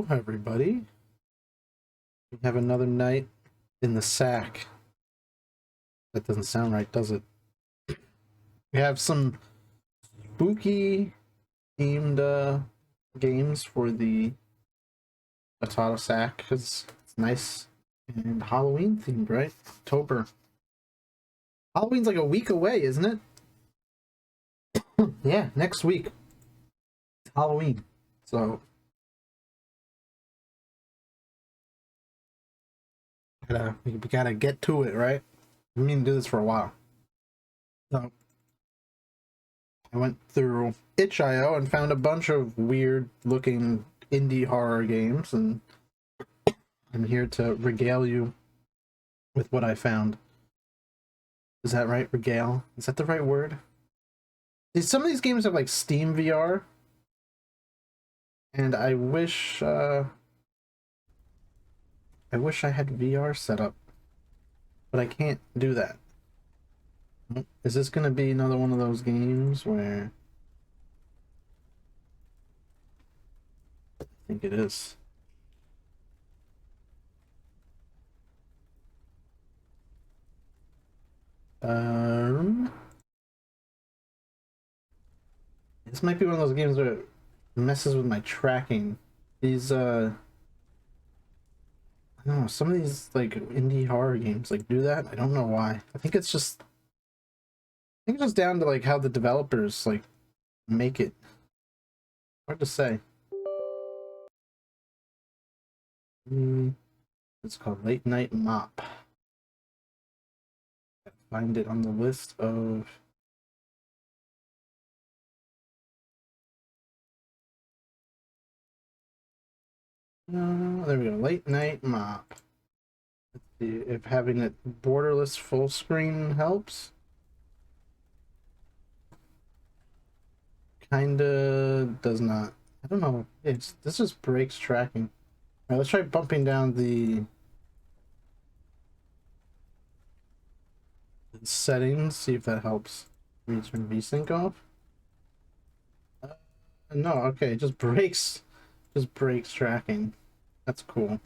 Hello, everybody. We have another night in the sack. That doesn't sound right, does it? We have some spooky themed games for the otatosack because it's nice and Halloween themed, right? October. Halloween's like a week away, isn't it? Yeah, next week. It's Halloween. So we gotta get to it, right? We mean to do this for a while. So I went through itch.io and found a bunch of weird looking indie horror games, and I'm here to regale you with what I found. Is that right? Regale? Is that the right word? Some of these games have like Steam VR, and I wish I had VR set up, but I can't do that. Is this gonna be another one of those games where I think it is? This might be one of those games where it messes with my tracking. These I don't know, some of these like indie horror games like do that. I don't know why. I think it's just down to like how the developers like make it. Hard to say. It's called Night Mop. Find it on the list of there we go. Night Mop. Let's see if having it borderless full screen helps. Kinda does not. I don't know. This just breaks tracking. Alright, let's try bumping down the settings, see if that helps. Let me turn VSync off. No, okay, it just breaks tracking. That's cool.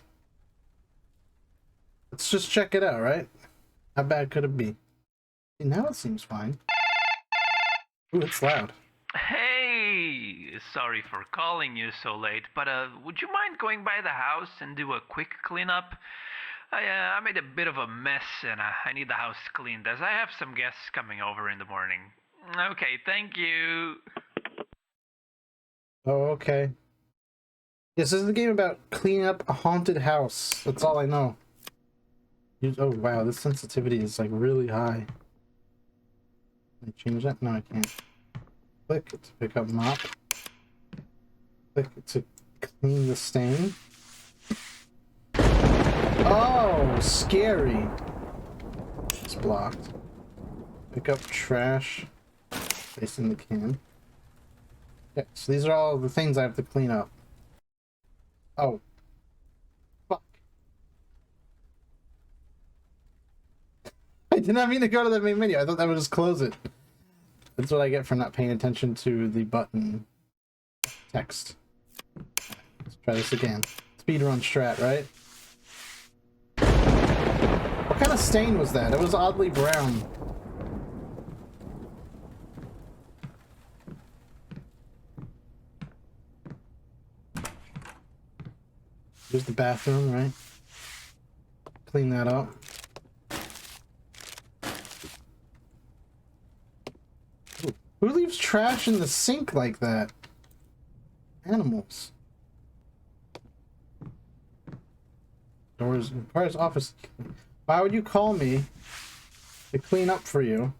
Let's just check it out, right? How bad could it be? Now it seems fine. Ooh, it's loud. Hey, sorry for calling you so late, but would you mind going by the house and do a quick cleanup? I made a bit of a mess and I need the house cleaned as I have some guests coming over in the morning. Okay, thank you. Oh, okay. This is the game about cleaning up a haunted house. That's all I know. Oh wow, this sensitivity is like really high. Can I change that? No, I can't. Click to pick up mop. Click to clean the stain. Oh, scary. It's blocked. Pick up trash. Place in the can. Okay, so these are all the things I have to clean up. Oh. Fuck. I did not mean to go to the main menu. I thought that would just close it. That's what I get for not paying attention to the button text. Let's try this again. Speedrun strat, right? What kind of stain was that? It was oddly brown. Here's the bathroom, right? Clean that up. Ooh. Who leaves trash in the sink like that? Animals. Doors requires office. Why would you call me to clean up for you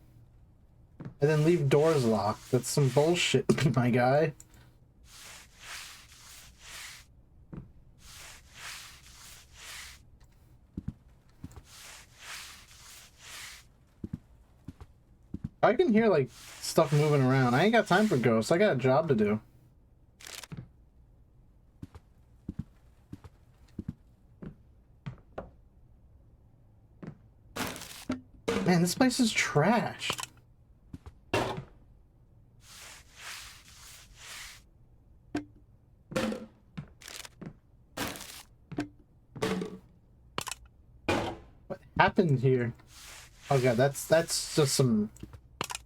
and then leave doors locked? That's some bullshit, my guy. I can hear like stuff moving around. I ain't got time for ghosts. I got a job to do. Man, this place is trash. happened here? Oh god, that's just some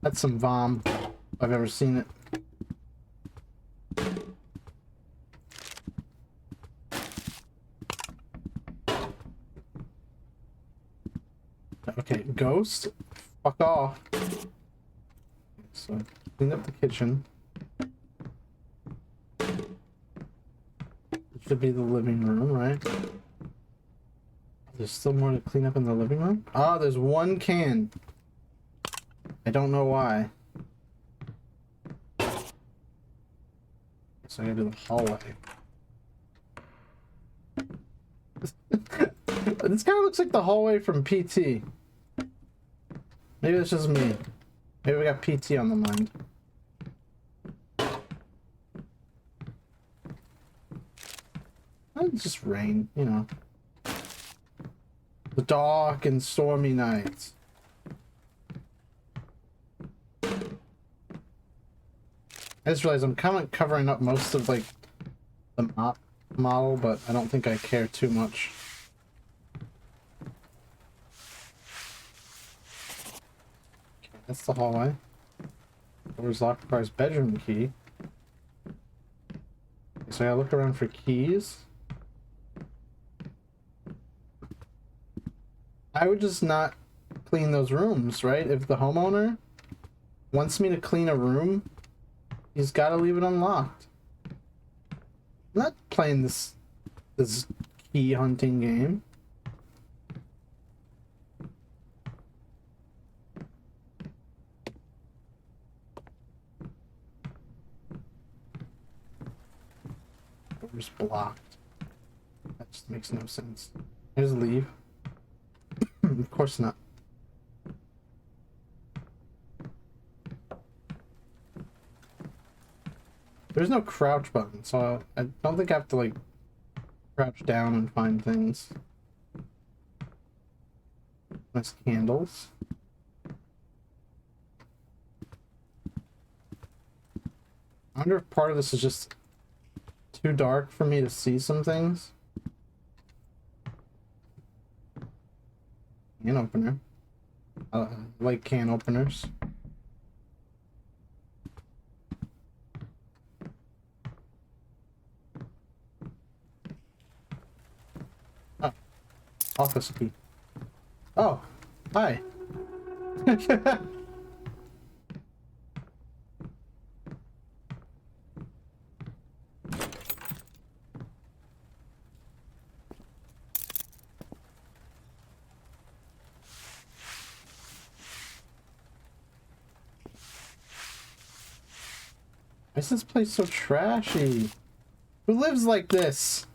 vom. If I've ever seen it. Okay, ghost, fuck off. So clean up the kitchen. It should be the living room, right? There's still more to clean up in the living room? Ah, there's one can. I don't know why. So I gotta do the hallway. This kind of looks like the hallway from PT. Maybe it's just me. Maybe we got PT on the mind. It's just rain, you know. The dark and stormy nights. I just realized I'm kind of covering up most of like the mop model, but I don't think I care too much. Okay, that's the hallway. Door's locked, requires bedroom key. Okay, so I gotta look around for keys. I would just not clean those rooms, right? If the homeowner wants me to clean a room, he's got to leave it unlocked. I'm not playing this key hunting game. Door's blocked. That just makes no sense. I just leave. Of course not. There's no crouch button, so I don't think I have to like crouch down and find things. Nice candles. I wonder if part of this is just too dark for me to see some things. Can opener. I like can openers. Oh, office key. Oh, hi. Why is this place so trashy? Who lives like this?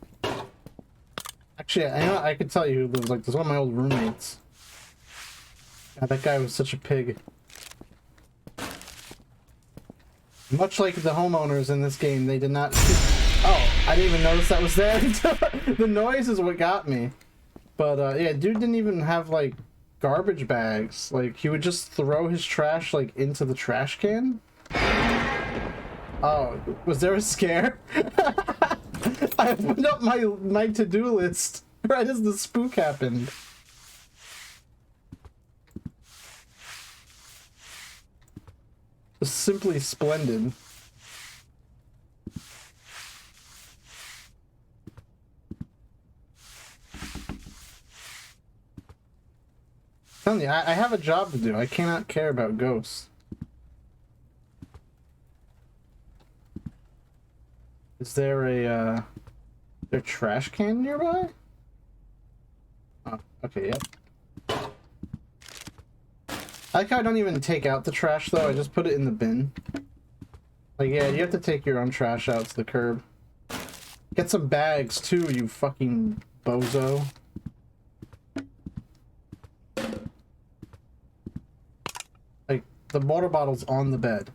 Actually, I could tell you who lives like this. One of my old roommates. God, that guy was such a pig. Much like the homeowners in this game, they did not... Oh, I didn't even notice that was there. The noise is what got me. But, yeah, dude didn't even have, like, garbage bags. Like, he would just throw his trash, like, into the trash can. Oh, was there a scare? I opened up my to-do list right as the spook happened. Simply splendid. Telling you, I have a job to do. I cannot care about ghosts. Is there a trash can nearby? Oh, okay, yep. I like how I don't even take out the trash though, I just put it in the bin. Like, yeah, you have to take your own trash out to the curb. Get some bags too, you fucking bozo. Like, the water bottle's on the bed.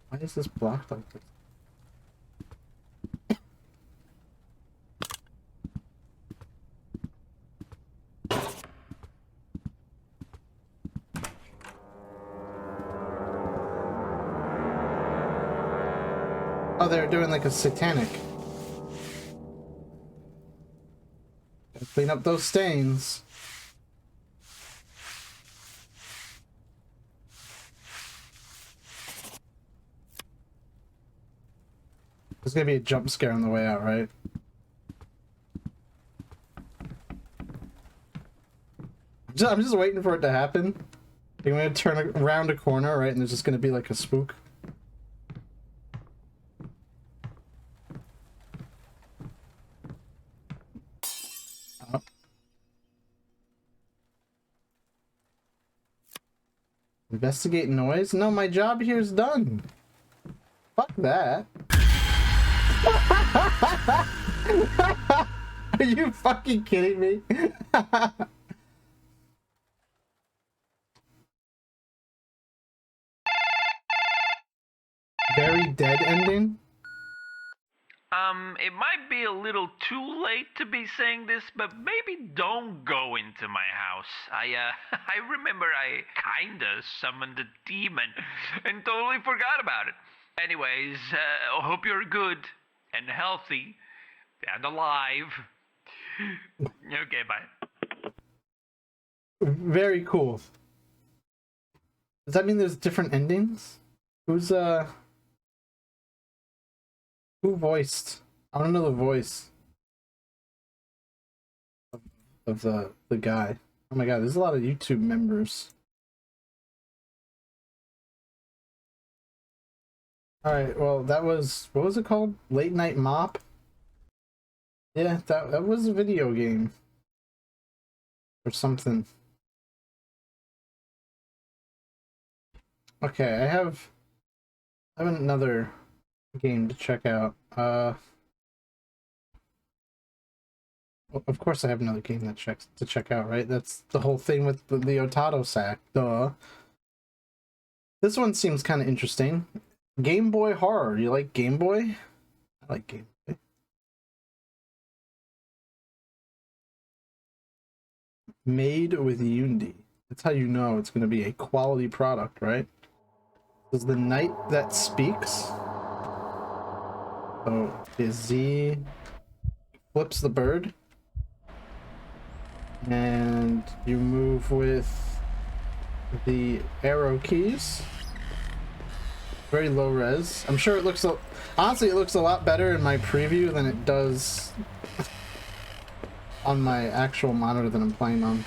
Why is this blocked like this? Oh, they're doing like a satanic. Gotta clean up those stains. There's gonna be a jump scare on the way out, right? I'm just waiting for it to happen. I'm gonna turn around a corner, right, and there's just gonna be like a spook. Oh. Investigate noise? No, my job here is done. Fuck that. Are you fucking kidding me? Very dead ending? It might be a little too late to be saying this, but maybe don't go into my house. I remember I kinda summoned a demon and totally forgot about it. Anyways, hope you're good and healthy and alive. Okay, bye. Very cool. Does that mean there's different endings? Who's, who voiced? I want to know the voice of the guy. Oh my god, there's a lot of YouTube members. Alright, well, that was... What was it called? Late Night Mop? Yeah, that was a video game. Or something. Okay, I have another game to check out. Of course I have another game to check out, right? That's the whole thing with the otato-sack. Duh. This one seems kind of interesting. Game Boy horror. You like Game Boy? I like Game Boy. Made with Unity. That's how you know it's going to be a quality product, right? This is the Night That Speaks. So is Z flips the bird, and you move with the arrow keys. Very low res. I'm sure it looks honestly it looks a lot better in my preview than it does on my actual monitor that I'm playing on.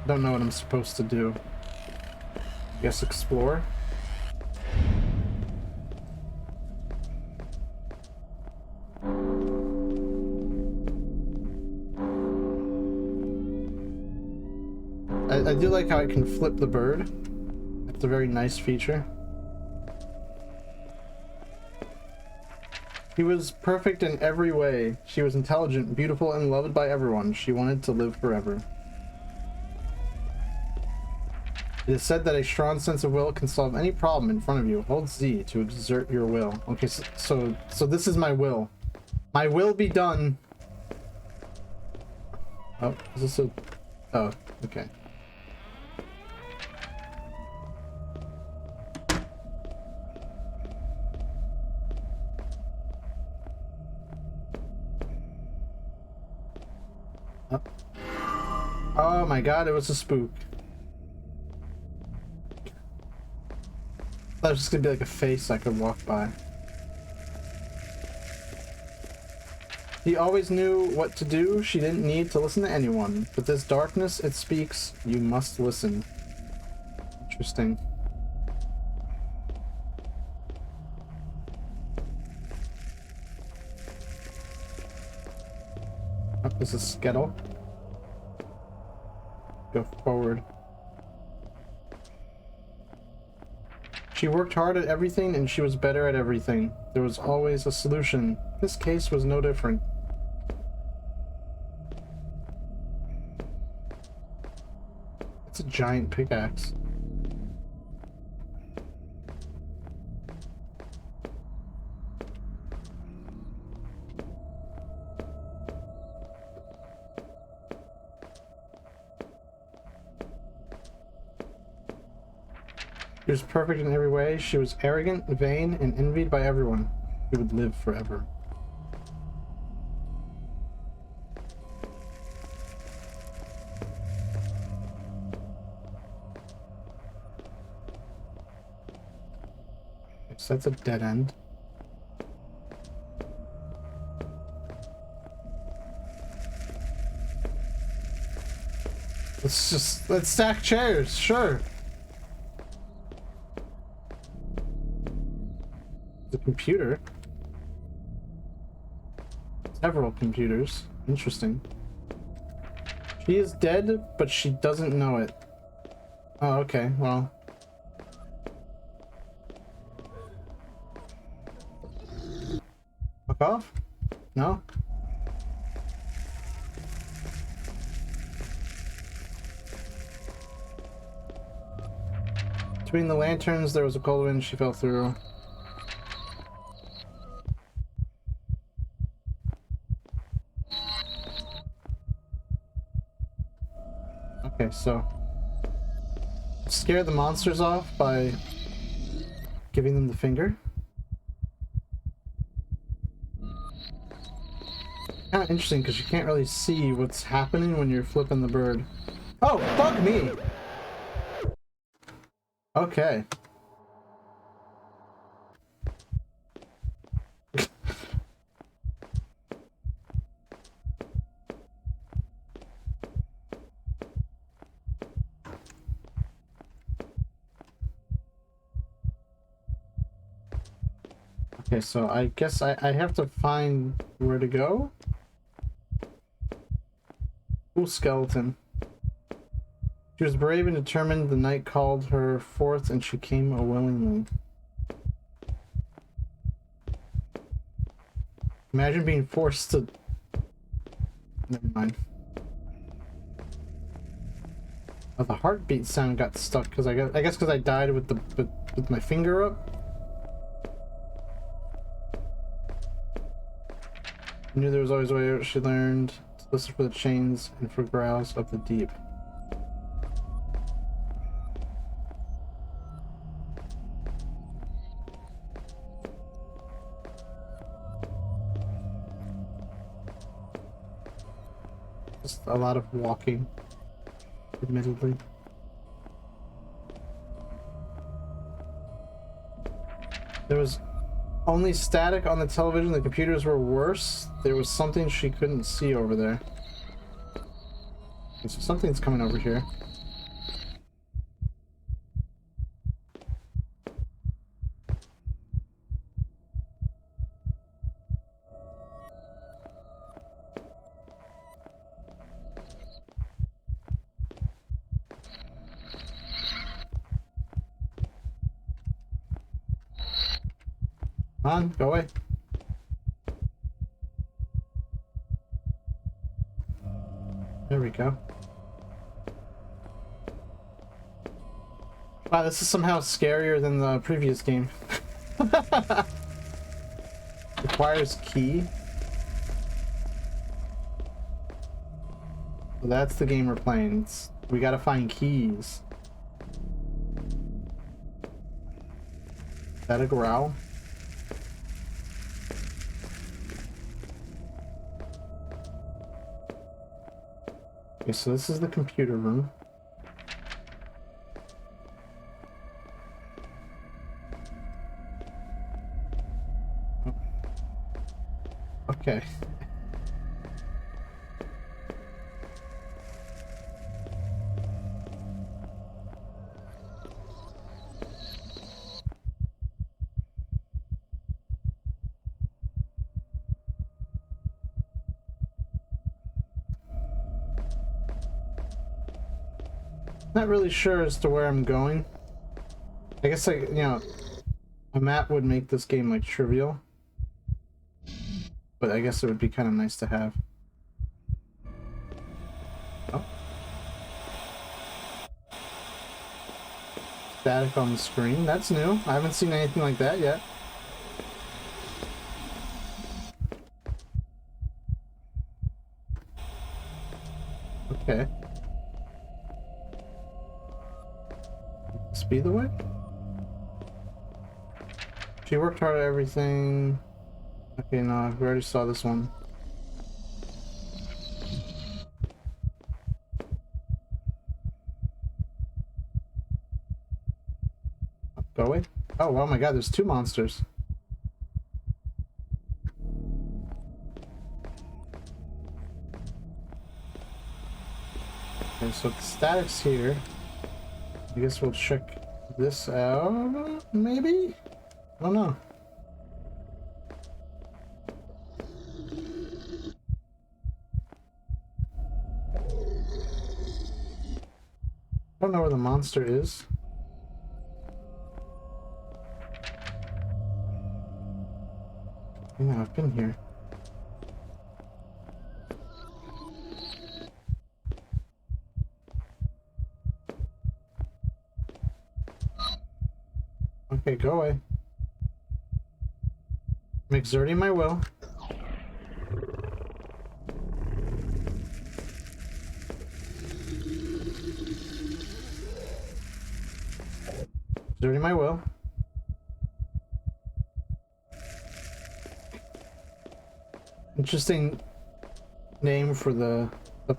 Don't know what I'm supposed to do. I guess explore. I do like how I can flip the bird. That's a very nice feature. She was perfect in every way. She was intelligent, beautiful, and loved by everyone. She wanted to live forever. It is said that a strong sense of will can solve any problem in front of you. Hold Z to exert your will. Okay, so this is my will. My will be done. Oh, is this a... Oh, okay. Oh my god, it was a spook. I thought it was just gonna be like a face I could walk by. She always knew what to do. She didn't need to listen to anyone. But this darkness, it speaks. You must listen. Interesting. Oh, this is Skettle. Go forward. She worked hard at everything and she was better at everything. There was always a solution. This case was no different. It's a giant pickaxe. She was perfect in every way. She was arrogant, vain, and envied by everyone. She would live forever. So that's a dead end. Let's stack chairs, sure. The computer. Several computers. Interesting. She is dead, but she doesn't know it. Oh, okay, well. Fuck off? No? Between the lanterns, there was a cold wind. She fell through. Okay, so scare the monsters off by giving them the finger. Kind of interesting because you can't really see what's happening when you're flipping the bird. Oh, fuck me! Okay. Okay, so I guess I have to find where to go. Cool skeleton. She was brave and determined. The night called her forth and she came willingly. Imagine being forced to... Never mind. Oh, the heartbeat sound got stuck because I guess because I died with the with my finger up. I knew there was always a way out. She learned to listen for the chains and for growls of the deep. Just a lot of walking, admittedly. There was only static on the television. The computers were worse. There was something she couldn't see over there. Okay, so something's coming over here. Come on, go away. There we go. Wow, this is somehow scarier than the previous game. Requires key. So that's the game we're playing. We gotta find keys. Is that a growl? Okay, so this is the computer room. Okay. Not really sure as to where I'm going. I guess, like, you know, a map would make this game like trivial, but I guess it would be kind of nice to have. Oh. Static on the screen. That's new. I haven't seen anything like that yet. Okay. This be the way? She worked hard at everything. Okay, no, we already saw this one. Go away. Oh my god, there's two monsters. Okay, so the static's here. I guess we'll check this out, maybe? I don't know. I don't know where the monster is. Yeah, I've been here. Okay, go away. I'm exerting my will. Exerting my will. Interesting name for the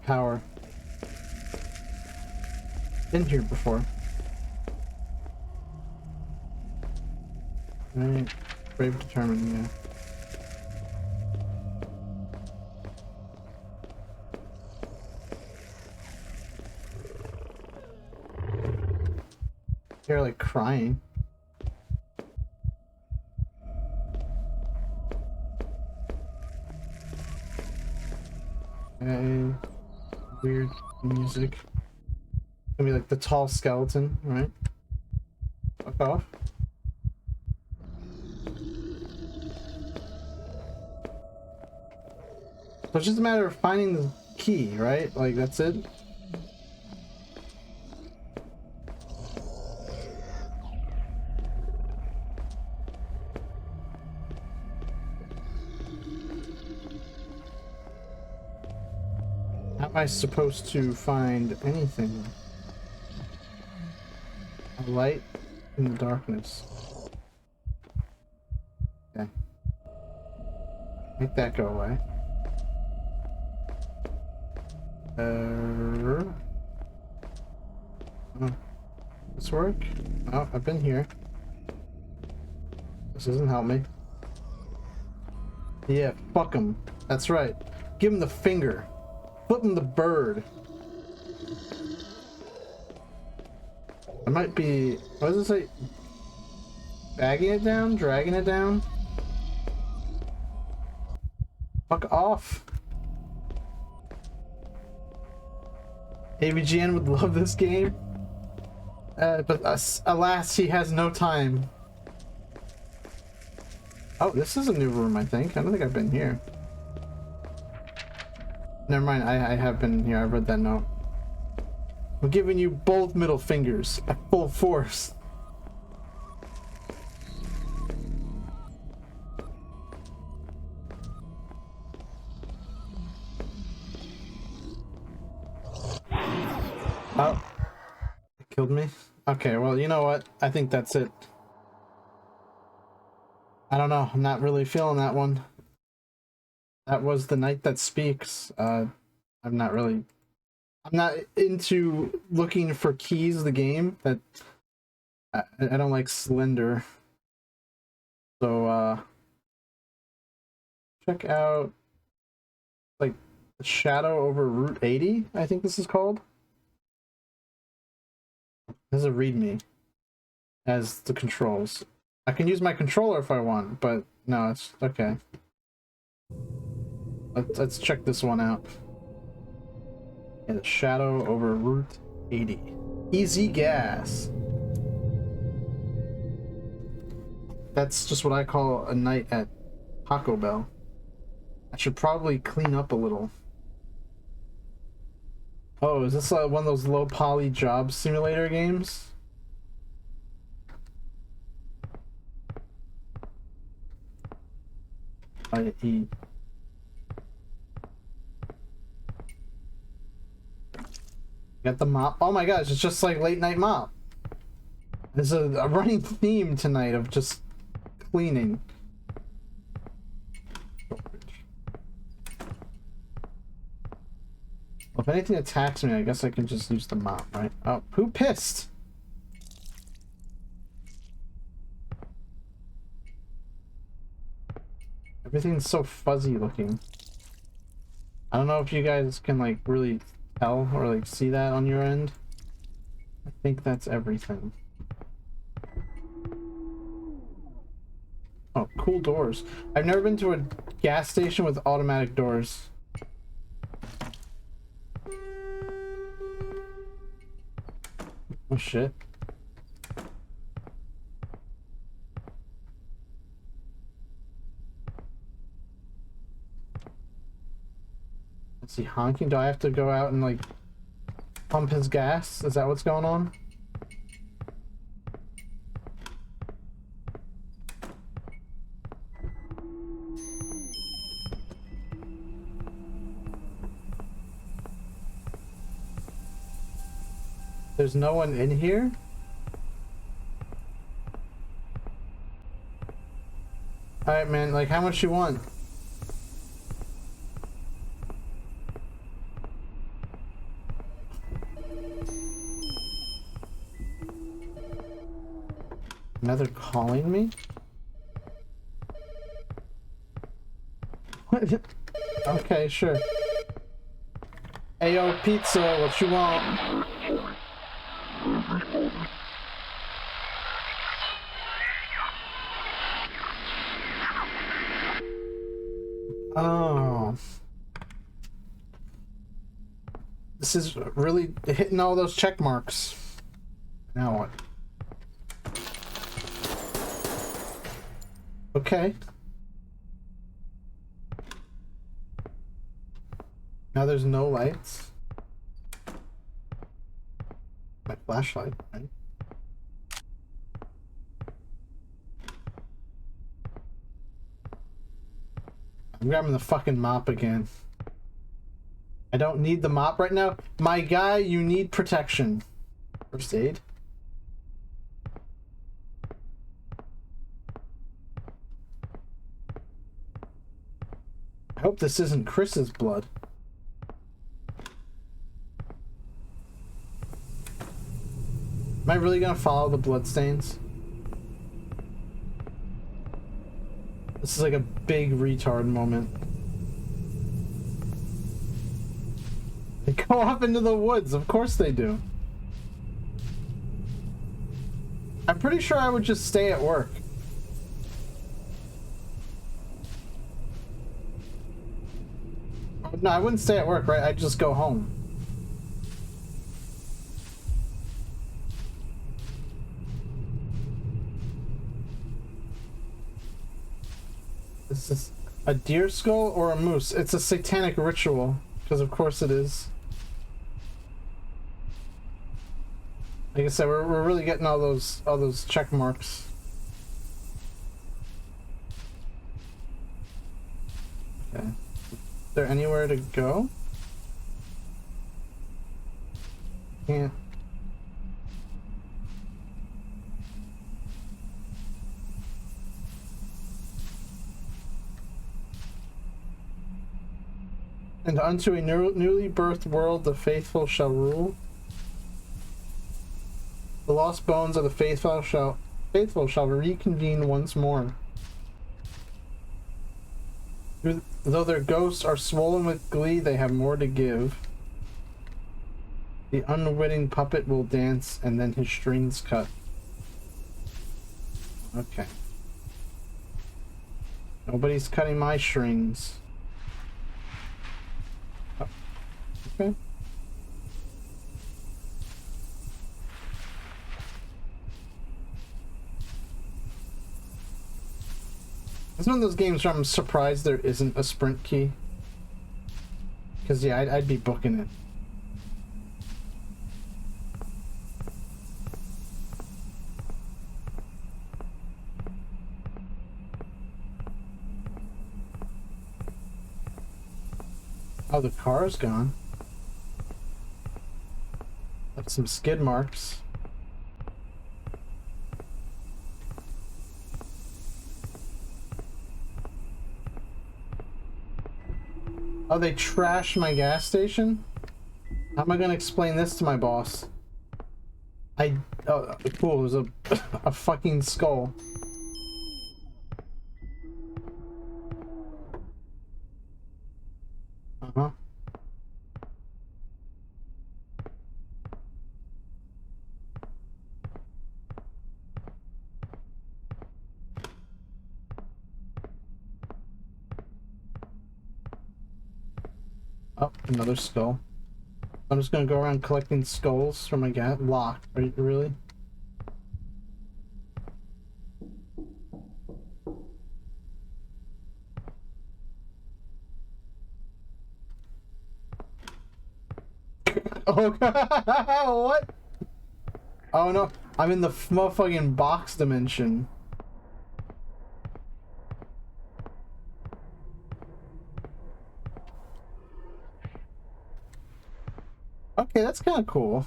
power. Been here before. Right. Brave, determined, yeah. They're like crying. Okay. Weird music. Gonna be like the tall skeleton, right? Fuck off. So it's just a matter of finding the key, right? Like, that's it? How am I supposed to find anything? A light in the darkness. Okay. Make that go away. This work? Oh, I've been here. This doesn't help me. Yeah, fuck him. That's right. Give him the finger. Flip him the bird. I might be... What does it say? Bagging it down? Dragging it down? Fuck off. AVGN would love this game. But alas, he has no time. Oh, this is a new room, I think. I don't think I've been here. Never mind, I have been here. I read that note. I'm giving you both middle fingers at full force. Oh. It killed me? Okay, well, you know what? I think that's it. I don't know. I'm not really feeling that one. That was The Night That Speaks. I'm not into looking for keys the game. That I don't like Slender. So check out like Shadow over Route 80, I think this is called. This is a readme as the controls. I can use my controller if I want, but no, it's okay. Let's check this one out. Yeah, the Shadow over Route 80. Easy gas. That's just what I call a night at Taco Bell. I should probably clean up a little. Oh, is this one of those low poly job simulator games? I.e. Got the mop. Oh my gosh, it's just like late night mop. There's a running theme tonight of just cleaning. Well, if anything attacks me, I guess I can just use the mop, right? Oh, who pissed? Everything's so fuzzy looking. I don't know if you guys can like really tell or like see that on your end. I think that's everything. Oh, cool doors. I've never been to a gas station with automatic doors. Oh shit. Is he honking? Do I have to go out and like pump his gas? Is that what's going on? There's no one in here? Alright, man, like, how much you want? Now they're calling me? What? Okay, sure. Ayo, pizza, what you want? Oh. This is really hitting all those check marks. Now what? Okay. Now there's no lights. My flashlight, right? I'm grabbing the fucking mop again. I don't need the mop right now. My guy, you need protection. First aid. I hope this isn't Chris's blood. Am I really gonna follow the bloodstains? This is like a big retard moment. They go off into the woods, of course they do. I'm pretty sure I would just stay at work. No, I wouldn't stay at work, right? I'd just go home. This is a deer skull or a moose? It's a satanic ritual, because of course it is. Like I said, we're really getting all those check marks. Okay. Is there anywhere to go? Can't. And unto a newly birthed world the faithful shall rule. The lost bones of the faithful shall reconvene once more. Though their ghosts are swollen with glee, they have more to give. The unwitting puppet will dance, and then his strings cut. Okay. Nobody's cutting my strings. Oh. Okay. It's one of those games where I'm surprised there isn't a sprint key. Because, yeah, I'd be booking it. Oh, the car's gone. That's some skid marks. Oh, they trashed my gas station? How am I gonna explain this to my boss? Oh, cool, it was a, a fucking skull. Uh-huh. Oh, another skull. I'm just gonna go around collecting skulls from my gas. Locked, right? Really? Oh god, what? Oh no, I'm in the motherfucking box dimension. Okay, that's kind of cool.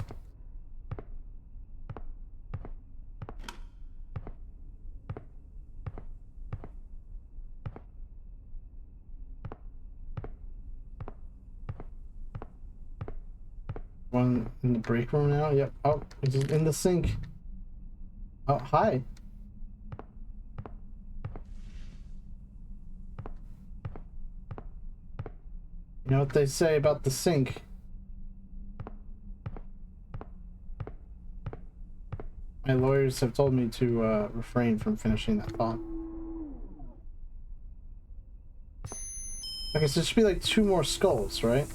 One in the break room now? Yep. Oh, it's in the sink. Oh, hi. You know what they say about the sink? My lawyers have told me to refrain from finishing that thought. Okay, so there should be like 2 more skulls, right?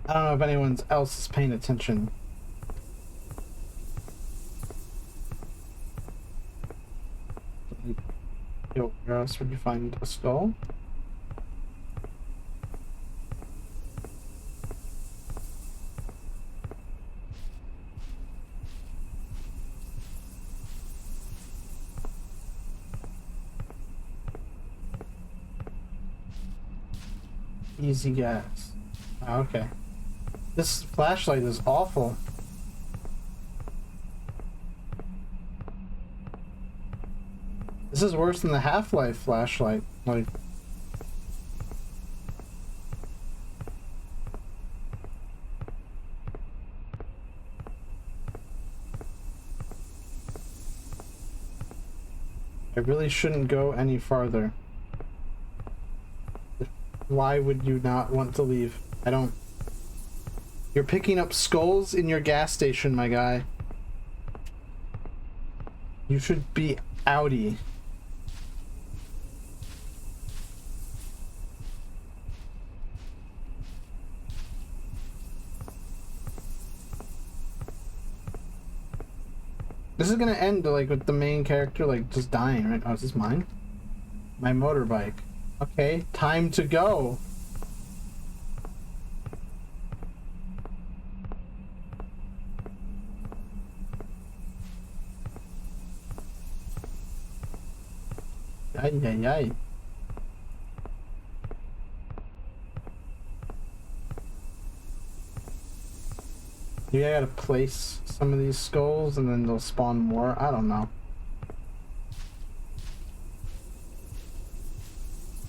I don't know if anyone else is paying attention. Yo, where else would you find a skull? Easy gas. Oh, okay. This flashlight is awful. This is worse than the Half-Life flashlight. Like, I really shouldn't go any farther. Why would you not want to leave? I don't... You're picking up skulls in your gas station, my guy. You should be outie. This is gonna end like with the main character like just dying, right? Oh, is this mine? My motorbike. Okay, time to go. Ay, ay, ay. Maybe I gotta place some of these skulls and then they'll spawn more. I don't know.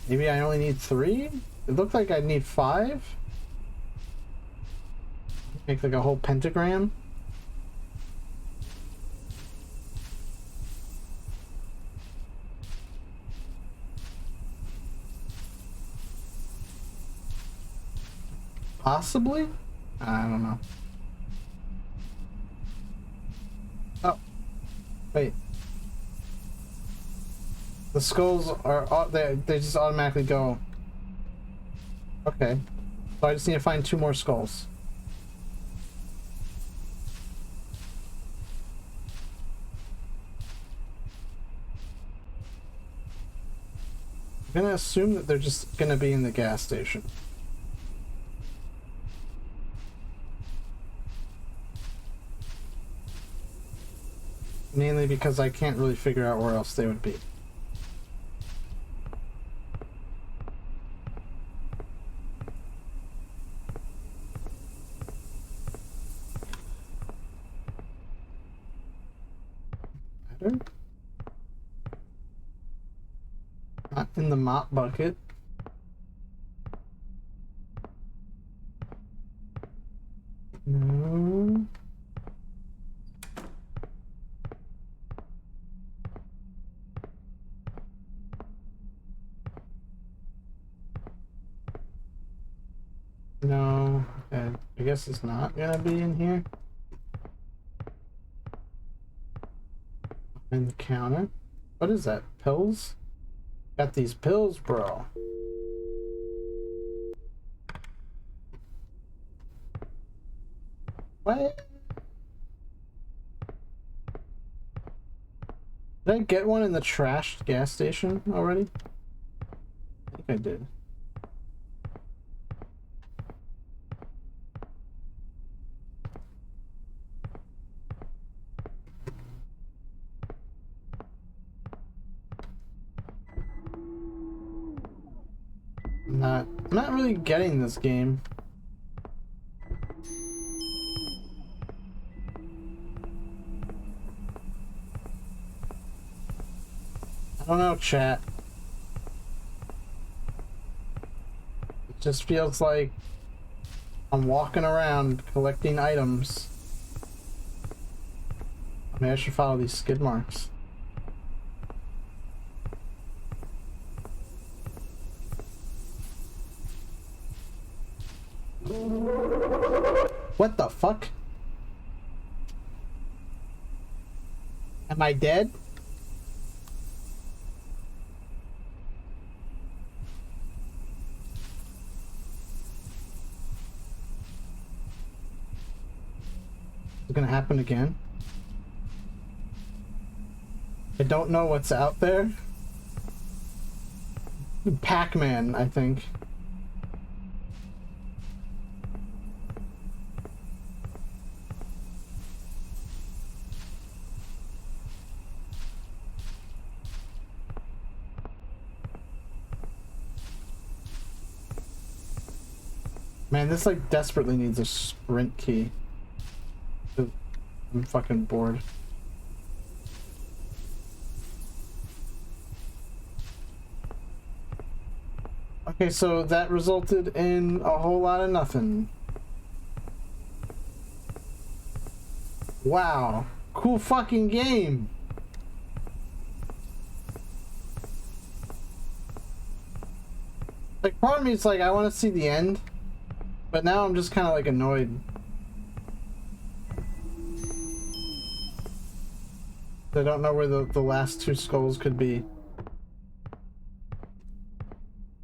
Maybe I only need 3? It looked like I'd need 5. Make like a whole pentagram. Possibly? I don't know. Oh. Wait. The skulls are... They just automatically go. Okay. So I just need to find 2 more skulls. I'm gonna assume that they're just gonna be in the gas station. Mainly because I can't really figure out where else they would be. Matter? in the mop bucket. No. No. Okay. I guess it's not gonna be in here. In the counter. What is that? Pills? Got these pills, bro. What? Did I get one in the trashed gas station already? I think I did. I'm not really getting this game. I don't know, chat. It just feels like I'm walking around collecting items. Maybe I should follow these skid marks. What the fuck? Am I dead? Is it gonna happen again? I don't know what's out there. Pac-Man, I think. Man, this like desperately needs a sprint key. I'm fucking bored. Okay, so that resulted in a whole lot of nothing. Wow. Cool fucking game. Like, part of me is like, I want to see the end. But now I'm just kind of like annoyed. I don't know where the last two skulls could be.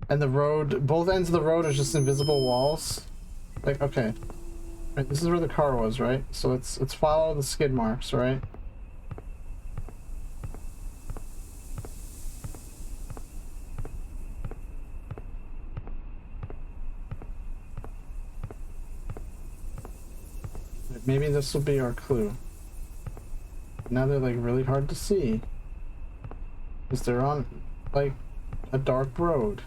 And the road, both ends of the road are just invisible walls. Like, okay. Right, this is where the car was, right? So let's follow the skid marks, right? Maybe this will be our clue. Now they're like really hard to see. Because they're on like a dark road.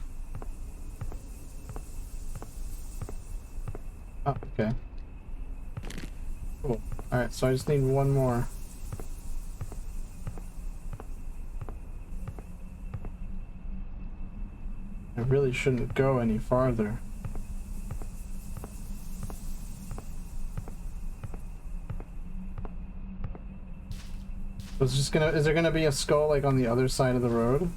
Oh, okay. Cool. Alright, so I just need one more. I really shouldn't go any farther. It's just gonna, is there gonna be a skull like on the other side of the road?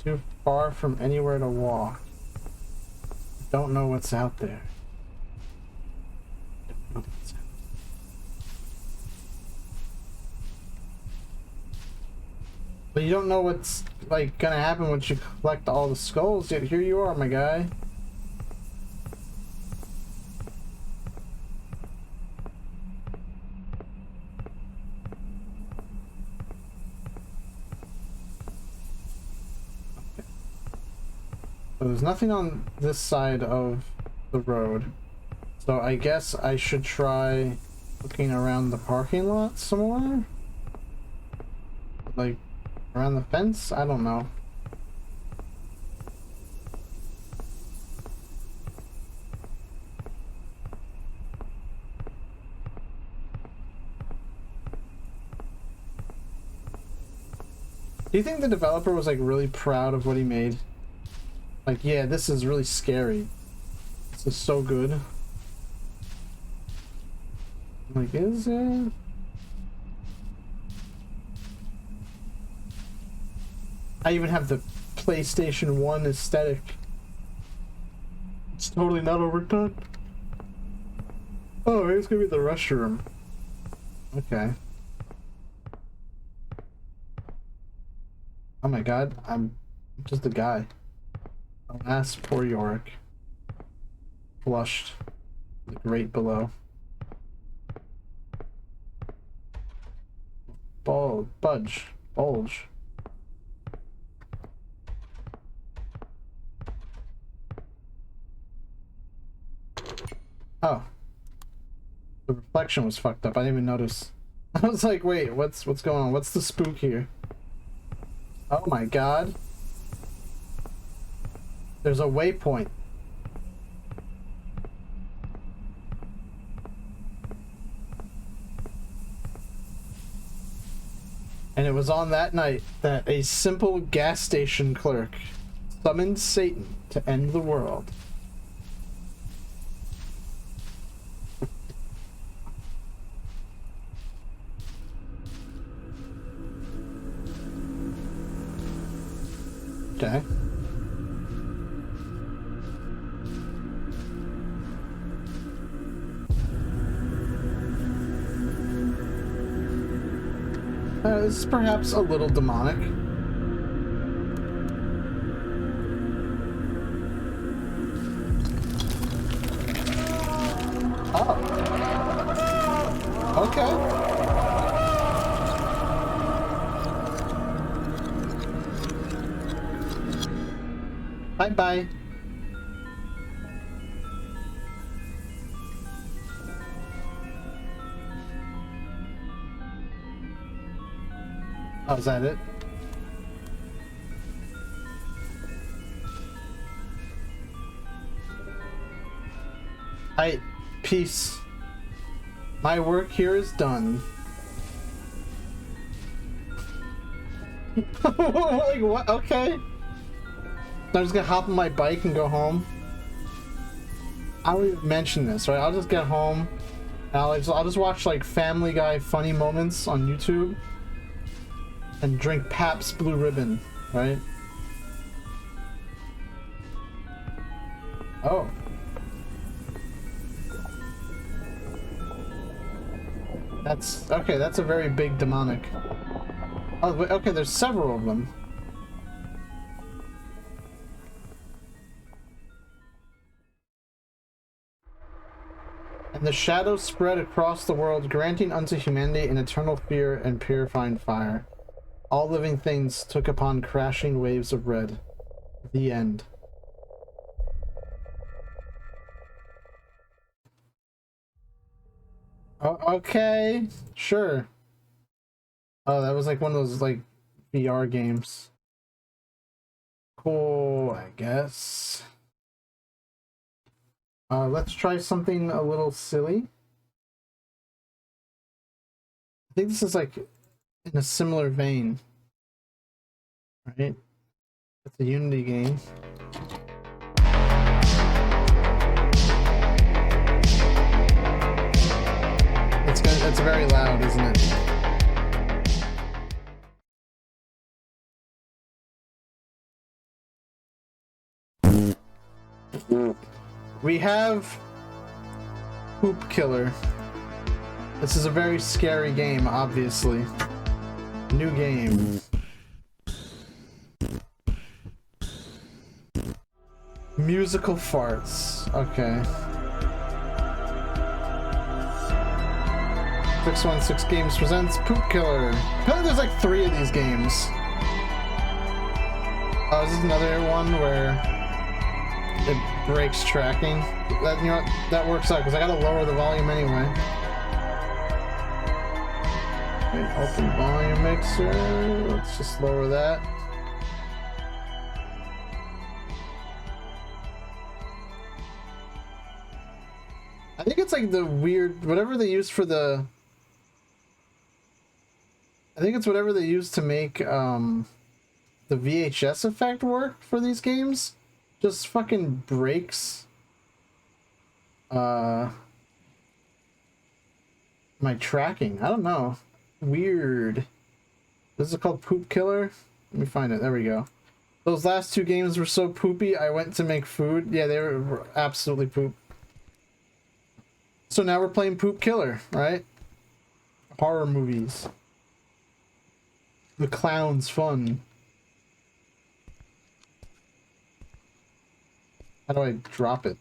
Too far from anywhere to walk. Don't know what's out there. But you don't know what's like gonna happen once you collect all the skulls. Yet here you are, my guy. So there's nothing on this side of the road. So I guess I should try looking around the parking lot some more? Like, around the fence? I don't know. Do you think the developer was like really proud of what he made? Like, yeah, this is really scary. This is so good. Like, is it? I even have the PlayStation 1 aesthetic. It's totally not overdone. Oh, here's gonna be the restroom. Okay. Oh my god, I'm just a guy. Alas, poor Yorick. Flushed. The grate below. Bulge. Oh. The reflection was fucked up. I didn't even notice. I was like, wait, what's going on? What's the spook here? Oh my god. There's a waypoint. And it was on that night that a simple gas station clerk summoned Satan to end the world. Okay. This is perhaps a little demonic. Oh. Okay. Bye-bye. Oh, is that it? Alright, peace. My work here is done. Like, what? Okay. I'm just gonna hop on my bike and go home. I don't even mention this, right? I'll just get home and I'll just watch like Family Guy funny moments on YouTube and drink Pabst Blue Ribbon, right? Oh. That's okay, that's a very big demonic. Oh, wait, okay, there's several of them. And the shadow spread across the world, granting unto humanity an eternal fear and purifying fire. All living things took upon crashing waves of red. The end. Oh, okay, sure. Oh, that was like one of those like VR games. Cool, I guess. Let's try something a little silly. I think this is like in a similar vein, right? It's a Unity game. It's very loud, isn't it? We have Poop Killer. This is a very scary game, obviously. New game. Musical farts. Okay. 616 Games presents Poop Killer. Apparently there's like 3 of these games. Oh, is this another one where brakes tracking. That, you know what, that works out because I gotta lower the volume anyway. Okay, open volume mixer. Let's just lower that. I think it's like the weird, whatever they use for the, I think it's whatever they use to make the VHS effect work for these games. Just fucking breaks my tracking. I don't know. Weird. This is called Poop Killer. Let me find it. There we go. Those last two games were so poopy, I went to make food. Yeah, they were absolutely poop. So now we're playing Poop Killer, right? Horror movies. The clown's fun. How do I drop it?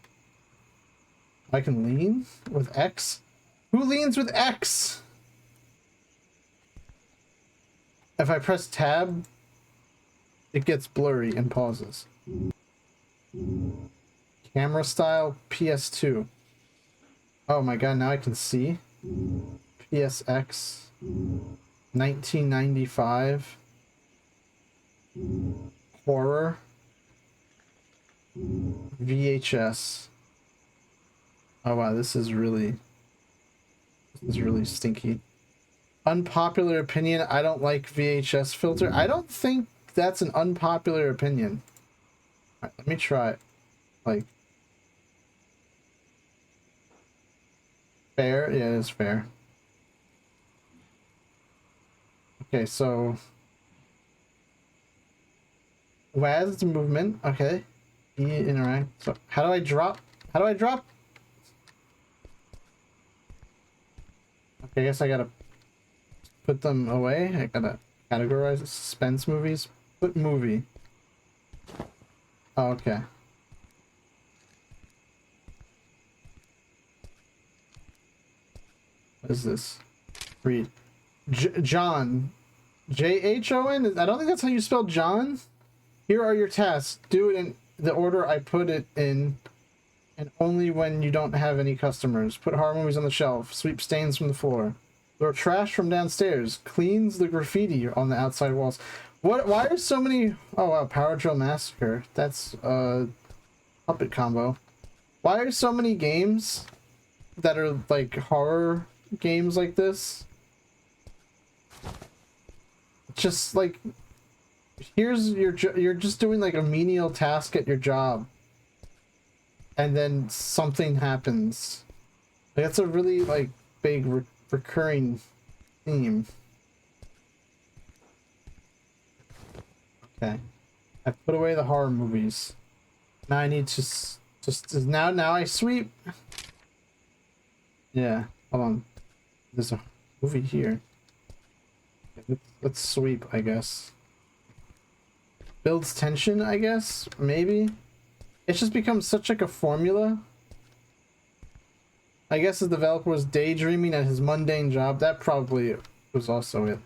I can lean with X? Who leans with X? If I press tab, it gets blurry and pauses. Camera style PS2. Oh my god, now I can see. PSX 1995 horror VHS. Oh wow, this is really stinky. Unpopular opinion, I don't like VHS filter. I don't think that's an unpopular opinion. All right, let me try it. Like, fair? Yeah, it is fair. Okay, so WASD movement, okay. E interact. So how do I drop? How do I drop? Okay, I guess I gotta put them away. I gotta categorize suspense movies. Put movie. Oh, okay. What is this? Read. John. J-H-O-N? I don't think that's how you spell John. Here are your tasks. Do it in the order I put it in, and only when you don't have any customers. Put horror movies on the shelf. Sweep stains from the floor. Throw trash from downstairs. Cleans the graffiti on the outside walls. What? Why are so many... Oh wow, Power Drill Massacre. That's puppet combo. Why are so many games that are like horror games like this? Just like, here's your you're just doing like a menial task at your job, and then something happens. Like, that's a really like big recurring theme. Okay, I put away the horror movies. Now I need to just now I sweep. Yeah, hold on. There's a movie here. Let's sweep, I guess. Builds tension, I guess? Maybe? It's just become such like a formula. I guess the developer was daydreaming at his mundane job. That probably was also it.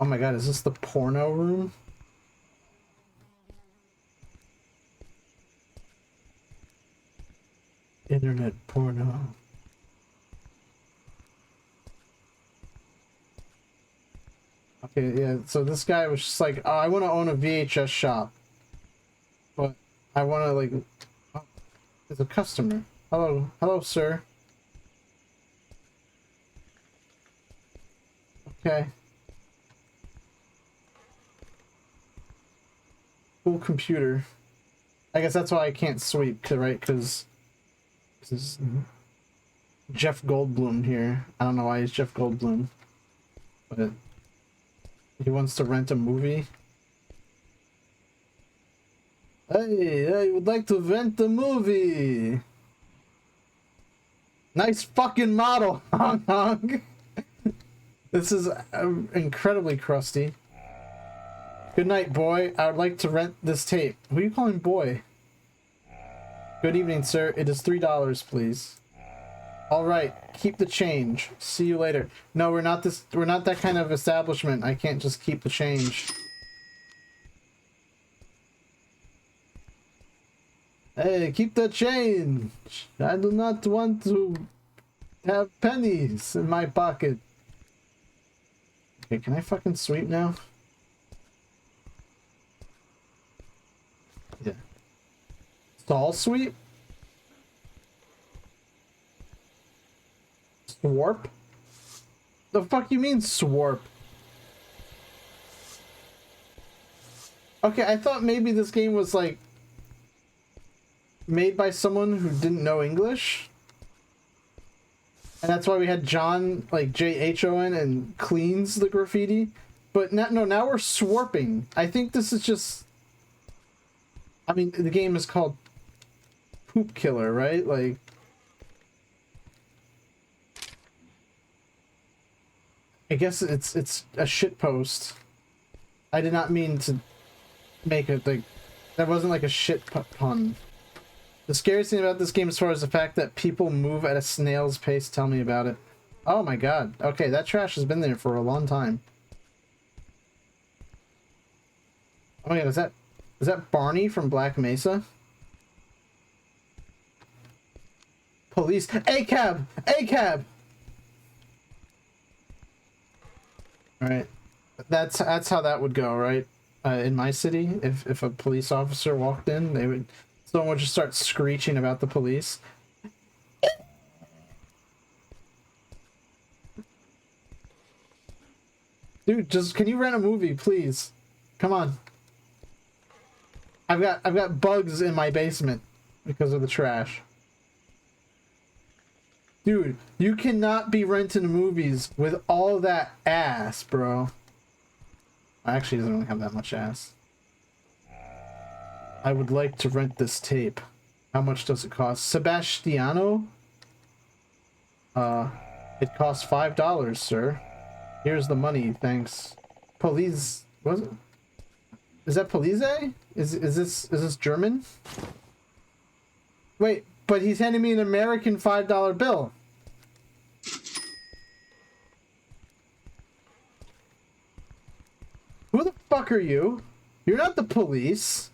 Oh my god, is this the porno room? Internet porno. Okay, yeah, so this guy was just like, oh, I want to own a VHS shop. But I want to, like... Oh, there's a customer. Hello, hello, sir. Okay. Cool computer. I guess that's why I can't sweep, right? Because... This is Jeff Goldblum here. I don't know why he's Jeff Goldblum, but he wants to rent a movie. Hey, I would like to rent a movie. Nice fucking model, Hong Kong. This is incredibly crusty. Good night, boy. I would like to rent this tape. Who are you calling boy? Good evening, sir. It is $3, please. All right, keep the change. See you later. No, we're not that kind of establishment. I can't just keep the change. Hey, keep the change. I do not want to have pennies in my pocket. Okay, can I fucking sweep now? Yeah. Stall sweep? Swarp? The fuck you mean swarp? Okay, I thought maybe this game was like made by someone who didn't know English. And that's why we had John, like John, and cleans the graffiti. But no, now we're swarping. I think this is just... I mean, the game is called Poop Killer, right? Like... I guess it's a shitpost. I did not mean to make it like... That wasn't like a shit pun. The scariest thing about this game as far as the fact that people move at a snail's pace. Tell me about it. Oh my god. Okay, that trash has been there for a long time. Oh my god, is that Barney from Black Mesa? Police. A-cab! A-cab! Alright. That's how that would go, right? In my city, if a police officer walked in, someone would just start screeching about the police. Dude, can you rent a movie, please? Come on. I've got bugs in my basement because of the trash. Dude, you cannot be renting movies with all that ass, bro. Actually, doesn't really have that much ass. I would like to rent this tape. How much does it cost? Sebastiano? It costs $5, sir. Here's the money, thanks. Police... Was it? Is that Police? Is this German? Wait, but he's handing me an American $5 bill. Who the fuck are you? You're not the police.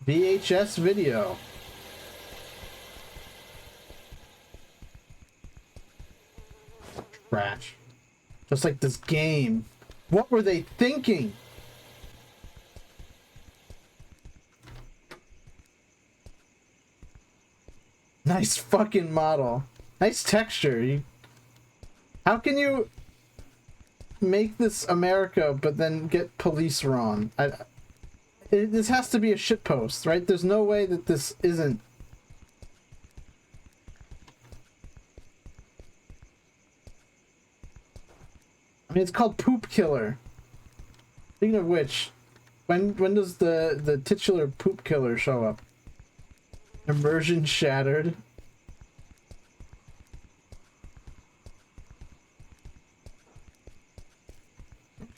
VHS video. Trash. Just like this game. What were they thinking? Nice fucking model. Nice texture. How can you make this America but then get police wrong? This has to be a shitpost, right? There's no way that this isn't. I mean, it's called Poop Killer. Speaking of which, when does the titular Poop Killer show up? Immersion shattered.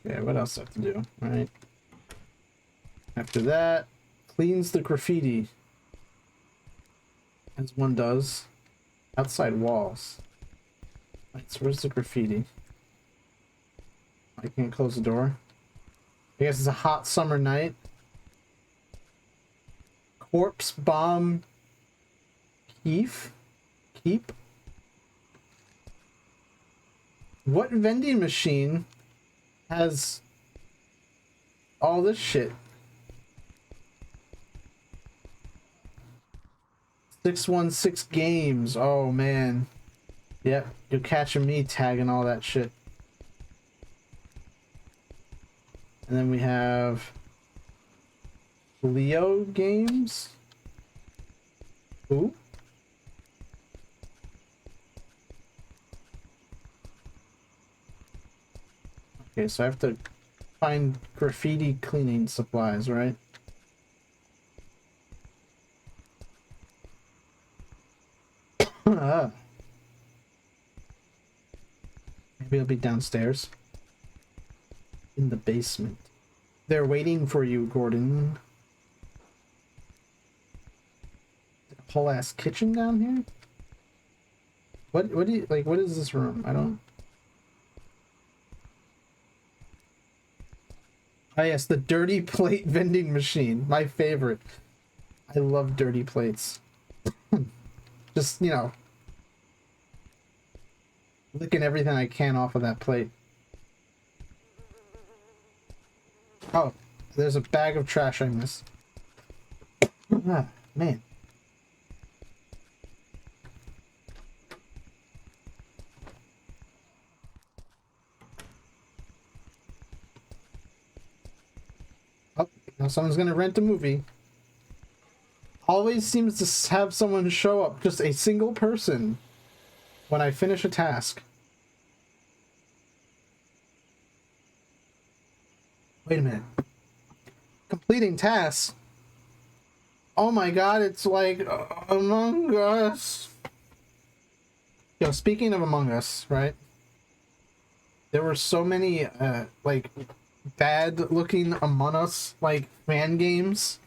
Okay, what else do I have to do? All right. After that, cleans the graffiti. As one does. Outside walls. Right, so where's the graffiti? I can't close the door. I guess it's a hot summer night. Corpse bomb keep. What vending machine has all this shit? 616 games. Oh man. Yep, you're catching me tagging all that shit. And then we have Leo games. Ooh. Okay, so I have to find graffiti cleaning supplies, right? Maybe it'll be downstairs. In the basement. They're waiting for you, Gordon. A whole ass kitchen down here? What do you like, what is this room? I don't... Oh yes, the dirty plate vending machine. My favorite. I love dirty plates. Just, you know, licking everything I can off of that plate. Oh, there's a bag of trash I missed. Ah, man. Oh, now someone's gonna rent a movie. Always seems to have someone show up, just a single person, when I finish a task. Wait a minute. Completing tasks? Oh my god, it's like Among Us. Yo, speaking of Among Us, right? There were so many, like, bad-looking Among Us, like, fan games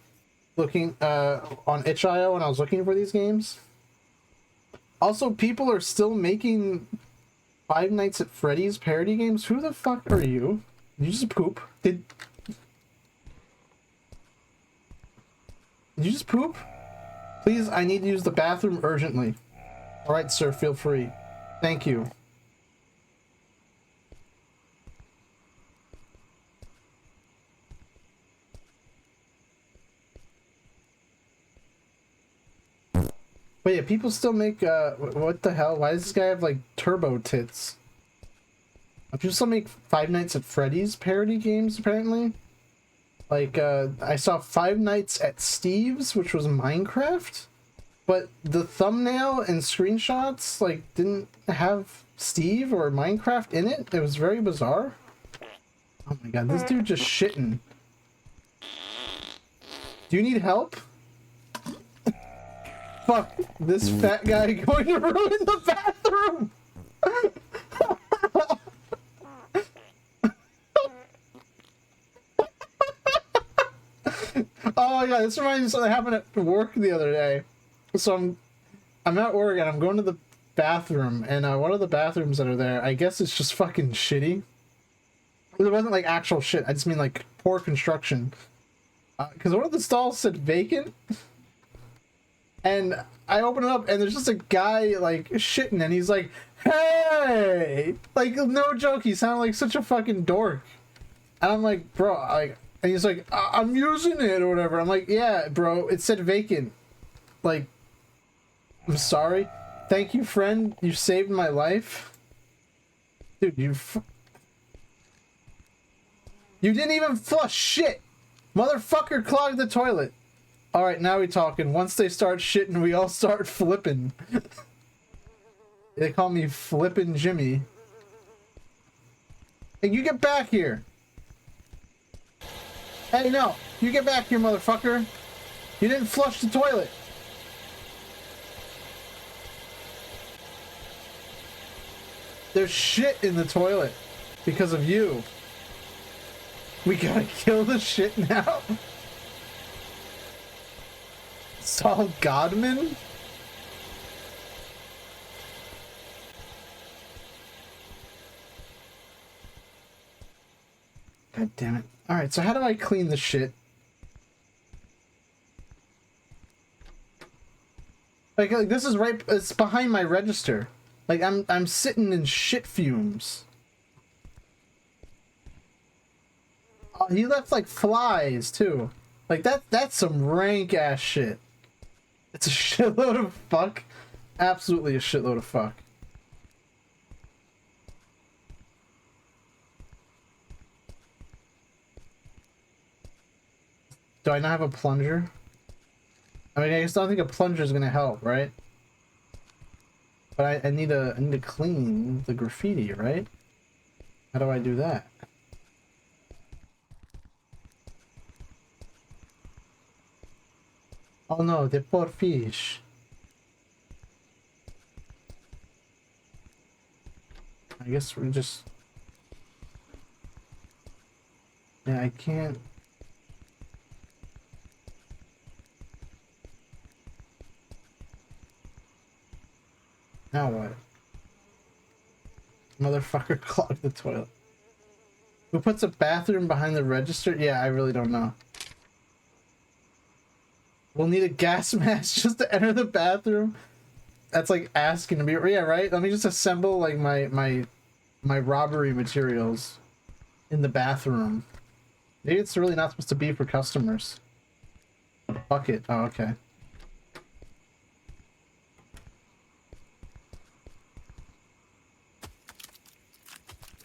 looking, on itch.io when I was looking for these games. Also, people are still making Five Nights at Freddy's parody games. Who the fuck are you? Did you just poop? Did you just poop? Please, I need to use the bathroom urgently. Alright, sir, feel free. Thank you. Wait, yeah, people still make, what the hell? Why does this guy have, like, turbo tits? People still make Five Nights at Freddy's parody games, apparently? Like, I saw Five Nights at Steve's, which was Minecraft, but the thumbnail and screenshots, like, didn't have Steve or Minecraft in it. It was very bizarre. Oh my god, this dude just shitting. Do you need help? Fuck, this fat guy going to ruin the bathroom! Oh my god, this reminds me of something that happened at work the other day. So I'm at work and I'm going to the bathroom, and one of the bathrooms that are there, I guess it's just fucking shitty. It wasn't like actual shit, I just mean like poor construction. Because one of the stalls said vacant, and I open it up and there's just a guy like shitting, and he's like, hey! Like, no joke, he sounded like such a fucking dork. And I'm like, bro, like, and he's like, I'm using it or whatever. I'm like, yeah, bro, it said vacant. Like, I'm sorry. Thank you, friend. You saved my life. Dude, you didn't even flush shit. Motherfucker clogged the toilet. Alright, now we talking. Once they start shitting, we all start flipping. They call me Flippin' Jimmy. Hey, you get back here. Hey, no. You get back here, motherfucker. You didn't flush the toilet. There's shit in the toilet because of you. We gotta kill the shit now. Saul Godman? God damn it. Alright, so how do I clean the shit? Like this is right, it's behind my register. Like I'm sitting in shit fumes. Oh, he left like flies too. Like that's some rank ass shit. It's a shitload of fuck. Absolutely a shitload of fuck. Do I not have a plunger? I mean, I just don't think a plunger is gonna help, right? But I need to clean the graffiti, right? How do I do that? Oh no, the poor fish. I guess we're just... Yeah, I can't... Now what? Motherfucker clogged the toilet. Who puts a bathroom behind the register? Yeah, I really don't know. We'll need a gas mask just to enter the bathroom. That's like asking to be. Yeah, right. Let me just assemble like my robbery materials in the bathroom. Maybe it's really not supposed to be for customers. Bucket. Oh, okay.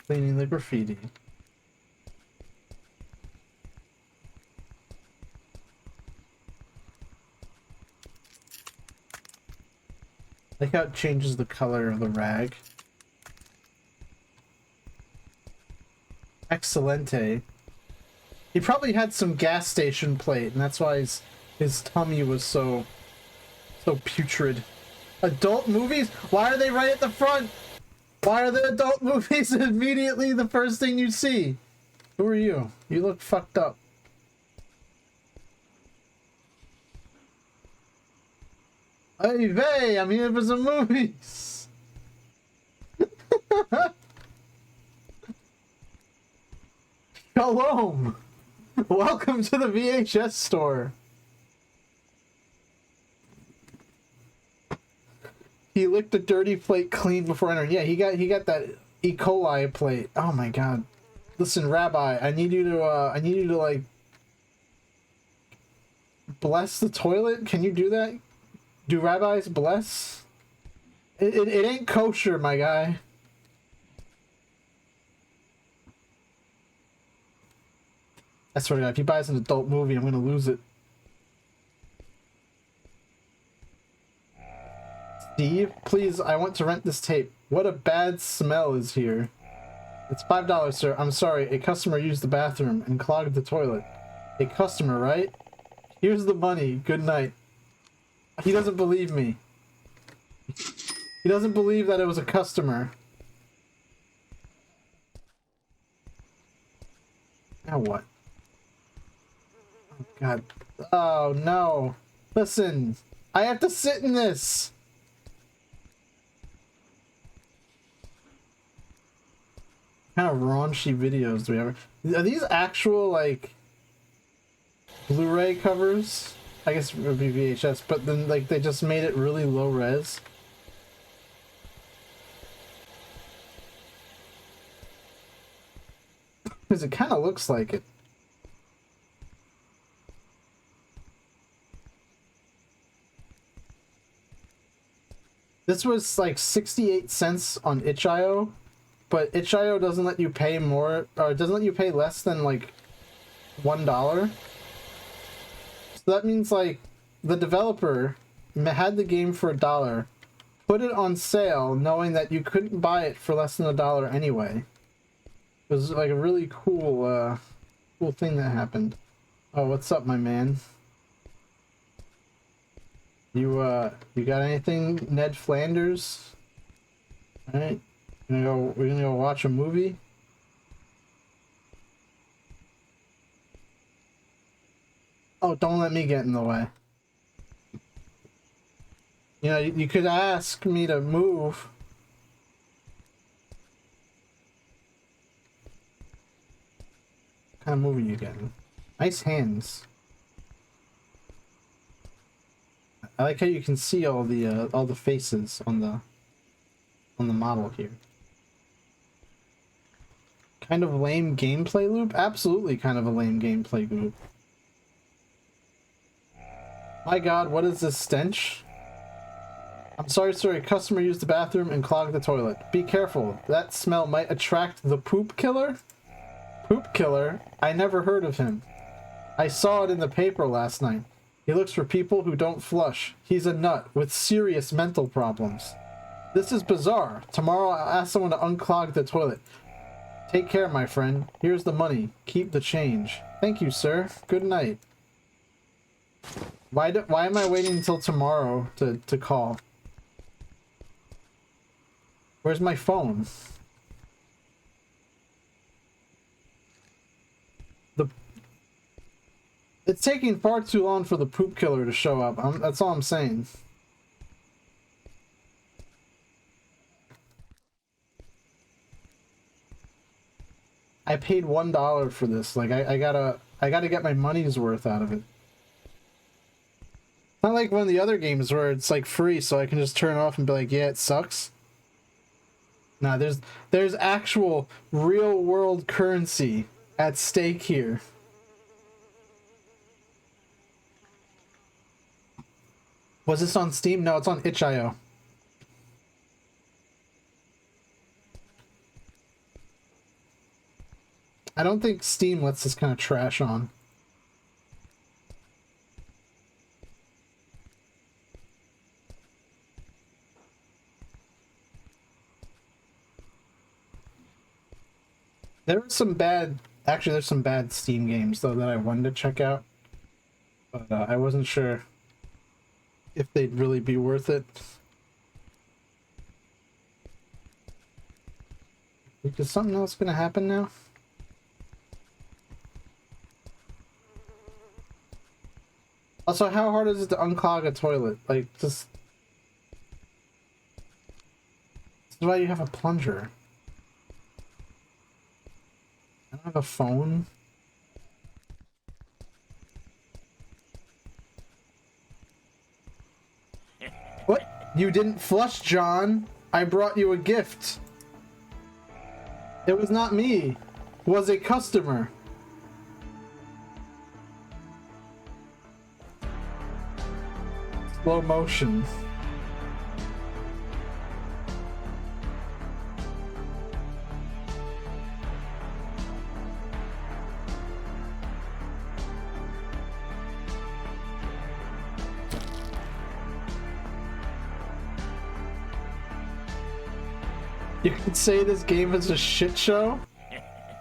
Cleaning the graffiti. Like how it changes the color of the rag. Excelente. He probably had some gas station plate, and that's why his tummy was so putrid. Adult movies? Why are they right at the front? Why are the adult movies immediately the first thing you see? Who are you? You look fucked up. Hey, vey, I'm here for some movies. Shalom. Welcome to the VHS store. He licked a dirty plate clean before entering. Yeah, he got that E. coli plate. Oh my god. Listen, Rabbi, I need you to like bless the toilet. Can you do that? Do rabbis bless? It ain't kosher, my guy. I swear to God, if he buys an adult movie, I'm gonna lose it. Steve, please, I want to rent this tape. What a bad smell is here. It's $5, sir. I'm sorry, a customer used the bathroom and clogged the toilet. A customer, right? Here's the money. Good night. He doesn't believe me. He doesn't believe that it was a customer. Now what? Oh, God. Oh, no. Listen. I have to sit in this. What kind of raunchy videos do we have? Are these actual, like, Blu-ray covers? I guess it would be VHS, but then, like, they just made it really low res. Because it kind of looks like it. This was like 68 cents on itch.io, but itch.io doesn't let you pay more, or it doesn't let you pay less than like $1. So that means like the developer had the game for $1, put it on sale knowing that you couldn't buy it for less than $1 anyway. It was like a really cool cool thing that happened. Oh, what's up, my man? You got anything, Ned Flanders? Alright. We're gonna go watch a movie. Oh, don't let me get in the way. You know, you could ask me to move. What kind of movie you getting? Nice hands. I like how you can see all the faces on the model here. Kind of lame gameplay loop? Absolutely kind of a lame gameplay loop. My god, what is this stench? I'm sorry, sir. A customer used the bathroom and clogged the toilet. Be careful. That smell might attract the poop killer? Poop killer? I never heard of him. I saw it in the paper last night. He looks for people who don't flush. He's a nut with serious mental problems. This is bizarre. Tomorrow I'll ask someone to unclog the toilet. Take care, my friend. Here's the money. Keep the change. Thank you, sir. Good night. Why am I waiting until tomorrow to call? Where's my phone? It's taking far too long for the poop killer to show up. That's all I'm saying. I paid $1 for this. Like I gotta get my money's worth out of it. Not like one of the other games where it's like free, so I can just turn it off and be like, yeah, it sucks. Nah, there's actual real world currency at stake here. Was this on Steam? No, it's on itch.io. I don't think Steam lets this kind of trash on. There were some bad... Actually, there's some bad Steam games, though, that I wanted to check out. But I wasn't sure if they'd really be worth it. Is something else gonna happen now? Also, how hard is it to unclog a toilet? Like, just... That's why you have a plunger. I don't have a phone. What? You didn't flush, John. I brought you a gift. It was not me. It was a customer. Slow motion. You could say this game is a shit show?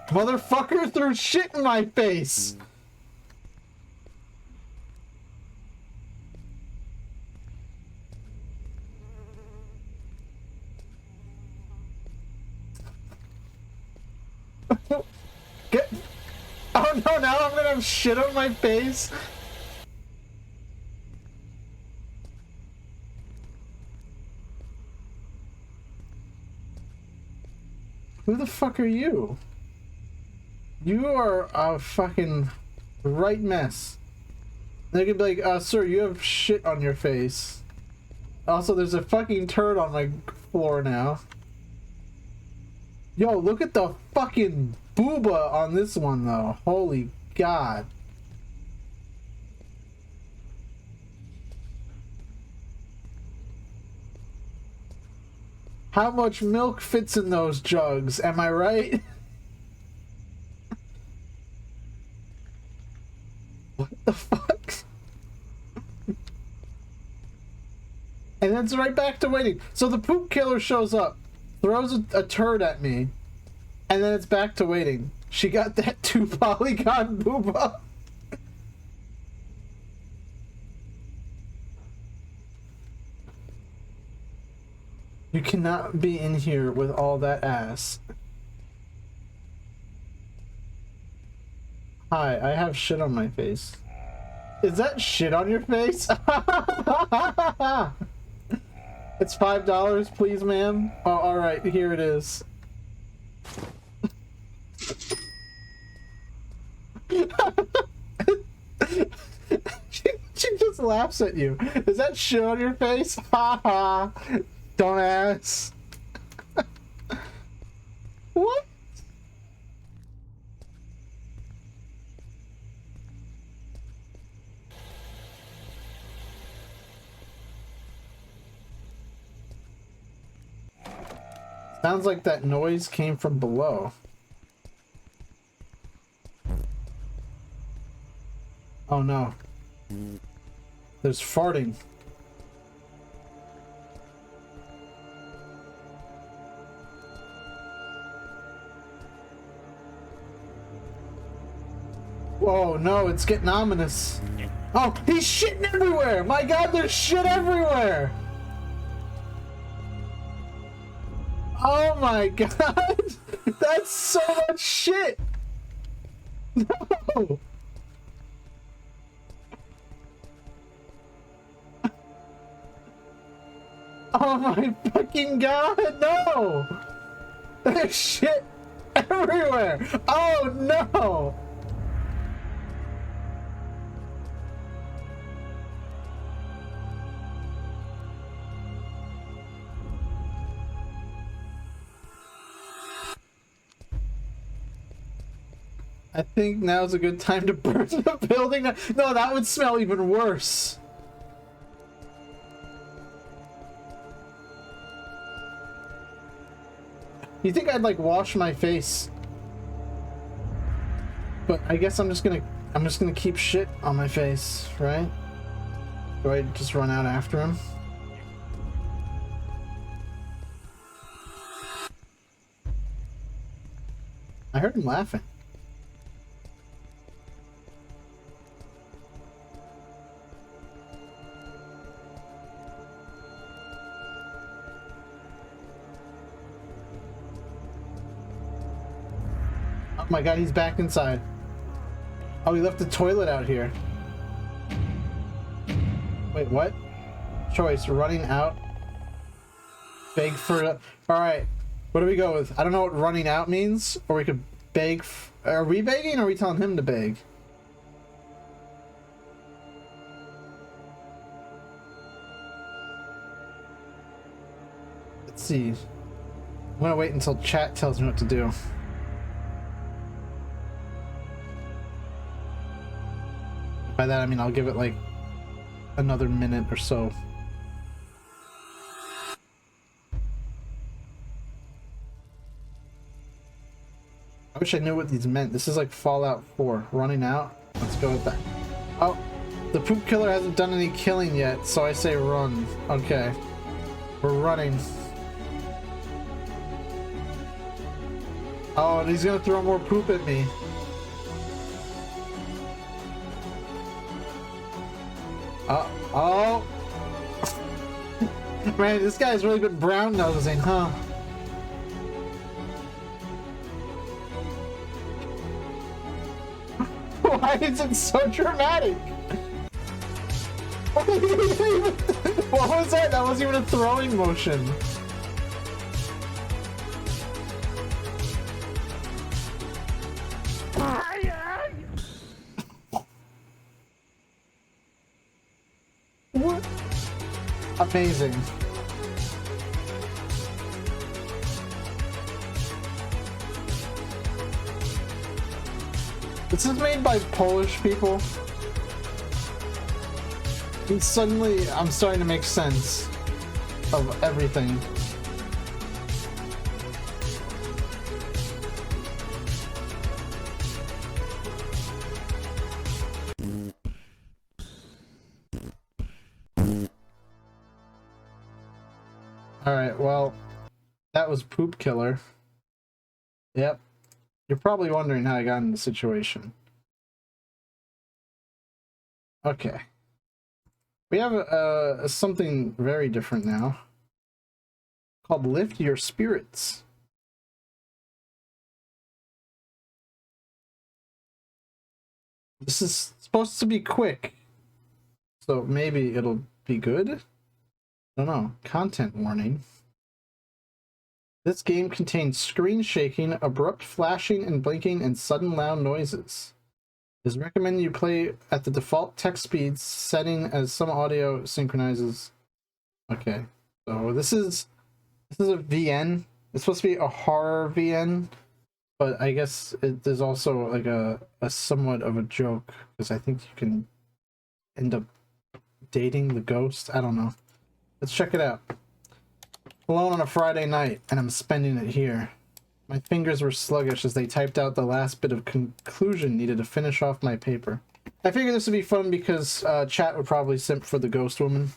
Motherfucker threw shit in my face! Get... Oh no, now I'm gonna have shit on my face? Who the fuck are you? You are a fucking right mess. They could be like, sir, you have shit on your face. Also, there's a fucking turd on my floor now. Yo, look at the fucking booba on this one, though. Holy God. How much milk fits in those jugs? Am I right? What the fuck? And then it's right back to waiting. So the poop killer shows up, throws a turd at me, and then it's back to waiting. She got that 2-polygon booba. You cannot be in here with all that ass. Hi, I have shit on my face. Is that shit on your face? It's $5, please, ma'am. Oh, alright, here it is. She just laughs at you. Is that shit on your face? Ha ha. Don't ask. What? Sounds like that noise came from below. Oh no. There's farting. Whoa, no, it's getting ominous. Oh, he's shitting everywhere! My God, there's shit everywhere! Oh my God! That's so much shit! No! Oh my fucking God, no! There's shit everywhere! everywhere! Oh no! I think now's a good time to burn the building. No, that would smell even worse. You think I'd like wash my face? But I guess I'm just gonna keep shit on my face, right? Do I just run out after him? I heard him laughing. Oh my god, he's back inside. Oh, he left the toilet out here. Wait, what? Choice, running out. Beg for... Alright, what do we go with? I don't know what running out means, or we could beg... Are we begging, or are we telling him to beg? Let's see. I'm gonna wait until chat tells me what to do. By that I mean I'll give it like another minute or so. I wish I knew what these meant. This is like Fallout 4. Running out? Let's go with that. Oh, the poop killer hasn't done any killing yet, so I say run. Okay. We're running. Oh, and he's gonna throw more poop at me. Oh. Man, this guy's really been brown nosing, huh? Why is it so dramatic? What was that? That wasn't even a throwing motion. What? Amazing. This is made by Polish people. And suddenly I'm starting to make sense of everything. Alright, well, that was Poop Killer. Yep. You're probably wondering how I got in the situation. Okay. We have something very different now called Lift Your Spirits. This is supposed to be quick, so maybe it'll be good. I don't know. Content warning. This game contains screen shaking, abrupt flashing and blinking, and sudden loud noises. It is recommended you play at the default text speed setting as some audio synchronizes. Okay, so this is a VN. It's supposed to be a horror VN, but I guess there's also like a somewhat of a joke, because I think you can end up dating the ghost. I don't know. Let's check it out. Alone on a Friday night, and I'm spending it here. My fingers were sluggish as they typed out the last bit of conclusion needed to finish off my paper. I figured this would be fun because chat would probably simp for the ghost woman.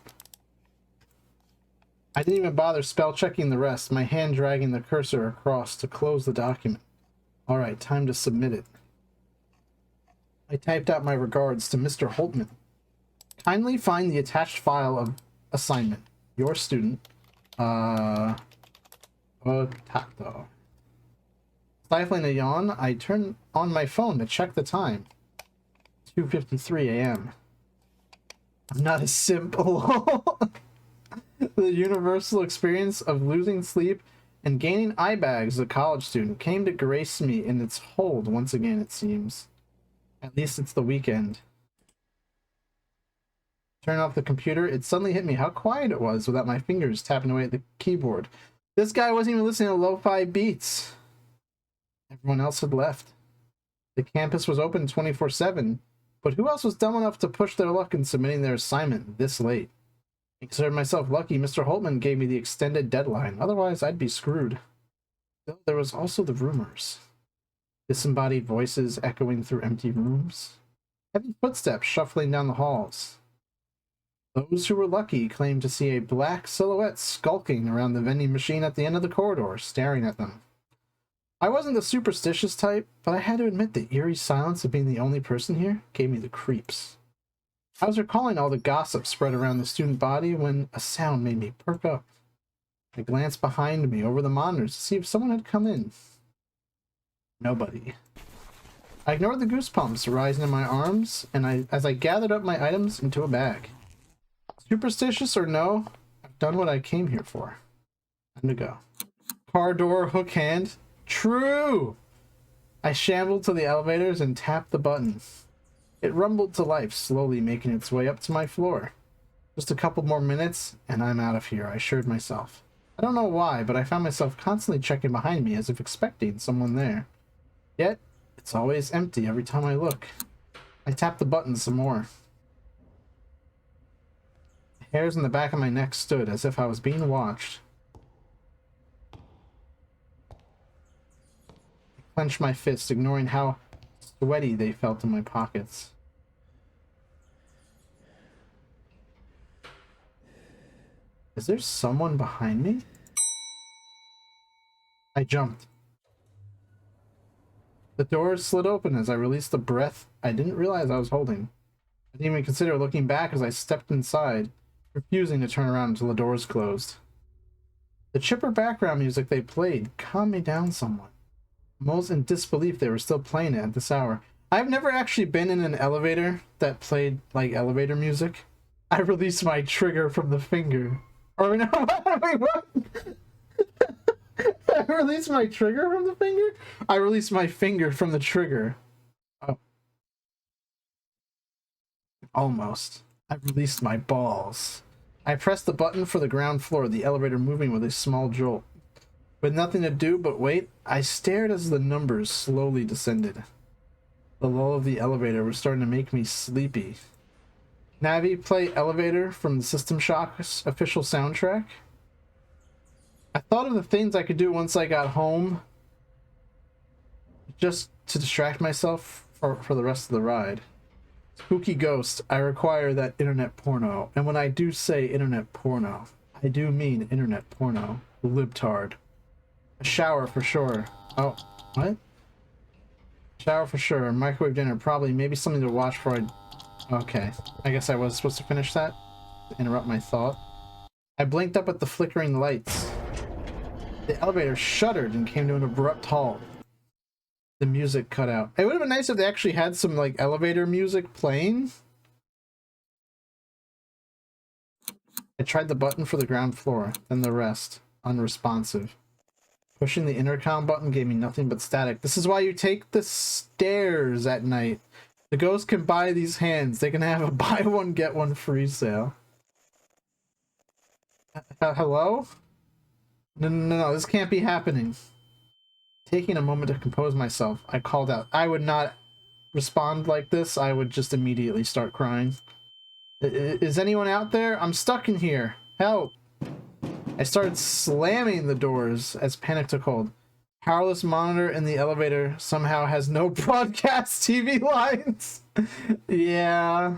I didn't even bother spell checking the rest, my hand dragging the cursor across to close the document. Alright, time to submit it. I typed out my regards to Mr. Holtman. Kindly find the attached file of assignment. Your student. Otato. Stifling a yawn, I turn on my phone to check the time. 2:53 a.m. I'm not a simp. The universal experience of losing sleep and gaining eye bags as a college student came to grace me in its hold once again, it seems. At least it's the weekend. Turn off the computer, it suddenly hit me how quiet it was without my fingers tapping away at the keyboard. This guy wasn't even listening to lo-fi beats. Everyone else had left. The campus was open 24/7, but who else was dumb enough to push their luck in submitting their assignment this late? I considered myself lucky Mr. Holtman gave me the extended deadline, otherwise I'd be screwed. Still, there was also the rumors. Disembodied voices echoing through empty rooms. Heavy footsteps shuffling down the halls. Those who were lucky claimed to see a black silhouette skulking around the vending machine at the end of the corridor, staring at them. I wasn't the superstitious type, but I had to admit the eerie silence of being the only person here gave me the creeps. I was recalling all the gossip spread around the student body when a sound made me perk up. I glanced behind me over the monitors to see if someone had come in. Nobody. I ignored the goosebumps rising in my arms, and as I gathered up my items into a bag. Superstitious or no, I've done what I came here for. Time to go. Car door, hook hand. True! I shambled to the elevators and tapped the button. It rumbled to life, slowly making its way up to my floor. Just a couple more minutes, and I'm out of here, I assured myself. I don't know why, but I found myself constantly checking behind me as if expecting someone there. Yet, it's always empty every time I look. I tapped the button some more. The hairs on the back of my neck stood as if I was being watched. I clenched my fists, ignoring how sweaty they felt in my pockets. Is there someone behind me? I jumped. The doors slid open as I released the breath I didn't realize I was holding. I didn't even consider looking back as I stepped inside, refusing to turn around until the doors closed. The chipper background music they played calmed me down somewhat. I'm almost in disbelief they were still playing it at this hour. I've never actually been in an elevator that played, like, elevator music. I released my trigger from the finger. Or no, wait, what? I released my trigger from the finger? I released my finger from the trigger. Oh. Almost. I released my balls. I pressed the button for the ground floor, the elevator moving with a small jolt. With nothing to do but wait, I stared as the numbers slowly descended. The lull of the elevator was starting to make me sleepy. Navi, play Elevator from the System Shock's official soundtrack. I thought of the things I could do once I got home, just to distract myself for the rest of the ride. Spooky ghost, I require that internet porno. And when I do say internet porno, I do mean internet porno. Libtard. A shower for sure. Oh, what? Shower for sure. Microwave dinner, probably. Maybe something to watch for. Okay. I guess I was supposed to finish that. To interrupt my thought. I blinked up at the flickering lights. The elevator shuddered and came to an abrupt halt. The music cut out. It would have been nice if they actually had some, like, elevator music playing. I tried the button for the ground floor, then the rest. Unresponsive. Pushing the intercom button gave me nothing but static. This is why you take the stairs at night. The ghost can buy these hands. They can have a buy one, get one free sale. Hello? No, this can't be happening. Taking a moment to compose myself, I called out. I would not respond like this. I would just immediately start crying. Is anyone out there? I'm stuck in here. Help! I started slamming the doors as panic took hold. Powerless monitor in the elevator somehow has no broadcast TV lines. Yeah.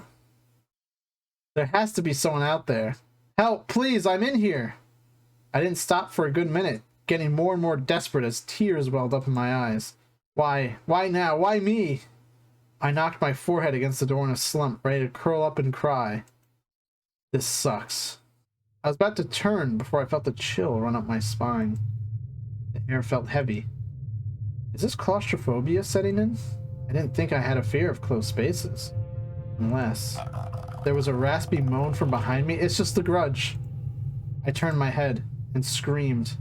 There has to be someone out there. Help, please, I'm in here. I didn't stop for a good minute, getting more and more desperate as tears welled up in my eyes. Why? Why now? Why me? I knocked my forehead against the door in a slump, ready to curl up and cry. This sucks. I was about to turn before I felt the chill run up my spine. The air felt heavy. Is this claustrophobia setting in? I didn't think I had a fear of closed spaces. Unless... There was a raspy moan from behind me. It's just the grudge. I turned my head and screamed.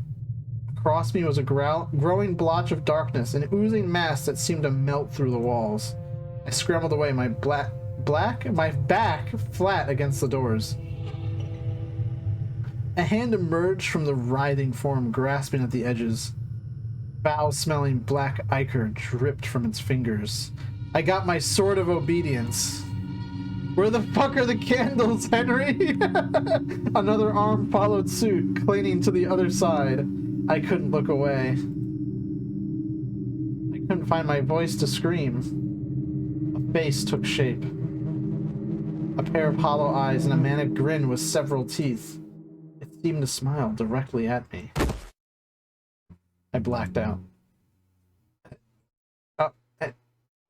across me was a growing blotch of darkness, an oozing mass that seemed to melt through the walls. I scrambled away, my back flat against the doors. A hand emerged from the writhing form, grasping at the edges. Foul-smelling black ichor dripped from its fingers. I got my sword of obedience. Where the fuck are the candles, Henry? Another arm followed suit, clinging to the other side. I couldn't look away. I couldn't find my voice to scream. A face took shape. A pair of hollow eyes and a manic grin with several teeth. It seemed to smile directly at me. I blacked out.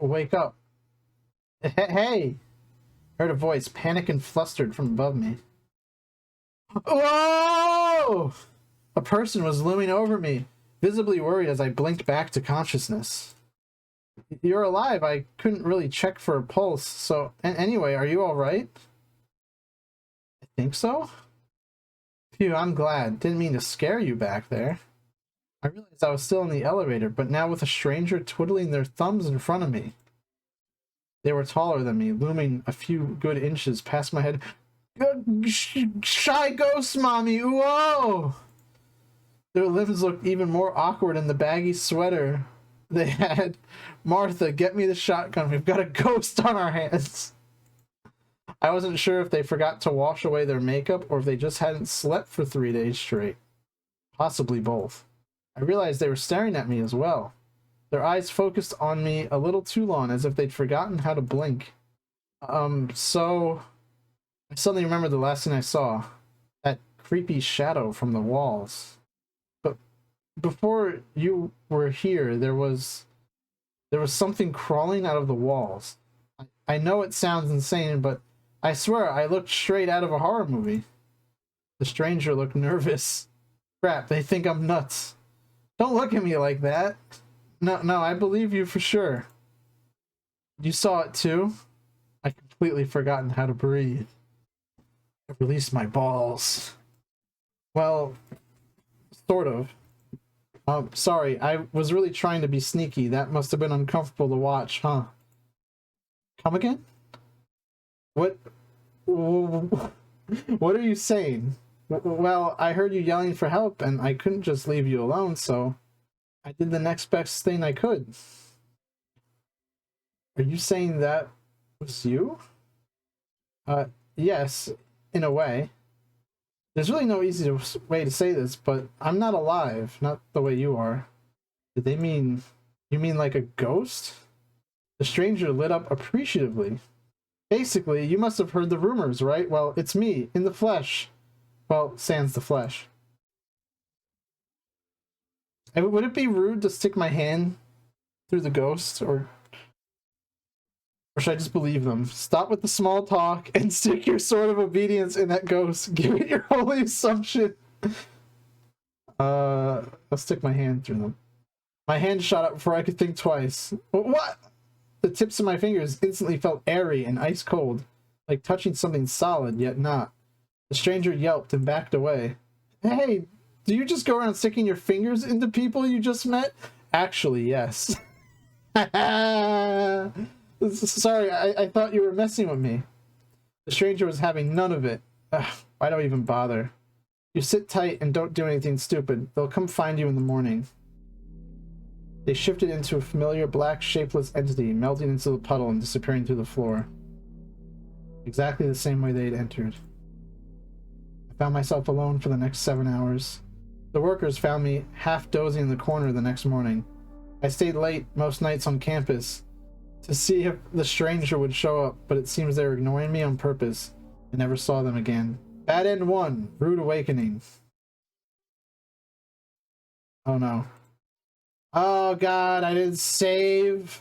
Wake up. Hey! Heard a voice, panic and flustered, from above me. Whoa! A person was looming over me, visibly worried as I blinked back to consciousness. You're alive. I couldn't really check for a pulse, so... Anyway, are you alright? I think so? Phew, I'm glad. Didn't mean to scare you back there. I realized I was still in the elevator, but now with a stranger twiddling their thumbs in front of me. They were taller than me, looming a few good inches past my head. Shy ghost, mommy! Whoa! Their limbs looked even more awkward in the baggy sweater they had. Martha, get me the shotgun. We've got a ghost on our hands. I wasn't sure if they forgot to wash away their makeup or if they just hadn't slept for 3 days straight. Possibly both. I realized they were staring at me as well. Their eyes focused on me a little too long, as if they'd forgotten how to blink. So... I suddenly remembered the last thing I saw. That creepy shadow from the walls. But before you were here, there was something crawling out of the walls. I know it sounds insane, but I swear I looked straight out of a horror movie. The stranger looked nervous. Crap, they think I'm nuts. Don't look at me like that. No, I believe you for sure. You saw it too? I completely forgotten how to breathe. I released my balls. Well, sort of. Sorry, I was really trying to be sneaky. That must have been uncomfortable to watch, huh? Come again? What are you saying? Well, I heard you yelling for help, and I couldn't just leave you alone, so I did the next best thing I could. Are you saying that was you? Yes, in a way. There's really no easy way to say this, but I'm not alive, not the way you are. Did they mean... You mean like a ghost? The stranger lit up appreciatively. Basically, you must have heard the rumors, right? Well, it's me, in the flesh. Well, sans the flesh. Would it be rude to stick my hand through the ghost, or should I just believe them? Stop with the small talk and stick your sword of obedience in that ghost. Give it your holy assumption. I'll stick my hand through them. My hand shot up before I could think twice. What? The tips of my fingers instantly felt airy and ice cold, like touching something solid, yet not. The stranger yelped and backed away. Hey, do you just go around sticking your fingers into people you just met? Actually, yes. Sorry, I thought you were messing with me. The stranger was having none of it. Ugh, why do I even bother? You sit tight and don't do anything stupid. They'll come find you in the morning. They shifted into a familiar black, shapeless entity, melting into the puddle and disappearing through the floor. Exactly the same way they'd entered. I found myself alone for the next 7 hours. The workers found me half dozing in the corner the next morning. I stayed late most nights on campus to see if the stranger would show up, but it seems they were ignoring me on purpose. I never saw them again. Bad End 1, Rude Awakening. Oh no. Oh god, I didn't save.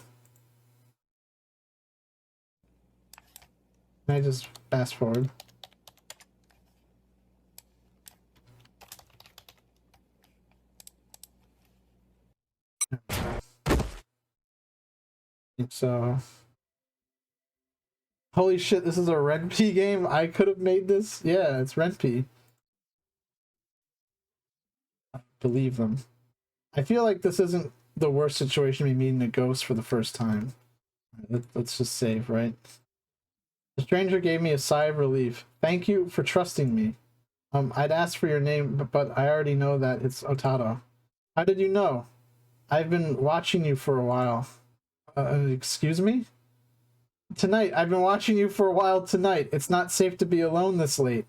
Can I just fast forward? I think so. Holy shit, this is a RenP game? I could have made this? Yeah, it's RenP. I believe them. I feel like this isn't the worst situation to be meeting a ghost for the first time. Let's just save, right? The stranger gave me a sigh of relief. Thank you for trusting me. I'd asked for your name, but I already know that it's Otato. How did you know? I've been watching you for a while. Excuse me? Tonight. I've been watching you for a while tonight. It's not safe to be alone this late.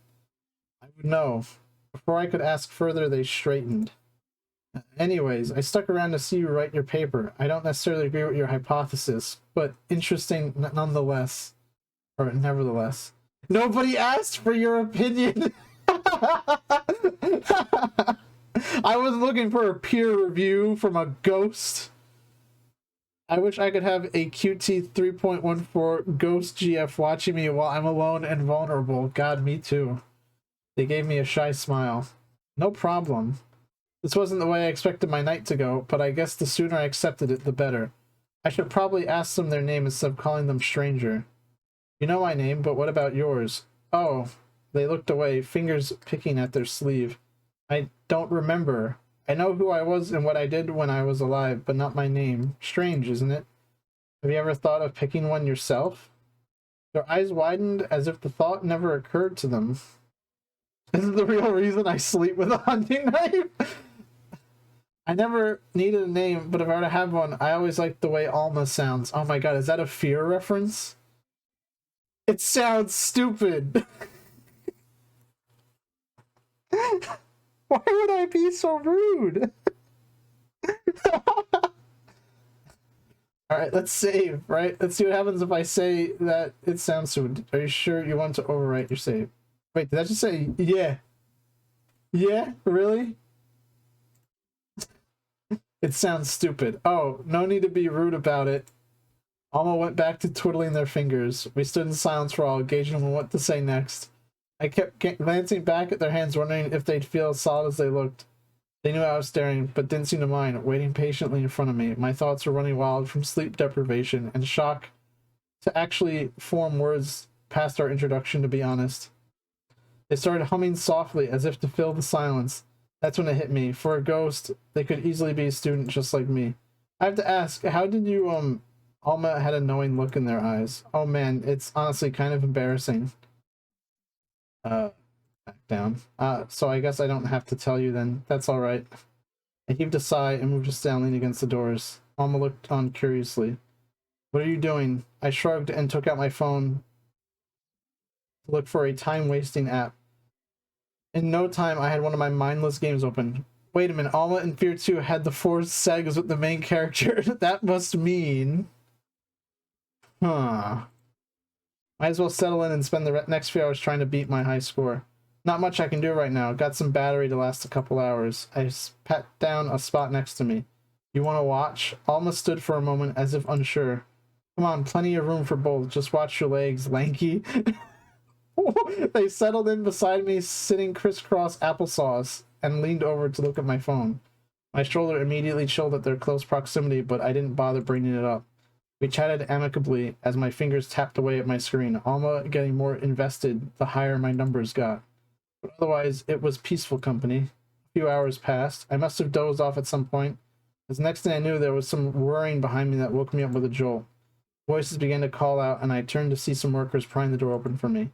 I would know. Before I could ask further, they straightened. Anyways, I stuck around to see you write your paper. I don't necessarily agree with your hypothesis, but interesting nonetheless. Or nevertheless. Nobody asked for your opinion! I was looking for a peer review from a ghost. I wish I could have a QT 3.14 ghost GF watching me while I'm alone and vulnerable. God, me too. They gave me a shy smile. No problem. This wasn't the way I expected my night to go, but I guess the sooner I accepted it, the better. I should probably ask them their name instead of calling them stranger. You know my name, but what about yours? Oh, they looked away, fingers picking at their sleeve. I don't remember. I know who I was and what I did when I was alive, but not my name. Strange, isn't it? Have you ever thought of picking one yourself? Their eyes widened as if the thought never occurred to them. This is the real reason I sleep with a hunting knife? I never needed a name, but if I were to have one, I always liked the way Alma sounds. Oh my god, is that a Fear reference? It sounds stupid. Why would I be so rude? Alright, let's save, right? Let's see what happens if I say that it sounds stupid. Are you sure you want to overwrite your save? Wait, did I just say yeah? Yeah? Really? It sounds stupid. Oh, no need to be rude about it. Alma went back to twiddling their fingers. We stood in silence for a while, gauging on what to say next. I kept glancing back at their hands, wondering if they'd feel as solid as they looked. They knew I was staring, but didn't seem to mind, waiting patiently in front of me. My thoughts were running wild from sleep deprivation and shock to actually form words past our introduction, to be honest. They started humming softly, as if to fill the silence. That's when it hit me. For a ghost, they could easily be a student just like me. I have to ask, how did you, Alma had a knowing look in their eyes. Oh man, it's honestly kind of embarrassing. Back down. So I guess I don't have to tell you then. That's alright. I heaved a sigh and moved us down, leaning against the doors. Alma looked on curiously. What are you doing? I shrugged and took out my phone to look for a time-wasting app. In no time, I had one of my mindless games open. Wait a minute, Alma in Fear 2 had the 4 segs with the main character. That must mean... Huh. Might as well settle in and spend the next few hours trying to beat my high score. Not much I can do right now. Got some battery to last a couple hours. I pat down a spot next to me. You want to watch? Alma stood for a moment as if unsure. Come on, plenty of room for both. Just watch your legs, lanky. They settled in beside me, sitting crisscross applesauce, and leaned over to look at my phone. My shoulder immediately chilled at their close proximity, but I didn't bother bringing it up. We chatted amicably as my fingers tapped away at my screen, Alma getting more invested the higher my numbers got. But otherwise, it was peaceful company. A few hours passed. I must have dozed off at some point, as next thing I knew, there was some whirring behind me that woke me up with a jolt. Voices began to call out, and I turned to see some workers prying the door open for me.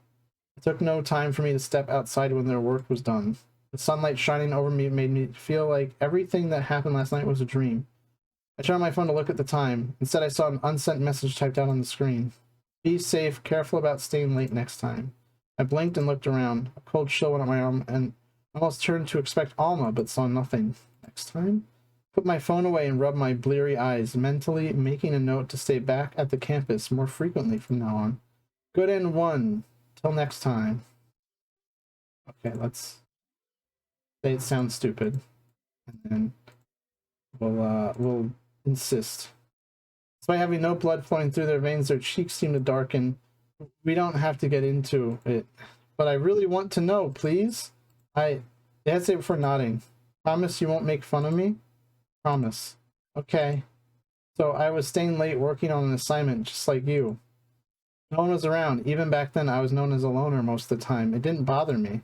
It took no time for me to step outside when their work was done. The sunlight shining over me made me feel like everything that happened last night was a dream. I turned on my phone to look at the time. Instead, I saw an unsent message typed out on the screen. Be safe, careful about staying late next time. I blinked and looked around. A cold chill went up my arm, and almost turned to expect Alma, but saw nothing. Next time? Put my phone away and rubbed my bleary eyes, mentally making a note to stay back at the campus more frequently from now on. Good and one. Till next time. Okay, let's say it sounds stupid. And then we'll insist. Despite having no blood flowing through their veins, their cheeks seem to darken. We don't have to get into it. But I really want to know, please? They had to say it before nodding. Promise you won't make fun of me? Promise. Okay. So I was staying late working on an assignment, just like you. No one was around. Even back then, I was known as a loner most of the time. It didn't bother me.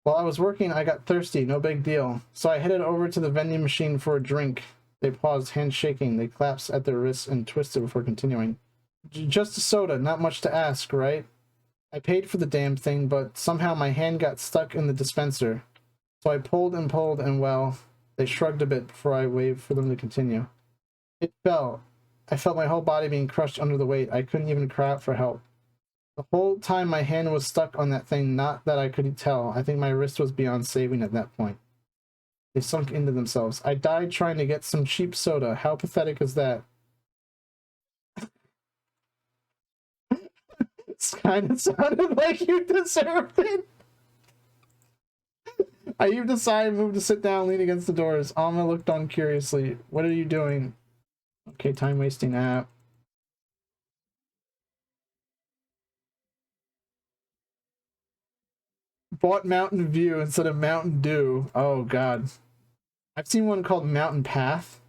While I was working, I got thirsty, no big deal. So I headed over to the vending machine for a drink. They paused, hands shaking. They clasped at their wrists and twisted before continuing. Just a soda, not much to ask, right? I paid for the damn thing, but somehow my hand got stuck in the dispenser. So I pulled, and well, they shrugged a bit before I waved for them to continue. It fell. I felt my whole body being crushed under the weight. I couldn't even cry out for help. The whole time my hand was stuck on that thing, not that I could tell. I think my wrist was beyond saving at that point. They sunk into themselves. I died trying to get some cheap soda. How pathetic is that? It's kind of sounded like you deserved it. I heaved a sigh and moved to sit down, lean against the doors. Alma looked on curiously. What are you doing? Okay, time wasting app. Bought Mountain View instead of Mountain Dew. Oh god. I've seen one called Mountain Path.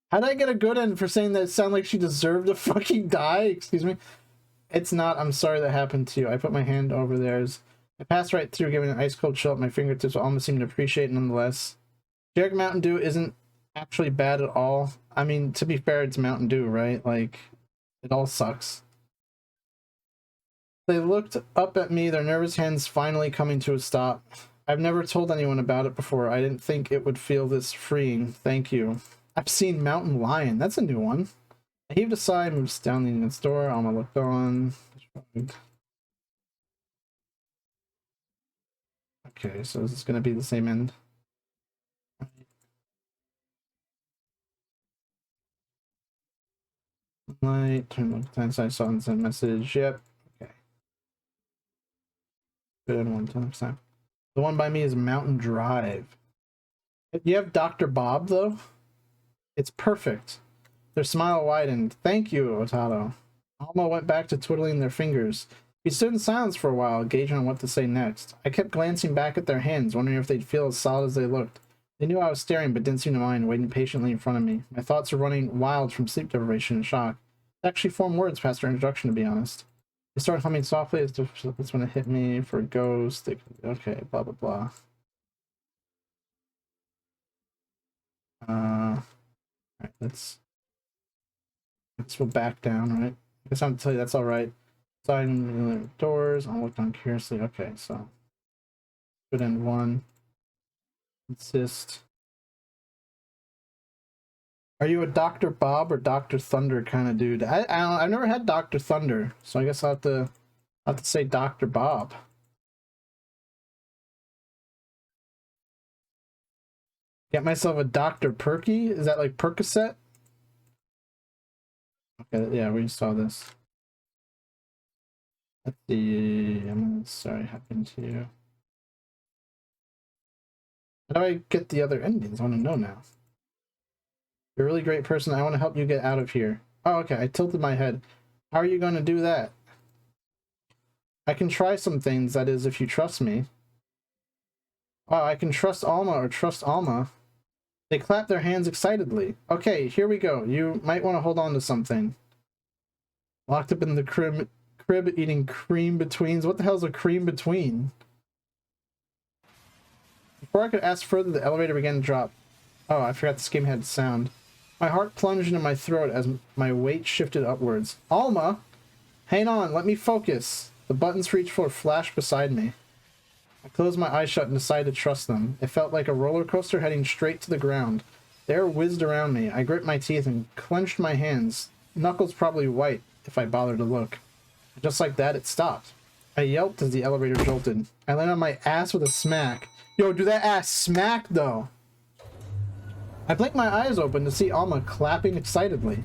How did I get a good end for saying that it sounded like she deserved to fucking die? Excuse me. It's not. I'm sorry that happened to you. I put my hand over theirs. I passed right through, giving an ice cold chill at my fingertips, but almost seemed to appreciate it nonetheless. Generic Mountain Dew isn't actually bad at all. I mean, to be fair, it's Mountain Dew, right? Like, it all sucks. They looked up at me, their nervous hands finally coming to a stop. I've never told anyone about it before. I didn't think it would feel this freeing. Thank you. I've seen Mountain Lion. That's a new one. I heaved a sigh, moved down the its door. Alma looked on. Okay, so this is going to be the same end. Light, turn look times I saw and send message. Yep. Okay. Good one time. The one by me is Mountain Drive. You have Dr. Bob though? It's perfect. Their smile widened. Thank you, Otato. Alma went back to twiddling their fingers. We stood in silence for a while, gauging on what to say next. I kept glancing back at their hands, wondering if they'd feel as solid as they looked. They knew I was staring, but didn't seem to mind, waiting patiently in front of me. My thoughts were running wild from sleep deprivation and shock. I actually formed words past our introduction, to be honest. They started humming softly as that's when it hit me for a ghost. Okay, blah, blah, blah. Alright, let's go back down, right? I guess I'm to tell you that's alright. Sliding doors, I looked on curiously. Okay, so put in one. Insist. Are you a Dr. Bob or Dr. Thunder kind of dude? I've never had Dr. Thunder, so I guess I'll have to say Dr. Bob. Get myself a Dr. Perky? Is that like Percocet? Okay, yeah, we saw this. Let's see. I'm sorry, happened to you. How do I get the other endings? I want to know now. You're a really great person. I want to help you get out of here. Oh, okay. I tilted my head. How are you going to do that? I can try some things, that is, if you trust me. Oh, I can trust Alma or trust Alma. They clapped their hands excitedly. Okay, here we go. You might want to hold on to something. Locked up in the crib eating cream betweens. What the hell's a cream between? Before I could ask further, the elevator began to drop. Oh, I forgot this game had sound. My heart plunged into my throat as my weight shifted upwards. Alma! Hang on, let me focus. The buttons for each floor flashed beside me. I closed my eyes shut and decided to trust them. It felt like a roller coaster heading straight to the ground. The air whizzed around me. I gripped my teeth and clenched my hands. Knuckles probably white, if I bothered to look. Just like that, it stopped. I yelped as the elevator jolted. I landed on my ass with a smack. Yo, do that ass smack, though! I blinked my eyes open to see Alma clapping excitedly.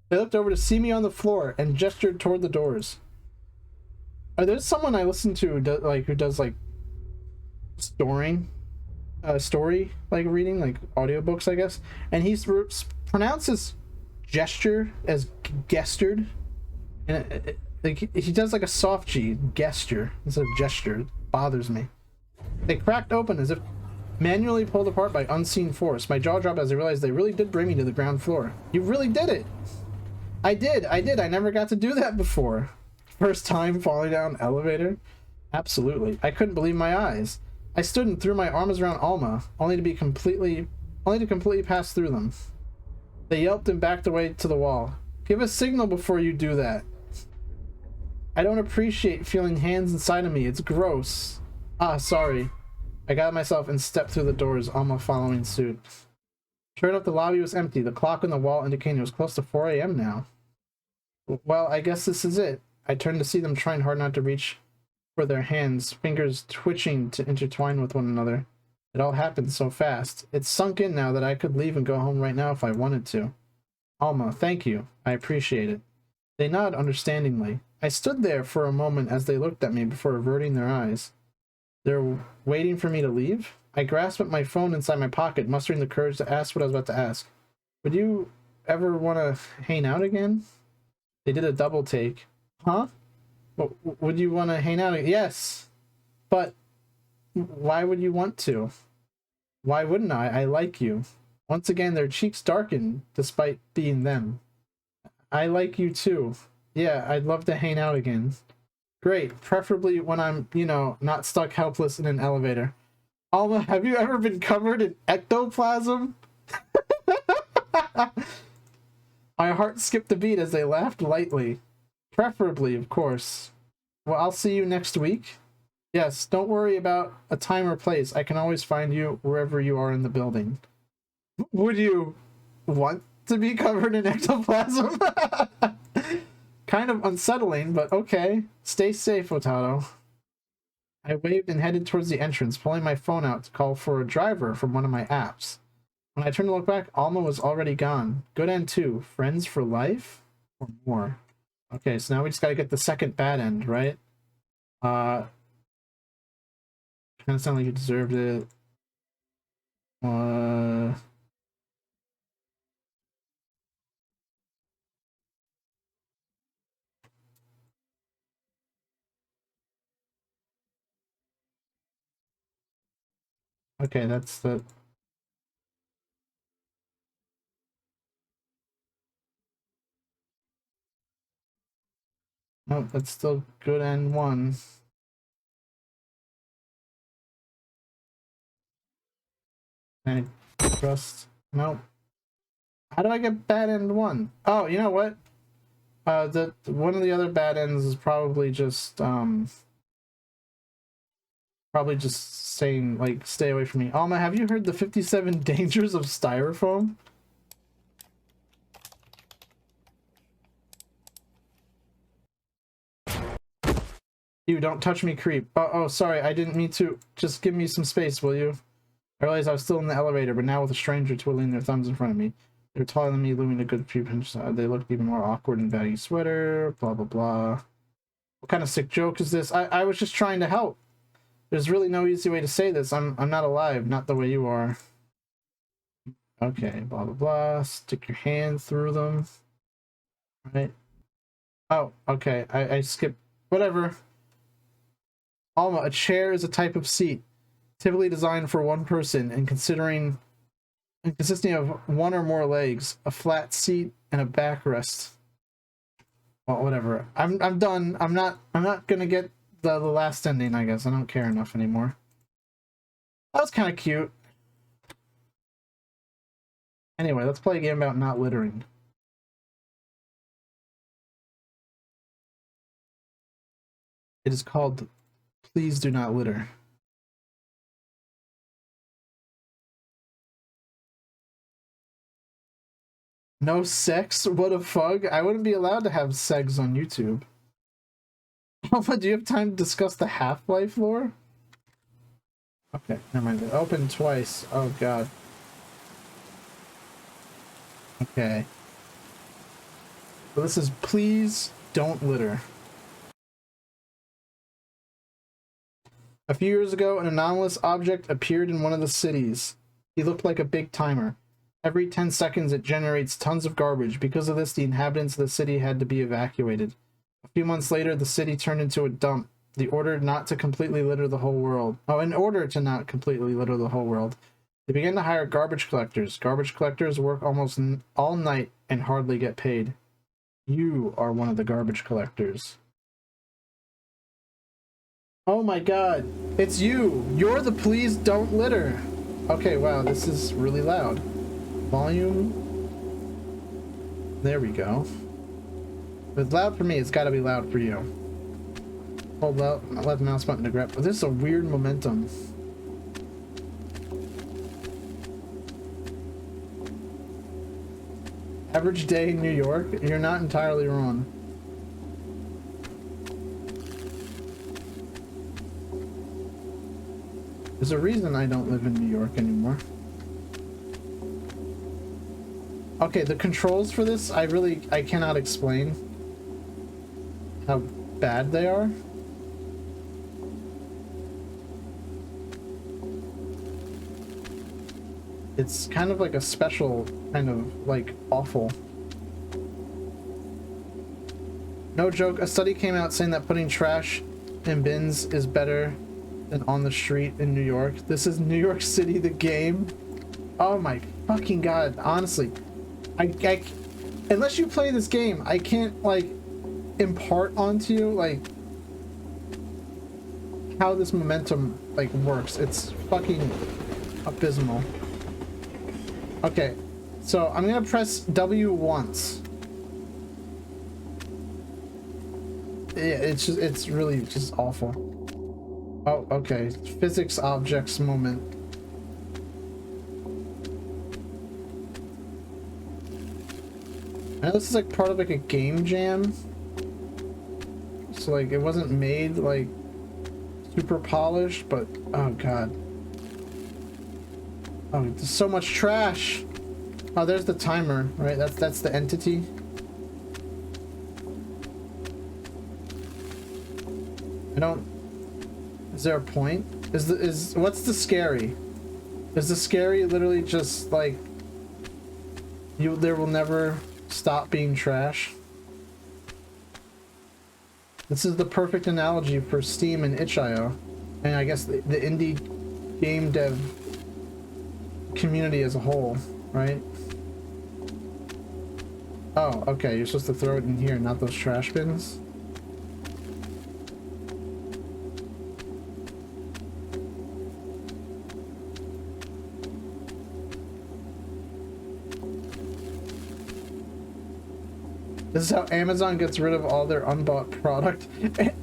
They looked over to see me on the floor and gestured toward the doors. There's someone I listen to who does story reading, like audiobooks, I guess, and he pronounces gesture as gestured, and he does like a soft G, gesture instead of gesture. It bothers me. They cracked open as if manually pulled apart by unseen force. My jaw dropped as I realized they really did bring me to the ground floor. You really did it! I did. I never got to do that before. First time falling down an elevator? Absolutely. I couldn't believe my eyes. I stood and threw my arms around Alma, only to completely pass through them. They yelped and backed away to the wall. Give a signal before you do that. I don't appreciate feeling hands inside of me. It's gross. Ah, sorry. I got myself and stepped through the doors, Alma following suit. Sure enough, the lobby was empty. The clock on the wall indicating it was close to 4 a.m. now. Well, I guess this is it. I turned to see them trying hard not to reach for their hands, fingers twitching to intertwine with one another. It all happened so fast. It's sunk in now that I could leave and go home right now if I wanted to. Alma, thank you. I appreciate it. They nod understandingly. I stood there for a moment as they looked at me before averting their eyes. They're waiting for me to leave? I grasped at my phone inside my pocket, mustering the courage to ask what I was about to ask. Would you ever want to hang out again? They did a double take. Huh? Would you want to hang out again? Yes. But why would you want to? Why wouldn't I? I like you. Once again, their cheeks darkened, despite being them. I like you too. Yeah, I'd love to hang out again. Great, preferably when I'm, you know, not stuck helpless in an elevator. Alma, have you ever been covered in ectoplasm? My heart skipped a beat as they laughed lightly. Preferably, of course. Well, I'll see you next week. Yes, don't worry about a time or place. I can always find you wherever you are in the building. Would you want to be covered in ectoplasm? Kind of unsettling, but okay. Stay safe, Otato. I waved and headed towards the entrance, pulling my phone out to call for a driver from one of my apps. When I turned to look back, Alma was already gone. Good end too. Friends for life? Or more? Okay, so now we just gotta get the second bad end, right? Kinda sound like you deserved it. Okay, that's the... Nope, that's still good end one. I trust... Nope. How do I get bad end one? Oh, you know what? The one of the other bad ends is probably just saying, like, stay away from me. Alma, have you heard the 57 dangers of styrofoam? You don't touch me, creep. Oh, sorry, I didn't mean to. Just give me some space, will you? I realized I was still in the elevator, but now with a stranger twiddling their thumbs in front of me. They're taller than me, looming a good few inches. They looked even more awkward in baggy sweater, blah, blah, blah. What kind of sick joke is this? I was just trying to help. There's really no easy way to say this. I'm not alive, not the way you are. Okay, blah, blah, blah. Stick your hand through them. Right. Oh, okay. I skipped. Whatever. Alma, a chair is a type of seat, typically designed for one person and consisting of one or more legs, a flat seat, and a backrest. Well, whatever. I'm done. I'm not gonna get the last ending, I guess. I don't care enough anymore. That was kind of cute. Anyway, let's play a game about not littering. It is called Please Do Not Litter. No sex? What a fug. I wouldn't be allowed to have sex on YouTube. Alpha, do you have time to discuss the Half-Life lore? Okay, never mind. Open twice. Oh god. Okay. So this is Please Don't Litter. A few years ago, an anomalous object appeared in one of the cities. He looked like a big timer. Every 10 seconds it generates tons of garbage. Because of this, the inhabitants of the city had to be evacuated. A few months later, the city turned into a dump. In order not to completely litter the whole world, they began to hire garbage collectors. Garbage collectors work almost all night and hardly get paid. You are one of the garbage collectors. Oh my god, it's you! You're the please don't litter! Okay, wow, this is really loud. Volume. There we go. If it's loud for me, it's gotta be loud for you. Hold out, left mouse button to grab. Oh, this is a weird momentum. Average day in New York? You're not entirely wrong. There's a reason I don't live in New York anymore. Okay, the controls for this, I cannot explain how bad they are. It's kind of like a special kind of like awful. No joke, a study came out saying that putting trash in bins is better than on the street in New York. This is New York City, the game. Oh my fucking god, honestly. I unless you play this game, I can't like impart onto you like how this momentum like works. It's fucking abysmal. Okay, so I'm gonna press W once. Yeah, it's really just awful. Oh, okay. Physics objects moment. I know this is like part of like a game jam. So like it wasn't made like super polished, but oh god. Oh, there's so much trash. Oh, there's the timer, right? That's the entity. I don't. Is there a point? What's the scary? Is the scary literally just like there will never stop being trash? This is the perfect analogy for Steam and itch.io, and I guess the indie game dev community as a whole, right? Oh, okay, you're supposed to throw it in here, not those trash bins. This is how Amazon gets rid of all their unbought product.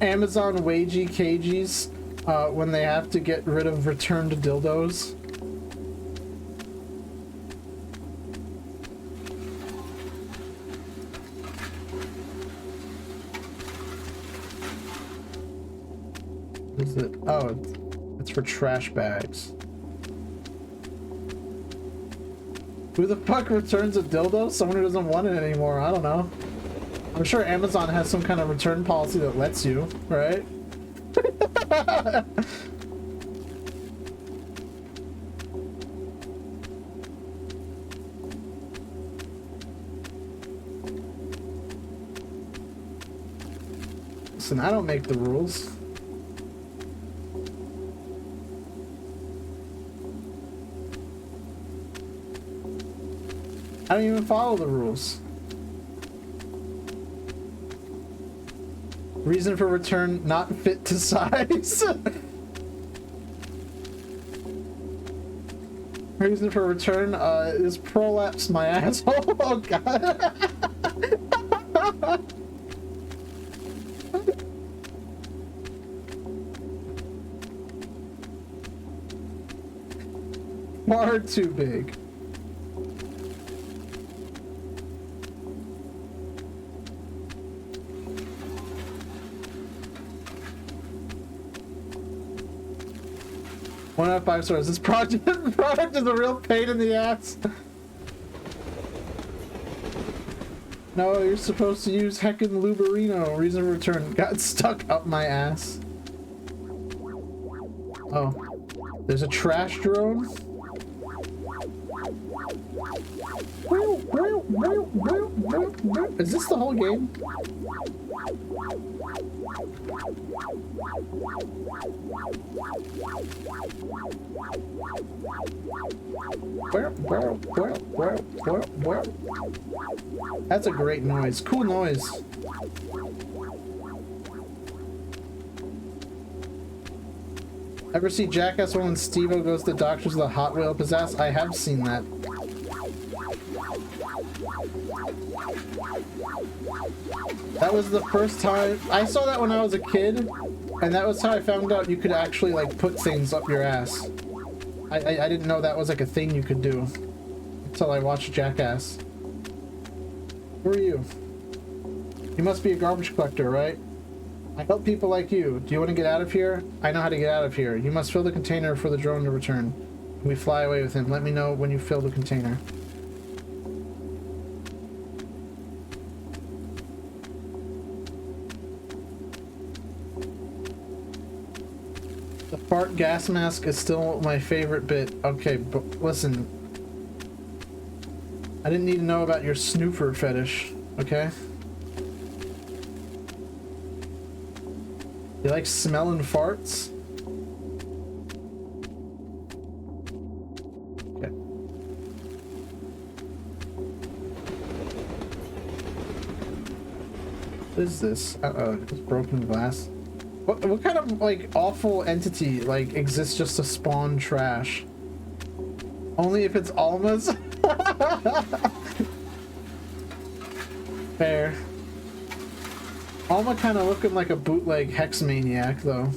Amazon wagey cages when they have to get rid of returned dildos. Is it? Oh, it's for trash bags. Who the fuck returns a dildo? Someone who doesn't want it anymore. I don't know. I'm sure Amazon has some kind of return policy that lets you, right? Listen, I don't make the rules. I don't even follow the rules. Reason for return, not fit to size. Reason for return is prolapse my asshole. Oh god. Far too big. One out of 5 stars. This product is a real pain in the ass. No, you're supposed to use heckin' Luberino. Reason for return. Got stuck up my ass. Oh. There's a trash drone? Is this the whole game? That's a great noise. Cool noise. Ever see Jackass when Steve-O goes to the doctors with a Hot Wheel up his ass? I have seen that. That was the first time I saw that when I was a kid, and that was how I found out you could actually like put things up your ass. I didn't know that was like a thing you could do until I watched Jackass. Who are you? You must be a garbage collector, right? I help people like you. Do you want to get out of here? I know how to get out of here. You must fill the container for the drone to return. We fly away with him. Let me know when you fill the container. The fart gas mask is still my favorite bit. Okay, but listen. I didn't need to know about your snoofer fetish, okay? You like smelling farts? Okay. What is this? Uh-oh, it's broken glass. What kind of, like, awful entity, like, exists just to spawn trash? Only if it's Alma's? Fair. Alma kind of looking like a bootleg hex maniac, though.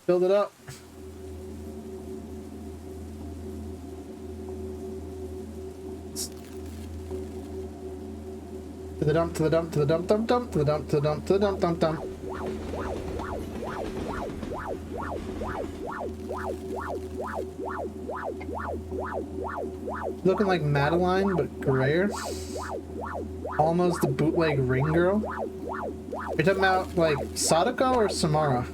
Build it up. To the dump, to the dump, to the dump, dump, dump, to the dump, to the dump, to the dump, dump, dump. Looking like Madeline, but grayer. Almost the bootleg ring girl. You're talking about, like, Sadako or Samara?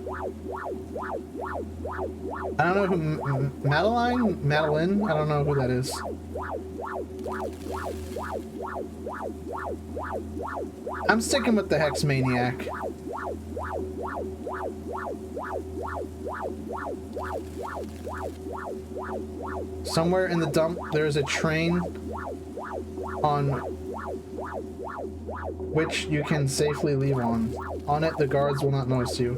I don't know who... Madeline? Madeline? I don't know who that is. I'm sticking with the Hex Maniac. Somewhere in the dump, there's a train on which you can safely leave on. On it, the guards will not notice you.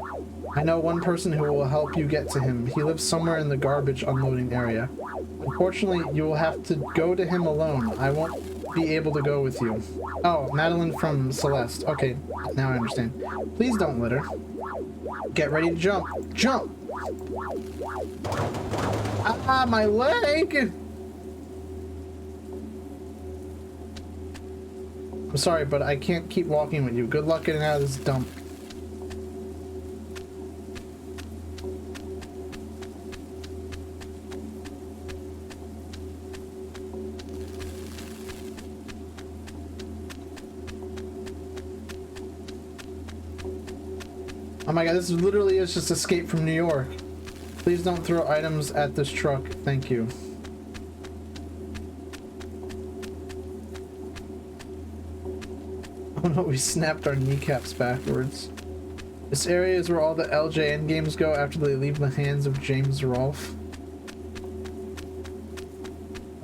I know one person who will help you get to him. He lives somewhere in the garbage unloading area. Unfortunately, you will have to go to him alone. I won't be able to go with you. Oh, Madeline from Celeste. Okay, now I understand. Please don't litter. Get ready to jump. Jump! Ah, my leg! I'm sorry, but I can't keep walking with you. Good luck getting out of this dump. Oh my god, this literally is just Escape from New York. Please don't throw items at this truck. Thank you. Oh no, we snapped our kneecaps backwards. This area is where all the LJN games go after they leave the hands of James Rolfe.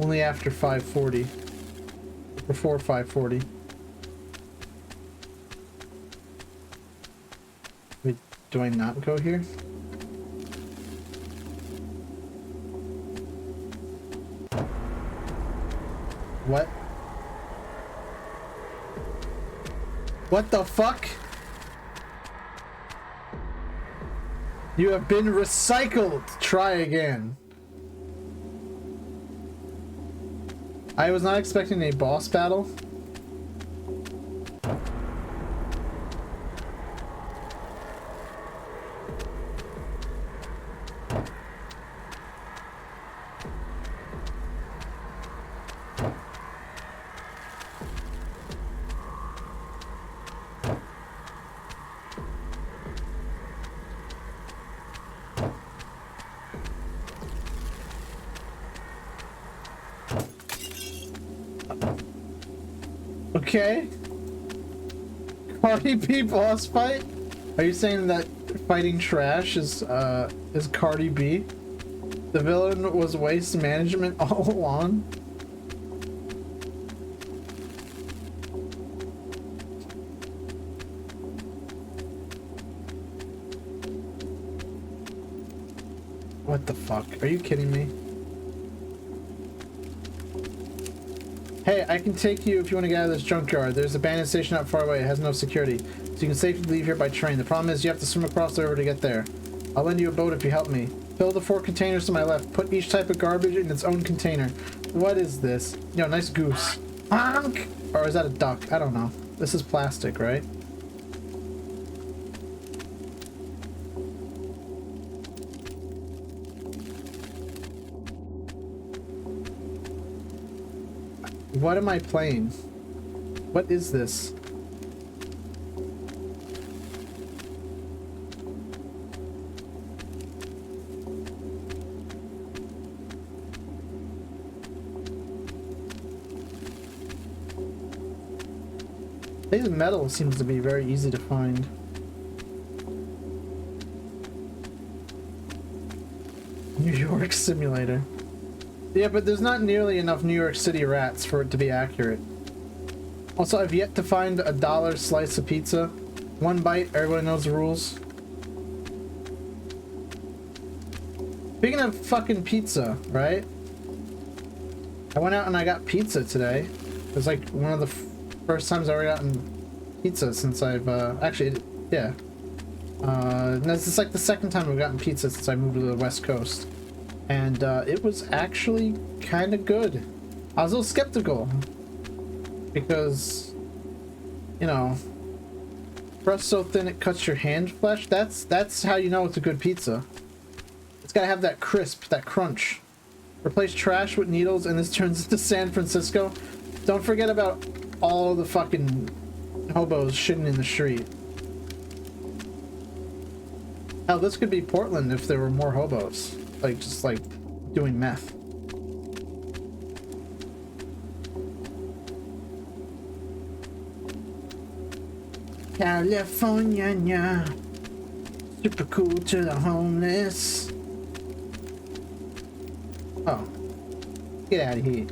Only after 540. Before 540. Wait, do I not go here? What? What the fuck? You have been recycled. Try again. I was not expecting a boss battle. Okay. Cardi B boss fight? Are you saying that fighting trash is Cardi B? The villain was waste management all along? What the fuck? Are you kidding me? Hey, I can take you if you want to get out of this junkyard. There's a bandit station not far away. It has no security, so you can safely leave here by train. The problem is you have to swim across the river to get there. I'll lend you a boat if you help me. Fill the 4 containers to my left. Put each type of garbage in its own container. What is this? Yo, nice goose. Honk! Or is that a duck? I don't know. This is plastic, right? What am I playing? What is this? This metal seems to be very easy to find. New York simulator. Yeah, but there's not nearly enough New York City rats for it to be accurate. Also, I've yet to find a $1 slice of pizza. 1 bite, everybody knows the rules. Speaking of fucking pizza, right? I went out and I got pizza today. It was like one of the first times I've ever gotten pizza since I've, actually, yeah. This is like the second time I've gotten pizza since I moved to the West Coast. And it was actually kind of good. I was a little skeptical because, you know, crust so thin it cuts your hand flesh. That's how you know it's a good pizza. It's gotta have that crisp, that crunch. Replace trash with needles and this turns into San Francisco. Don't forget about all the fucking hobos shitting in the street. Hell, this could be Portland if there were more hobos. Like, just like doing meth. California, super cool to the homeless. Oh, get out of here.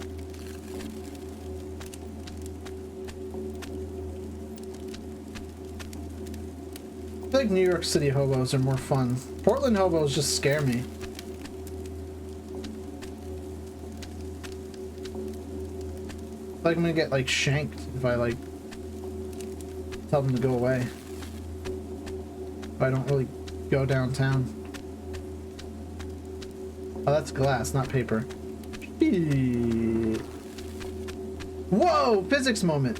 I feel like New York City hobos are more fun. Portland hobos just scare me. Like I'm gonna get like shanked if I like tell them to go away. If I don't really go downtown. Oh, that's glass, not paper. Whoa! Physics moment!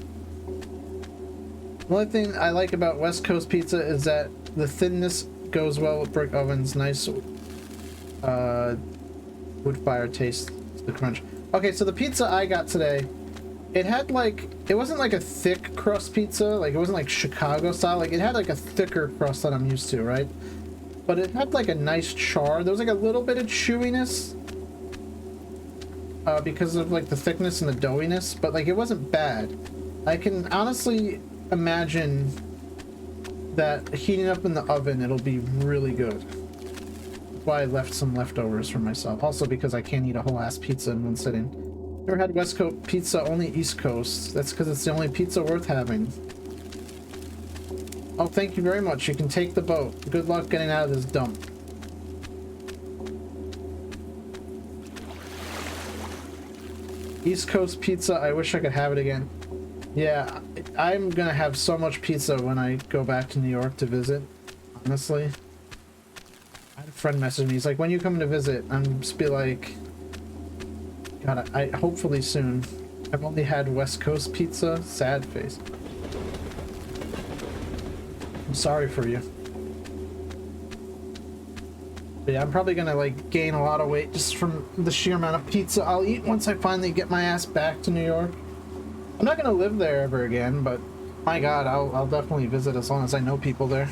The only thing I like about West Coast pizza is that the thinness goes well with brick ovens. Nice wood fire taste, the crunch. Okay, so the pizza I got today, it had like, it wasn't like a thick crust pizza, like it wasn't like Chicago style, like it had like a thicker crust that I'm used to, right? But it had like a nice char. There was like a little bit of chewiness because of like the thickness and the doughiness, but like it wasn't bad. I can honestly imagine that heating up in the oven, it'll be really good. That's why I left some leftovers for myself. Also because I can't eat a whole ass pizza in one sitting. Never had West Coast pizza, only East Coast. That's because it's the only pizza worth having. Oh, thank you very much. You can take the boat. Good luck getting out of this dump. East Coast pizza, I wish I could have it again. Yeah, I'm gonna have so much pizza when I go back to New York to visit, honestly. I had a friend message me, he's like, when you coming to visit? I'm just be like, God, I hopefully soon. I've only had West Coast pizza, sad face. I'm sorry for you. But yeah, I'm probably gonna like gain a lot of weight just from the sheer amount of pizza I'll eat once I finally get my ass back to New York. I'm not gonna live there ever again, but my God, I'll definitely visit as long as I know people there.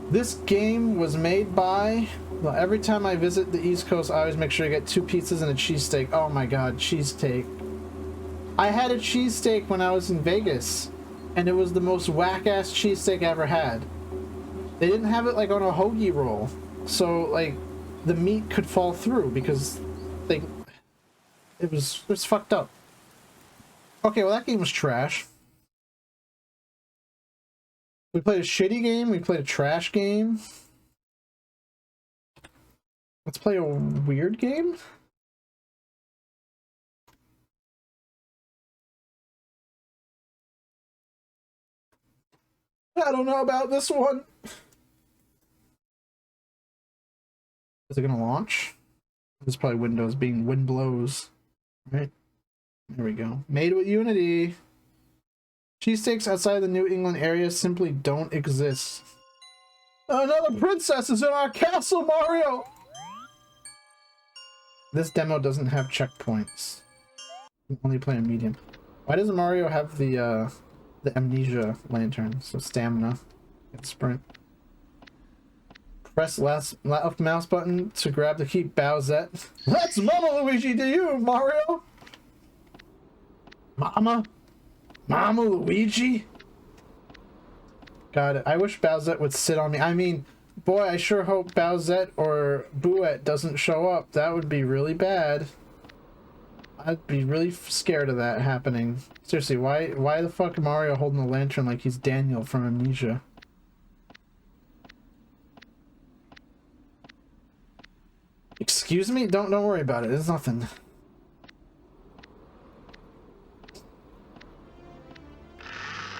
This game was made by, well, every time I visit the East Coast, I always make sure I get 2 pizzas and a cheesesteak. Oh my God, cheesesteak. I had a cheesesteak when I was in Vegas. and it was the most whack-ass cheesesteak I ever had. They didn't have it like on a hoagie roll, so like the meat could fall through because it was fucked up. Okay, well that game was trash. We played a shitty game, we played a trash game. Let's play a weird game? I don't know about this one. Is it gonna launch? This is probably Windows being wind blows. Right? There we go. Made with Unity. Cheesesteaks outside the New England area simply don't exist. Another princess is in our castle, Mario! This demo doesn't have checkpoints. I'm only playing medium. Why doesn't Mario have the amnesia lantern? So stamina and sprint. Press left mouse button to grab the key Bowsette. Let's Mama Luigi to you, Mario! Mama Luigi? God, I wish Bowsette would sit on me. I mean, boy, I sure hope Bowsette or Bouette doesn't show up. That would be really bad. I'd be really scared of that happening. Seriously, why the fuck Mario holding the lantern like he's Daniel from Amnesia? Excuse me? Don't worry about it. It's nothing.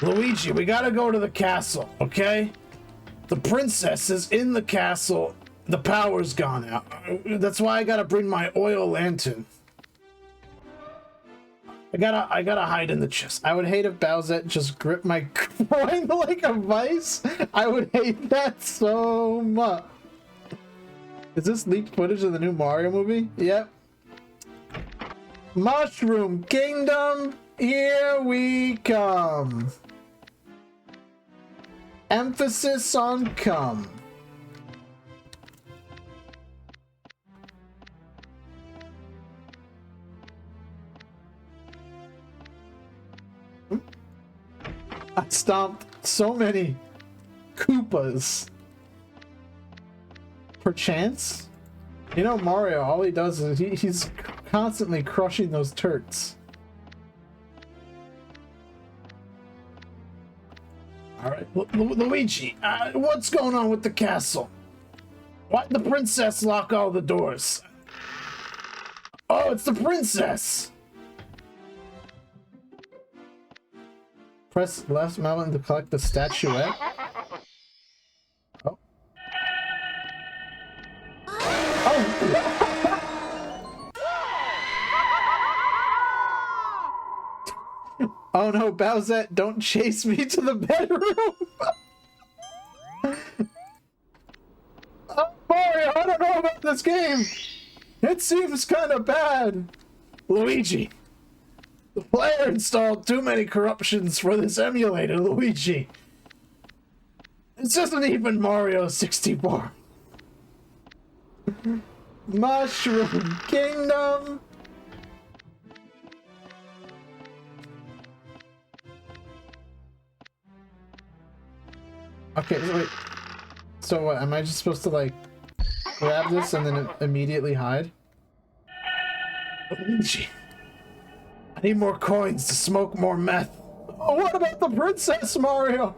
Luigi, we gotta go to the castle, okay? The princess is in the castle. The power's gone out. That's why I gotta bring my oil lantern. I gotta hide in the chest. I would hate if Bowsette just gripped my groin like a vice. I would hate that so much. Is this leaked footage of the new Mario movie? Yep. Mushroom Kingdom, here we come. Emphasis on come. I stomped so many Koopas. Perchance? You know, Mario, all he does is he's constantly crushing those turts. Alright, Luigi, what's going on with the castle? Why'd the princess lock all the doors? Oh, it's the princess! Press left mouse to collect the statuette. Oh. Oh no, Bowsette, don't chase me to the bedroom! Oh, Mario, I don't know about this game! It seems kind of bad! Luigi! The player installed too many corruptions for this emulator, Luigi! This isn't even Mario 64! Mushroom Kingdom! Okay, wait. So what, am I just supposed to like grab this and then immediately hide? Luigi! I need more coins to smoke more meth. Oh, what about the princess, Mario?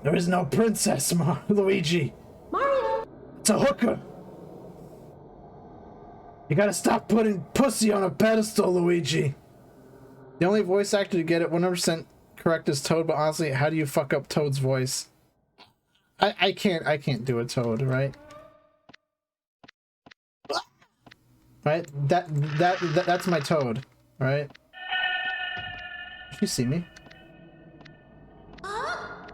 There is no princess, Luigi. Mario! It's a hooker. You gotta stop putting pussy on a pedestal, Luigi. The only voice actor to get it 100% correct is Toad, but honestly, how do you fuck up Toad's voice? I can't do a Toad, right? Right? That's my Toad, right? Did you see me? Oh.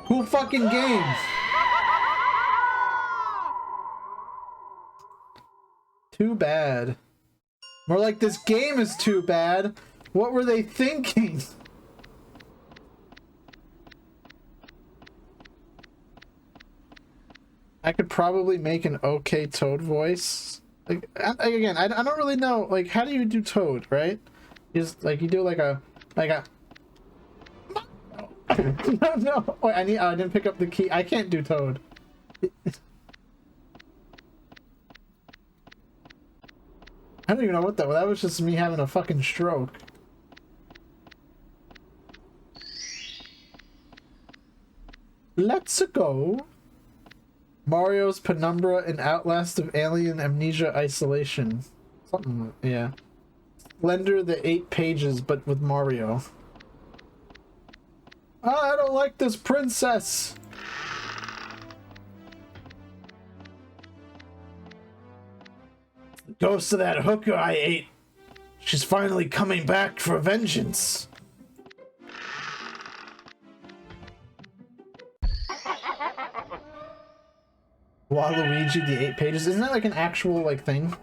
Cool fucking game! Too bad. More like this game is too bad. What were they thinking? I could probably make an okay Toad voice. Like, again, I don't really know, like, how do you do Toad, right? Is like, you do like a no, no. Wait, I didn't pick up the key. I can't do Toad. I don't even know what that was. That was just me having a fucking stroke. Let's go. Mario's Penumbra and Outlast of Alien Amnesia Isolation. Something, yeah. Slender the 8 pages, but with Mario. I don't like this princess. The ghost of that hooker I ate. She's finally coming back for vengeance. Waluigi the 8 pages. Isn't that like an actual like thing?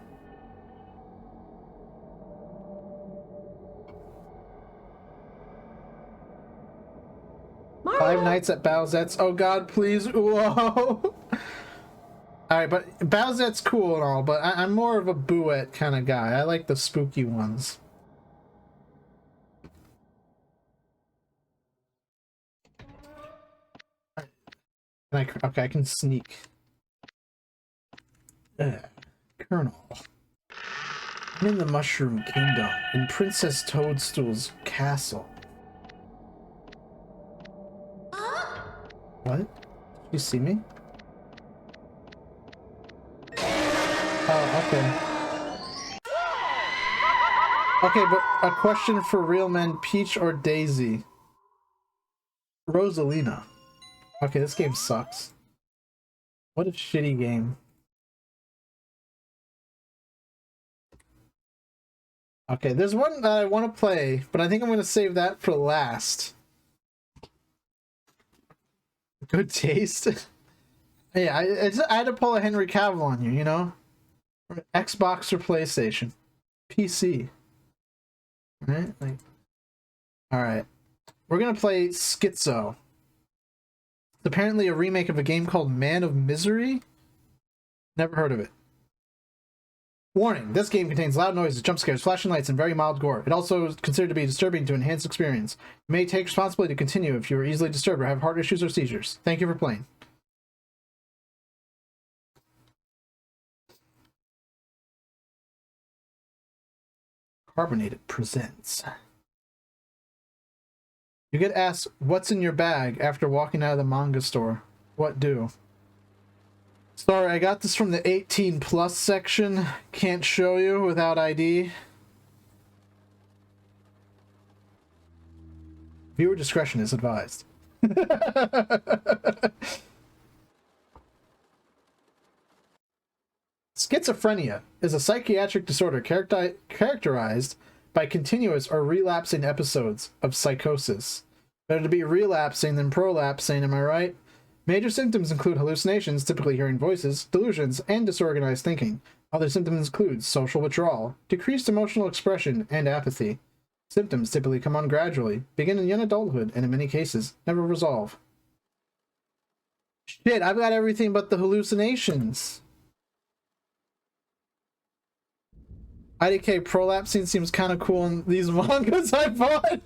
Mario. Five Nights at Bowsette's. Oh god, please. Whoa. Alright, but Bowsette's cool and all, but I'm more of a Bouette kind of guy. I like the spooky ones. Okay, I can sneak. Colonel. I'm in the Mushroom Kingdom, in Princess Toadstool's castle. What? Did you see me? Oh, okay. Okay, but a question for real men, Peach or Daisy? Rosalina. Okay, this game sucks. What a shitty game. Okay, there's one that I want to play, but I think I'm going to save that for last. Good taste? Yeah, I had to pull a Henry Cavill on you, you know? Xbox or PlayStation? PC. Right? Like, alright. We're going to play Schizo. It's apparently a remake of a game called Man of Misery. Never heard of it. Warning, this game contains loud noises, jump scares, flashing lights, and very mild gore. It also is considered to be disturbing to enhance experience. You may take responsibility to continue if you are easily disturbed or have heart issues or seizures. Thank you for playing. Carbonated presents. You get asked, what's in your bag after walking out of the manga store? What do? Sorry, I got this from the 18 plus section. Can't show you without ID. Viewer discretion is advised. Schizophrenia is a psychiatric disorder characterized by continuous or relapsing episodes of psychosis. Better to be relapsing than prolapsing, am I right? Major symptoms include hallucinations, typically hearing voices, delusions, and disorganized thinking. Other symptoms include social withdrawal, decreased emotional expression, and apathy. Symptoms typically come on gradually, begin in young adulthood, and in many cases, never resolve. Shit, I've got everything but the hallucinations. IDK prolapsing seems kind of cool in these mangas I bought.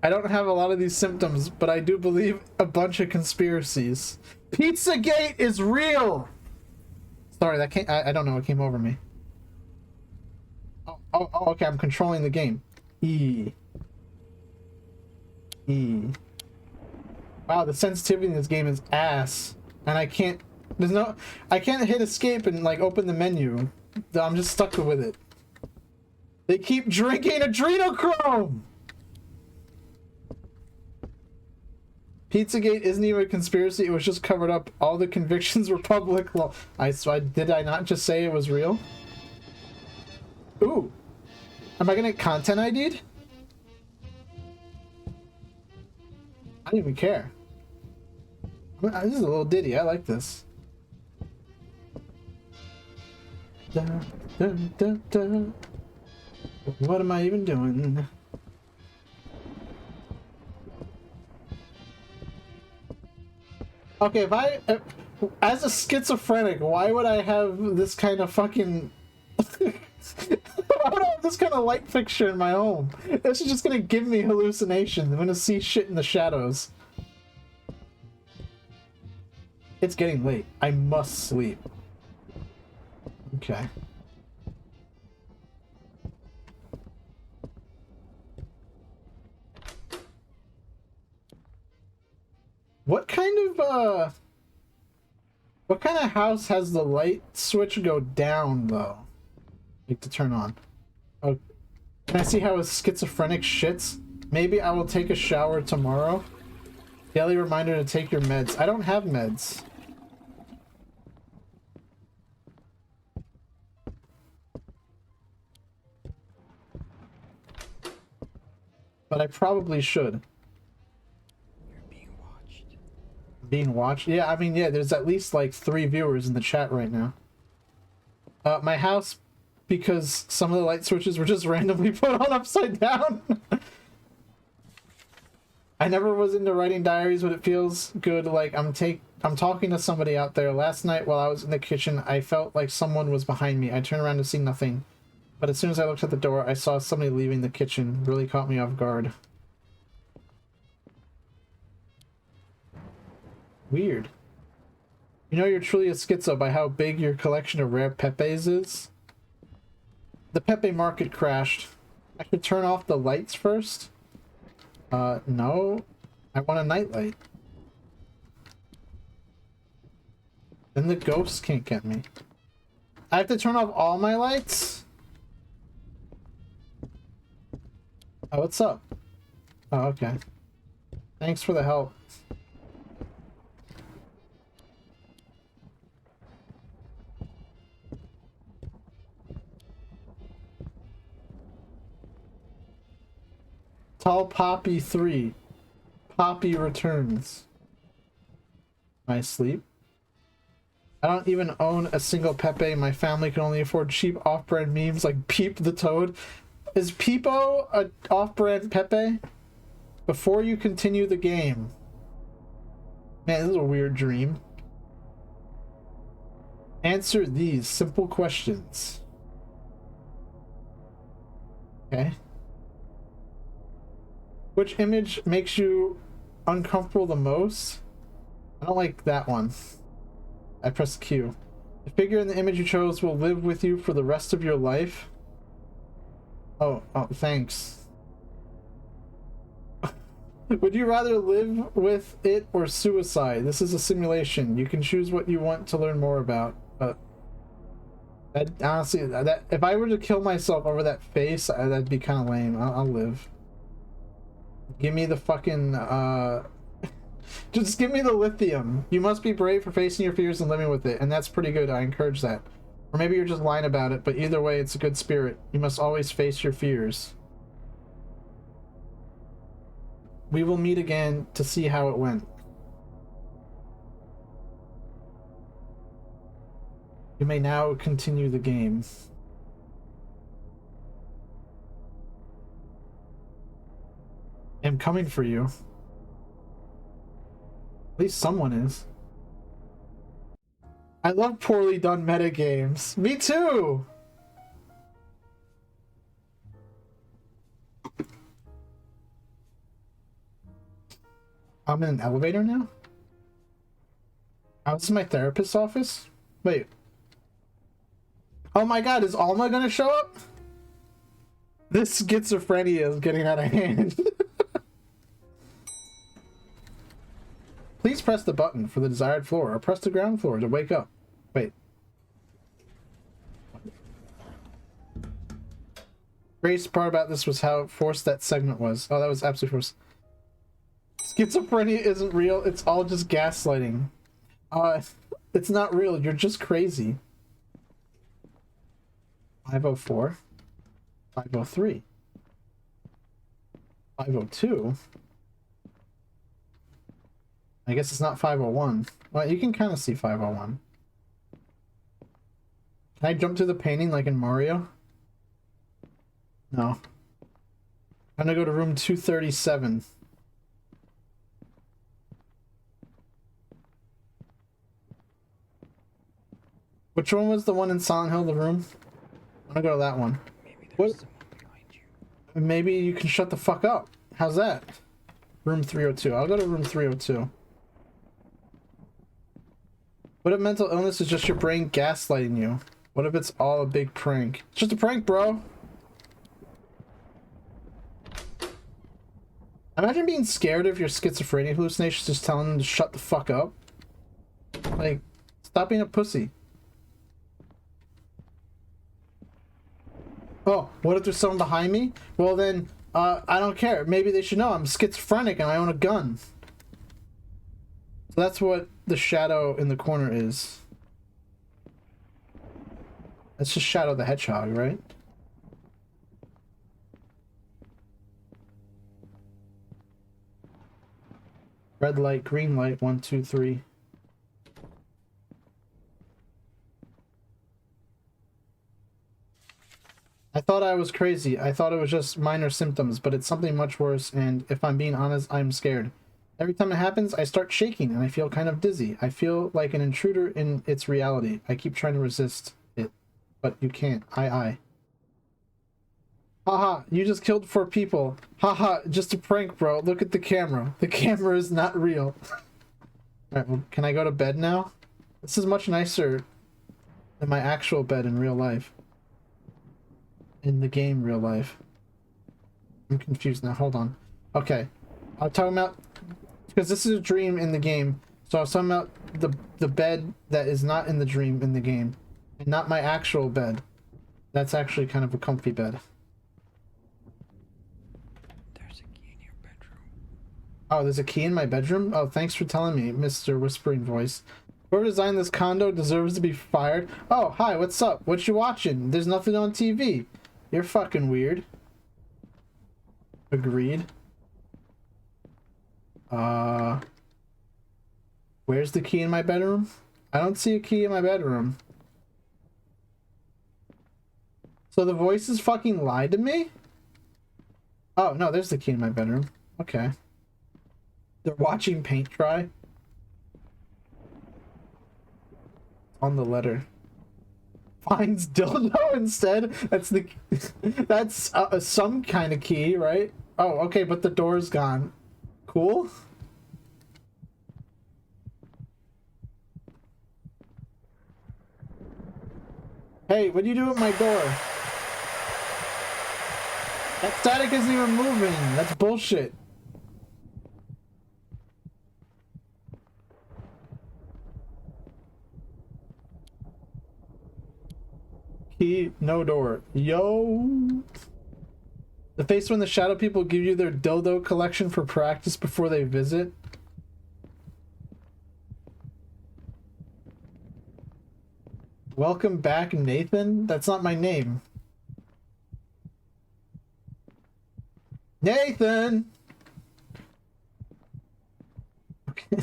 I don't have a lot of these symptoms, but I do believe a bunch of conspiracies. Pizzagate is real! Sorry, that came, I don't know what came over me. Oh, okay, I'm controlling the game. E. Wow, the sensitivity in this game is ass. And I can't, I can't hit escape and like open the menu. I'm just stuck with it. They keep drinking adrenochrome! Pizzagate isn't even a conspiracy, it was just covered up. All the convictions were public law. Did I not just say it was real? Ooh. Am I gonna get content ID'd? I don't even care. This is a little ditty, I like this. Dun, dun, dun, dun. What am I even doing? Okay, as a schizophrenic, why would I have this kind of fucking... Why would I have this kind of light fixture in my home? This is just gonna give me hallucinations. I'm gonna see shit in the shadows. It's getting late. I must sleep. Okay. What kind of house has the light switch go down though? Like to turn on. Oh, can I see how a schizophrenic shits? Maybe I will take a shower tomorrow. Daily reminder to take your meds. I don't have meds. But I probably should. You're being watched. Being watched? Yeah, I mean, yeah, there's at least like 3 viewers in the chat right now. My house, because some of the light switches were just randomly put on upside down. I never was into writing diaries, but it feels good. Like I'm talking to somebody out there. Last night while I was in the kitchen, I felt like someone was behind me. I turned around to see nothing. But as soon as I looked at the door, I saw somebody leaving the kitchen. Really caught me off guard. Weird. You know you're truly a schizo by how big your collection of rare Pepes is? The Pepe market crashed. I should turn off the lights first? No. I want a nightlight. Then the ghosts can't get me. I have to turn off all my lights? Oh, what's up? Oh, okay. Thanks for the help. Tall Poppy 3. Poppy returns. I sleep. I don't even own a single Pepe. My family can only afford cheap off-brand memes like Peep the Toad. Is Peepo a off-brand Pepe? Before you continue the game. Man, this is a weird dream. Answer these simple questions. Okay. Which image makes you uncomfortable the most? I don't like that one. I pressed Q. The figure in the image you chose will live with you for the rest of your life. Oh, thanks. Would you rather live with it or suicide? This is a simulation. You can choose what you want to learn more about. But that, honestly, that if I were to kill myself over that face, that'd be kind of lame. I'll live. Give me the fucking, just give me the lithium. You must be brave for facing your fears and living with it, and that's pretty good. I encourage that. Or maybe you're just lying about it, but either way, it's a good spirit. You must always face your fears. We will meet again to see how it went. You may now continue the game. I'm coming for you. At least someone is. I love poorly done meta games. Me too! I'm in an elevator now? Oh, this is my therapist's office? Wait. Oh my god, is Alma gonna show up? This schizophrenia is getting out of hand. Please press the button for the desired floor, or press the ground floor to wake up. Wait. Greatest part about this was how forced that segment was. Oh, that was absolutely forced. Schizophrenia isn't real, it's all just gaslighting. It's not real, you're just crazy. 504. 503. 502. I guess it's not 501. Well, you can kind of see 501. Can I jump to the painting like in Mario? No. I'm gonna go to room 237. Which one was the one in Silent Hill, the room? I'm gonna go to that one. Maybe there's What? someone behind you. Maybe you can shut the fuck up. How's that? Room 302. I'll go to room 302. What if mental illness is just your brain gaslighting you? What if it's all a big prank? It's just a prank, bro. Imagine being scared of your schizophrenia hallucinations, just telling them to shut the fuck up. Like, stop being a pussy. Oh, what if there's someone behind me? Well then, I don't care. Maybe they should know I'm schizophrenic and I own a gun. So that's what the shadow in the corner is. That's just Shadow the Hedgehog, right? Red light, green light, 1, 2, 3. I thought I was crazy. I thought it was just minor symptoms, but it's something much worse, and if I'm being honest, I'm scared. Every time it happens, I start shaking and I feel kind of dizzy. I feel like an intruder in its reality. I keep trying to resist it, but you can't. I. Haha, you just killed 4 people. Haha, just a prank, bro. Look at the camera. The camera is not real. Alright, well, can I go to bed now? This is much nicer than my actual bed in real life. In the game real life. I'm confused now. Hold on. Okay. I'm talking about... Because this is a dream in the game. So I was talking about the bed that is not in the dream in the game. And not my actual bed. That's actually kind of a comfy bed. There's a key in your bedroom. Oh, there's a key in my bedroom? Oh, thanks for telling me, Mr. Whispering Voice. Whoever designed this condo deserves to be fired. Oh, hi, what's up? What you watching? There's nothing on TV. You're fucking weird. Agreed. Where's the key in my bedroom? I don't see a key in my bedroom. So the voices fucking lied to me? Oh, no, there's the key in my bedroom. Okay. They're watching paint dry. On the letter. Finds dildo instead. That's the... That's some kind of key, right? Oh, okay, but the door's gone. Cool. Hey, what do you do with my door? That static isn't even moving. That's bullshit. Key, no door. Yo. The face when the shadow people give you their dildo collection for practice before they visit. Welcome back, Nathan. That's not my name. Nathan! Okay.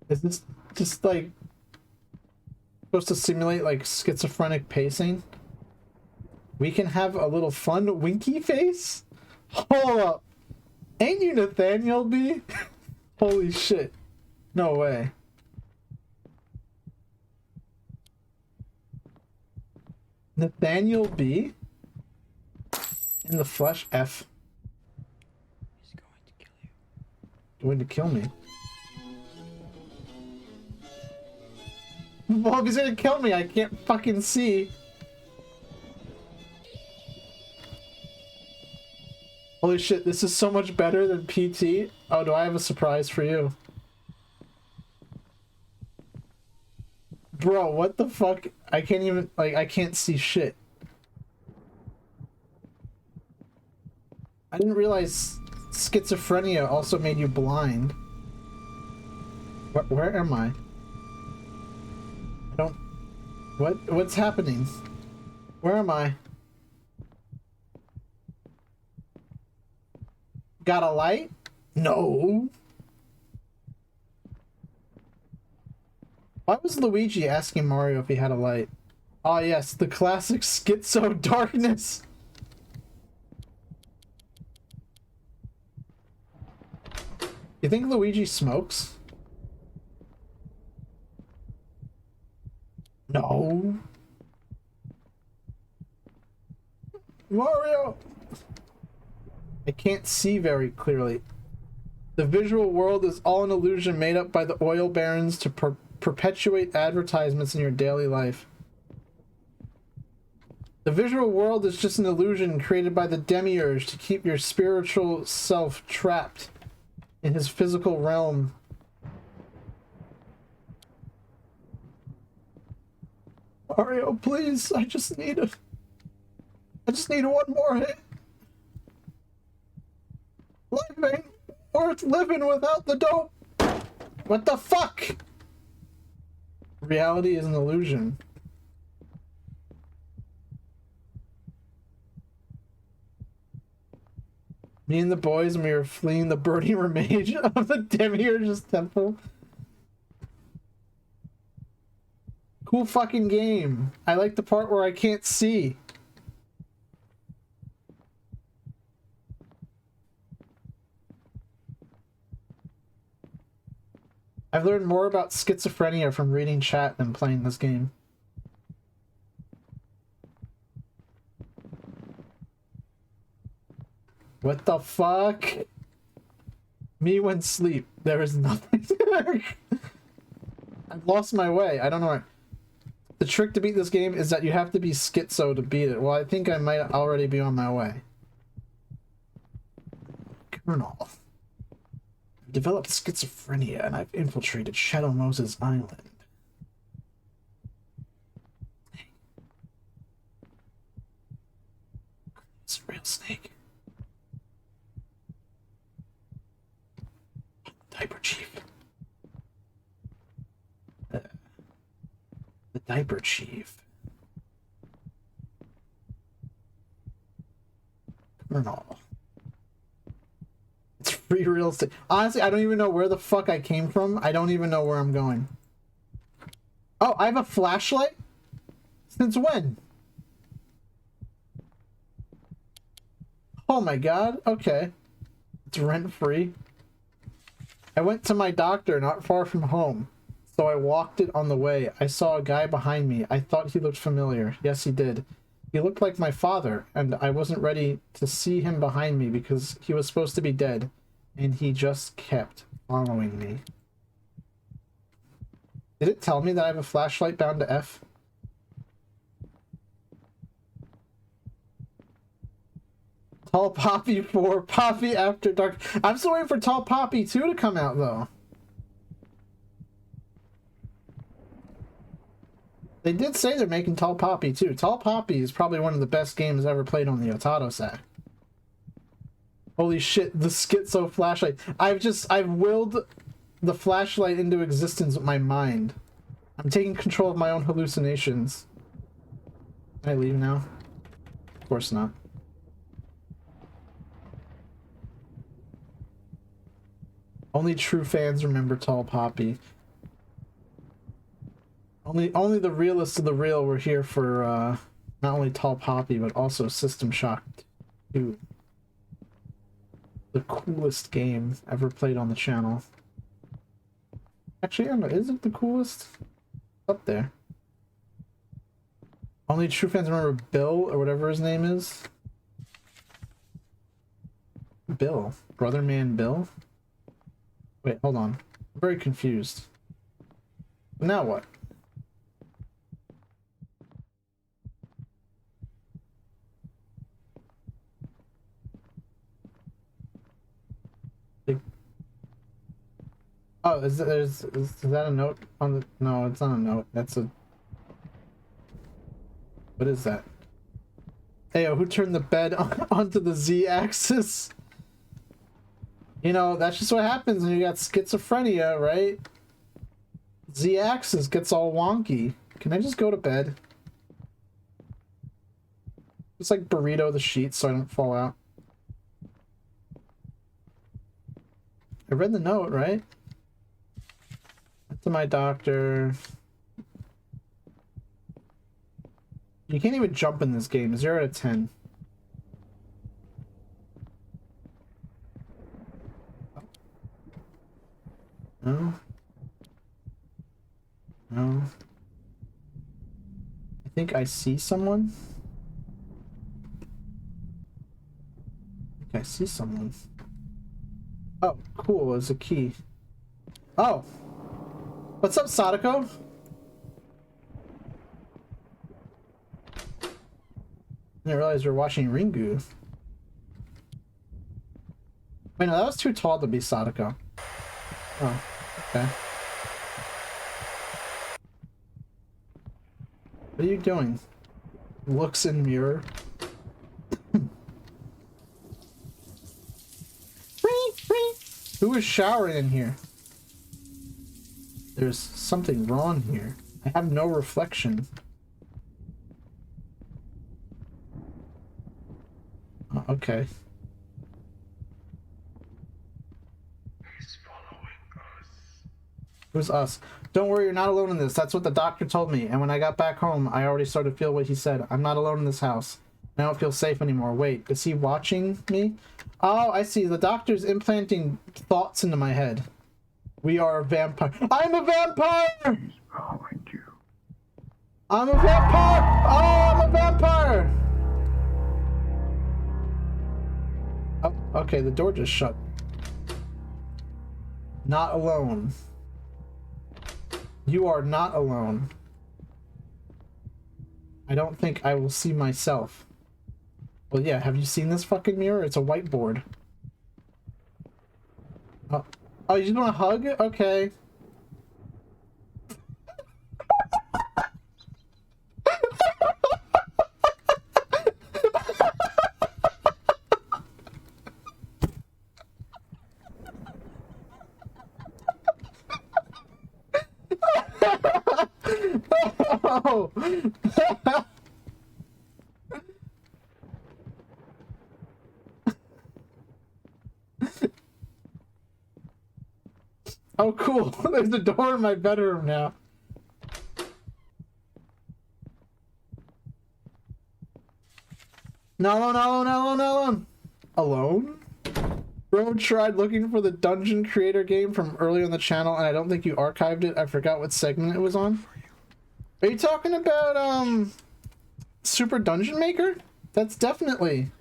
Is this just like supposed to simulate like schizophrenic pacing? We can have a little fun winky face? Hold up. Ain't you Nathaniel B? Holy shit. No way. Nathaniel B? In the flesh? F. He's going to kill you. Going to kill me. Well, if he's gonna kill me, I can't fucking see. Holy shit, this is so much better than PT. Oh, do I have a surprise for you? Bro, what the fuck? I can't even, like, I can't see shit. I didn't realize schizophrenia also made you blind. Where am I? I don't... What's happening? Where am I? Got a light? No. Why was Luigi asking Mario if he had a light? Oh yes, the classic schizo darkness. You think Luigi smokes? No. No. Mario! I can't see very clearly. The visual world is all an illusion made up by the oil barons to perpetuate advertisements in your daily life. The visual world is just an illusion created by the demiurge to keep your spiritual self trapped in his physical realm. Mario, please, I just need one more hit. Life ain't worth living without the dope. What the fuck? Reality is an illusion. Me and the boys, we were fleeing the burning remains of the Demiurge's temple. Cool fucking game. I like the part where I can't see. I've learned more about schizophrenia from reading chat than playing this game. What the fuck? Me when sleep. There is nothing. I've lost my way. I don't know. The trick to beat this game is that you have to be schizo to beat it. Well, I think I might already be on my way. Colonel. I've developed schizophrenia and I've infiltrated Shadow Moses Island. It's a real snake. Diaper Chief. The Diaper Chief. Colonel. It's free real estate. Honestly, I don't even know where the fuck I came from. I don't even know where I'm going. Oh, I have a flashlight? Since when? Oh my god, okay. It's rent-free. I went to my doctor not far from home, so I walked it on the way. I saw a guy behind me. I thought he looked familiar. Yes, he did. He looked like my father, and I wasn't ready to see him behind me because he was supposed to be dead, and he just kept following me. Did it tell me that I have a flashlight bound to F? Tall Poppy 4, Poppy After Dark. I'm still waiting for Tall Poppy 2 to come out, though. They did say they're making Tall Poppy 2. Tall Poppy is probably one of the best games ever played on the otatosack. Holy shit, the schizo flashlight. I've willed the flashlight into existence with my mind. I'm taking control of my own hallucinations. Can I leave now? Of course not. Only true fans remember Tall Poppy. Only the realists of the real were here for not only Tall Poppy but also System Shock 2. The coolest game ever played on the channel. Actually, I don't know, is it the coolest? Up there. Only true fans remember Bill or whatever his name is. Bill. Brother Man Bill? Wait, hold on. I'm very confused. Now what? Oh, is that a note on the... No, it's not a note. That's a... What is that? Hey, who turned the bed onto the Z-axis? You know, that's just what happens when you got schizophrenia, right? Z-axis gets all wonky. Can I just go to bed? Just like burrito the sheets so I don't fall out. I read the note, right? Went to my doctor. You can't even jump in this game. 0 out of 10. No. No. think I see someone. I think I see someone. Oh, cool. There's a key. Oh! What's up, Sadako? I didn't realize you were watching Ringu. Wait, no, that was too tall to be Sadako. Oh, okay. What are you doing? Looks in mirror. Who is showering in here? There's something wrong here. I have no reflection. Oh, okay. He's following us. Who's us? Don't worry, you're not alone in this. That's what the doctor told me. And when I got back home, I already started to feel what he said. I'm not alone in this house. I don't feel safe anymore. Wait, is he watching me? Oh, I see. The doctor's implanting thoughts into my head. We are a vampire. I'm a vampire! He's behind you. I'm a vampire! Oh, I'm a vampire! Oh, okay, the door just shut. Not alone. You are not alone. I don't think I will see myself. Well, yeah, have you seen this fucking mirror? It's a whiteboard. Oh, you just want a hug? Okay. Oh. Oh, cool. There's a door in my bedroom now. Not alone, not alone, not alone, not alone. Alone? Bro tried looking for the dungeon creator game from earlier on the channel, and I don't think you archived it. I forgot what segment it was on. Are you talking about, Super Dungeon Maker? That's definitely...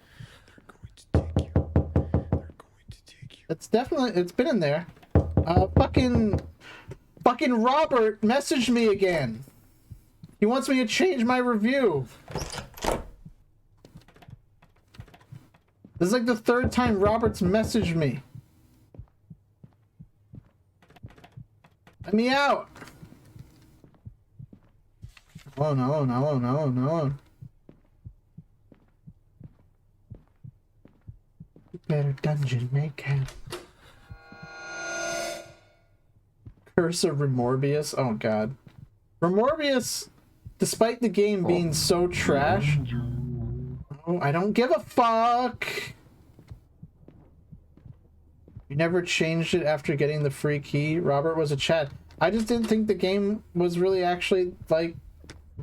They're going to take you. They're going to take you. It's definitely... It's been in there. Fucking Robert messaged me again. He wants me to change my review. This is like the third time Robert's messaged me. Let me out. Oh no, no, no, no. Better dungeon maker. Curse of Remorbius. Oh god. Remorbius, despite the game being so trash. Oh, I don't give a fuck. You never changed it after getting the free key. Robert was a chat. I just didn't think the game was really actually like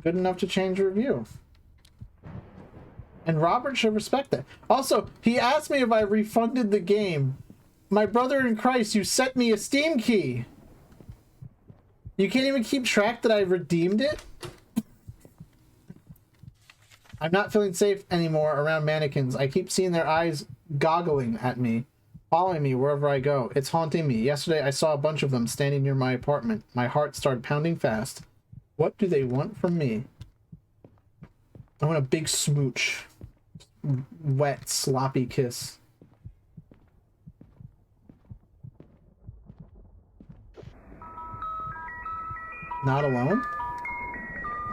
good enough to change a review. And Robert should respect that. Also, he asked me if I refunded the game. My brother in Christ, you sent me a Steam key. You can't even keep track that I redeemed it? I'm not feeling safe anymore around mannequins. I keep seeing their eyes goggling at me, following me wherever I go. It's haunting me. Yesterday I saw a bunch of them standing near my apartment. My heart started pounding fast. What do they want from me? I want a big smooch. Wet, sloppy kiss. Not alone?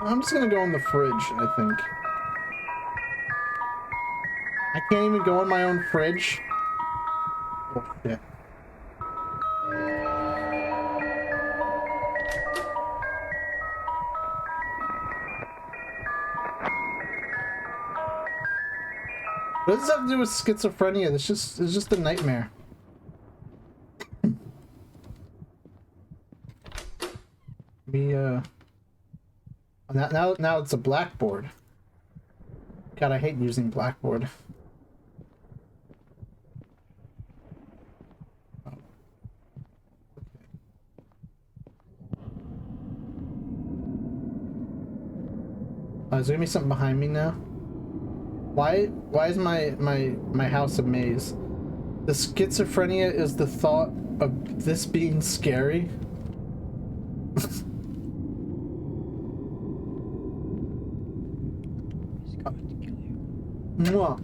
I'm just gonna go in the fridge, I think. I can't even go in my own fridge. Oh, shit. What does this have to do with schizophrenia? It's just a nightmare. Now it's a blackboard. God, I hate using blackboard. Oh. is there gonna be something behind me now? Why is my house a maze? The schizophrenia is the thought of this being scary? He's coming to kill you. Mwah.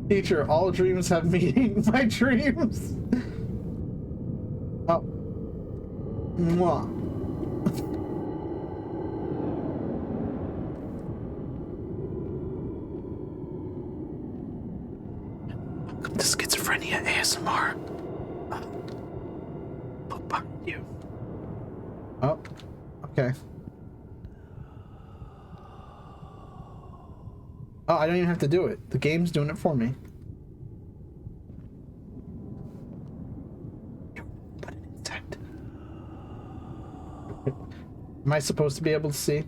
Teacher, all dreams have meaning. My dreams. Oh. Mwah. Welcome to Schizophrenia ASMR. Look behind you. Oh, okay. Oh, I don't even have to do it. The game's doing it for me. But an insect. Am I supposed to be able to see?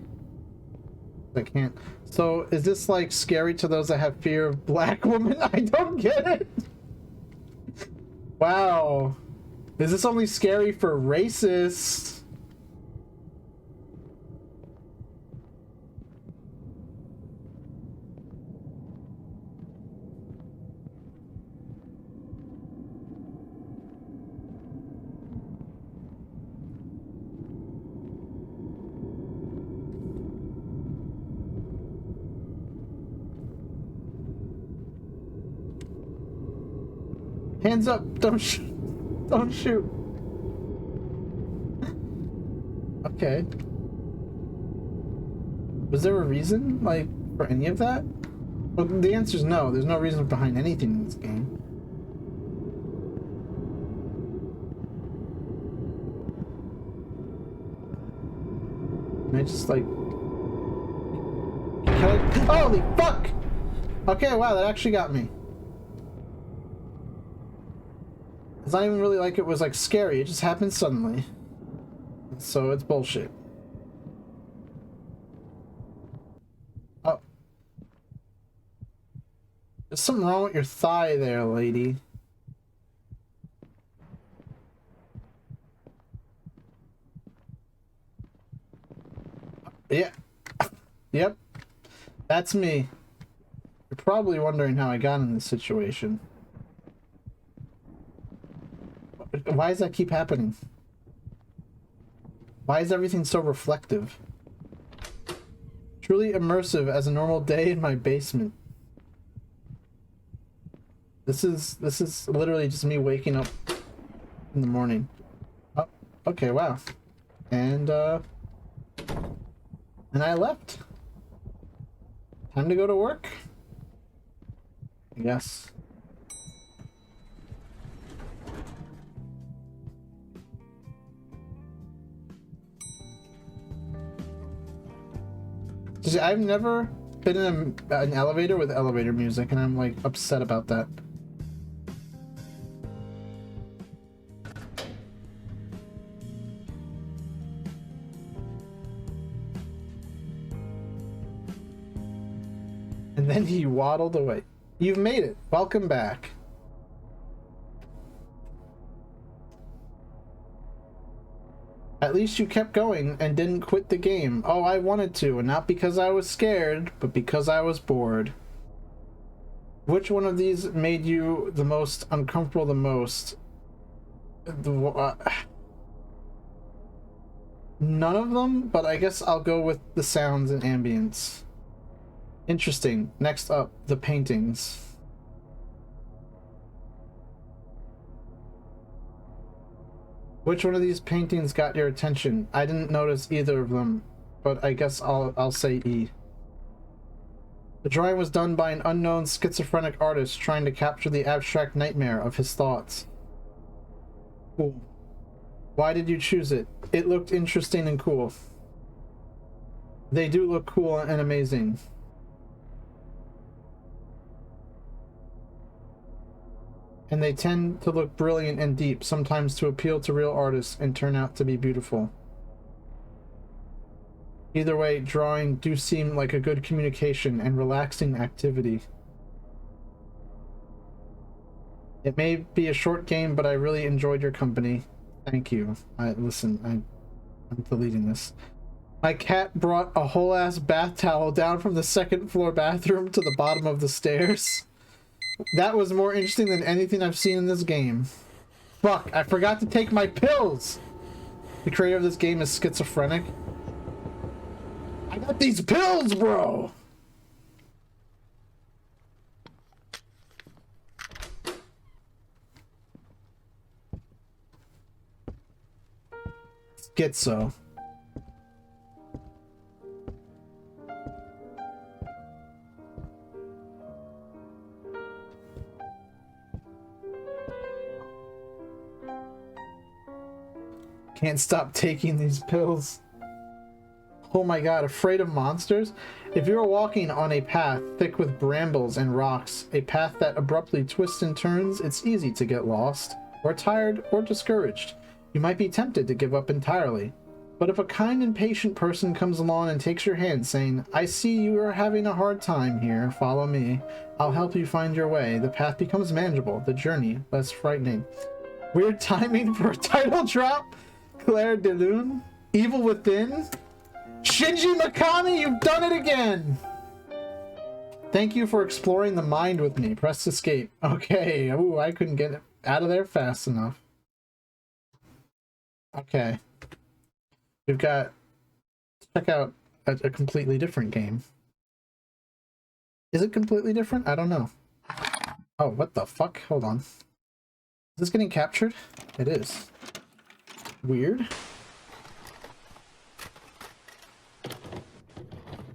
I can't. So, is this like scary to those that have fear of black women? I don't get it. Wow. Is this only scary for racists? Hands up! Don't shoot! Don't shoot! Okay. Was there a reason, like, for any of that? Well, the answer is no. There's no reason behind anything in this game. Can I just, like... Can I... Holy fuck! Okay, wow, that actually got me. It's not even really like it was like scary, it just happened suddenly. So it's bullshit. Oh. There's something wrong with your thigh there, lady. Yeah. Yep. That's me. You're probably wondering how I got in this situation. Why does that keep happening? Why is everything so reflective? Truly immersive as a normal day in my basement. This is literally just me waking up in the morning. Oh, okay, wow. And I left. Time to go to work. I guess. See, I've never been in an elevator with elevator music, and I'm like upset about that. And then he waddled away. You've made it. Welcome back. At least you kept going and didn't quit the game. Oh, I wanted to, and not because I was scared, but because I was bored. Which one of these made you the most uncomfortable the most? None of them, but I guess I'll go with the sounds and ambience. Interesting. Next up, the paintings. Which one of these paintings got your attention? I didn't notice either of them, but I guess I'll say E. The drawing was done by an unknown schizophrenic artist trying to capture the abstract nightmare of his thoughts. Cool. Why did you choose it? It looked interesting and cool. They do look cool and amazing. And they tend to look brilliant and deep, sometimes to appeal to real artists and turn out to be beautiful. Either way, drawing do seem like a good communication and relaxing activity. It may be a short game, but I really enjoyed your company. Thank you. I'm deleting this. My cat brought a whole ass bath towel down from the second floor bathroom to the bottom of the stairs. That was more interesting than anything I've seen in this game. Fuck, I forgot to take my pills! The creator of this game is schizophrenic. I got these pills, bro! Schizo. Can't stop taking these pills. Oh my god, afraid of monsters? If you're walking on a path thick with brambles and rocks, a path that abruptly twists and turns, it's easy to get lost, or tired, or discouraged. You might be tempted to give up entirely. But if a kind and patient person comes along and takes your hand saying, I see you are having a hard time here, follow me. I'll help you find your way. The path becomes manageable, the journey less frightening. Weird timing for a title drop? Claire de Lune? Evil Within? Shinji Mikami, you've done it again! Thank you for exploring the mind with me. Press escape. Okay. Ooh, I couldn't get out of there fast enough. Okay. We've got... Check out a completely different game. Is it completely different? I don't know. Oh, what the fuck? Hold on. Is this getting captured? It is. Weird.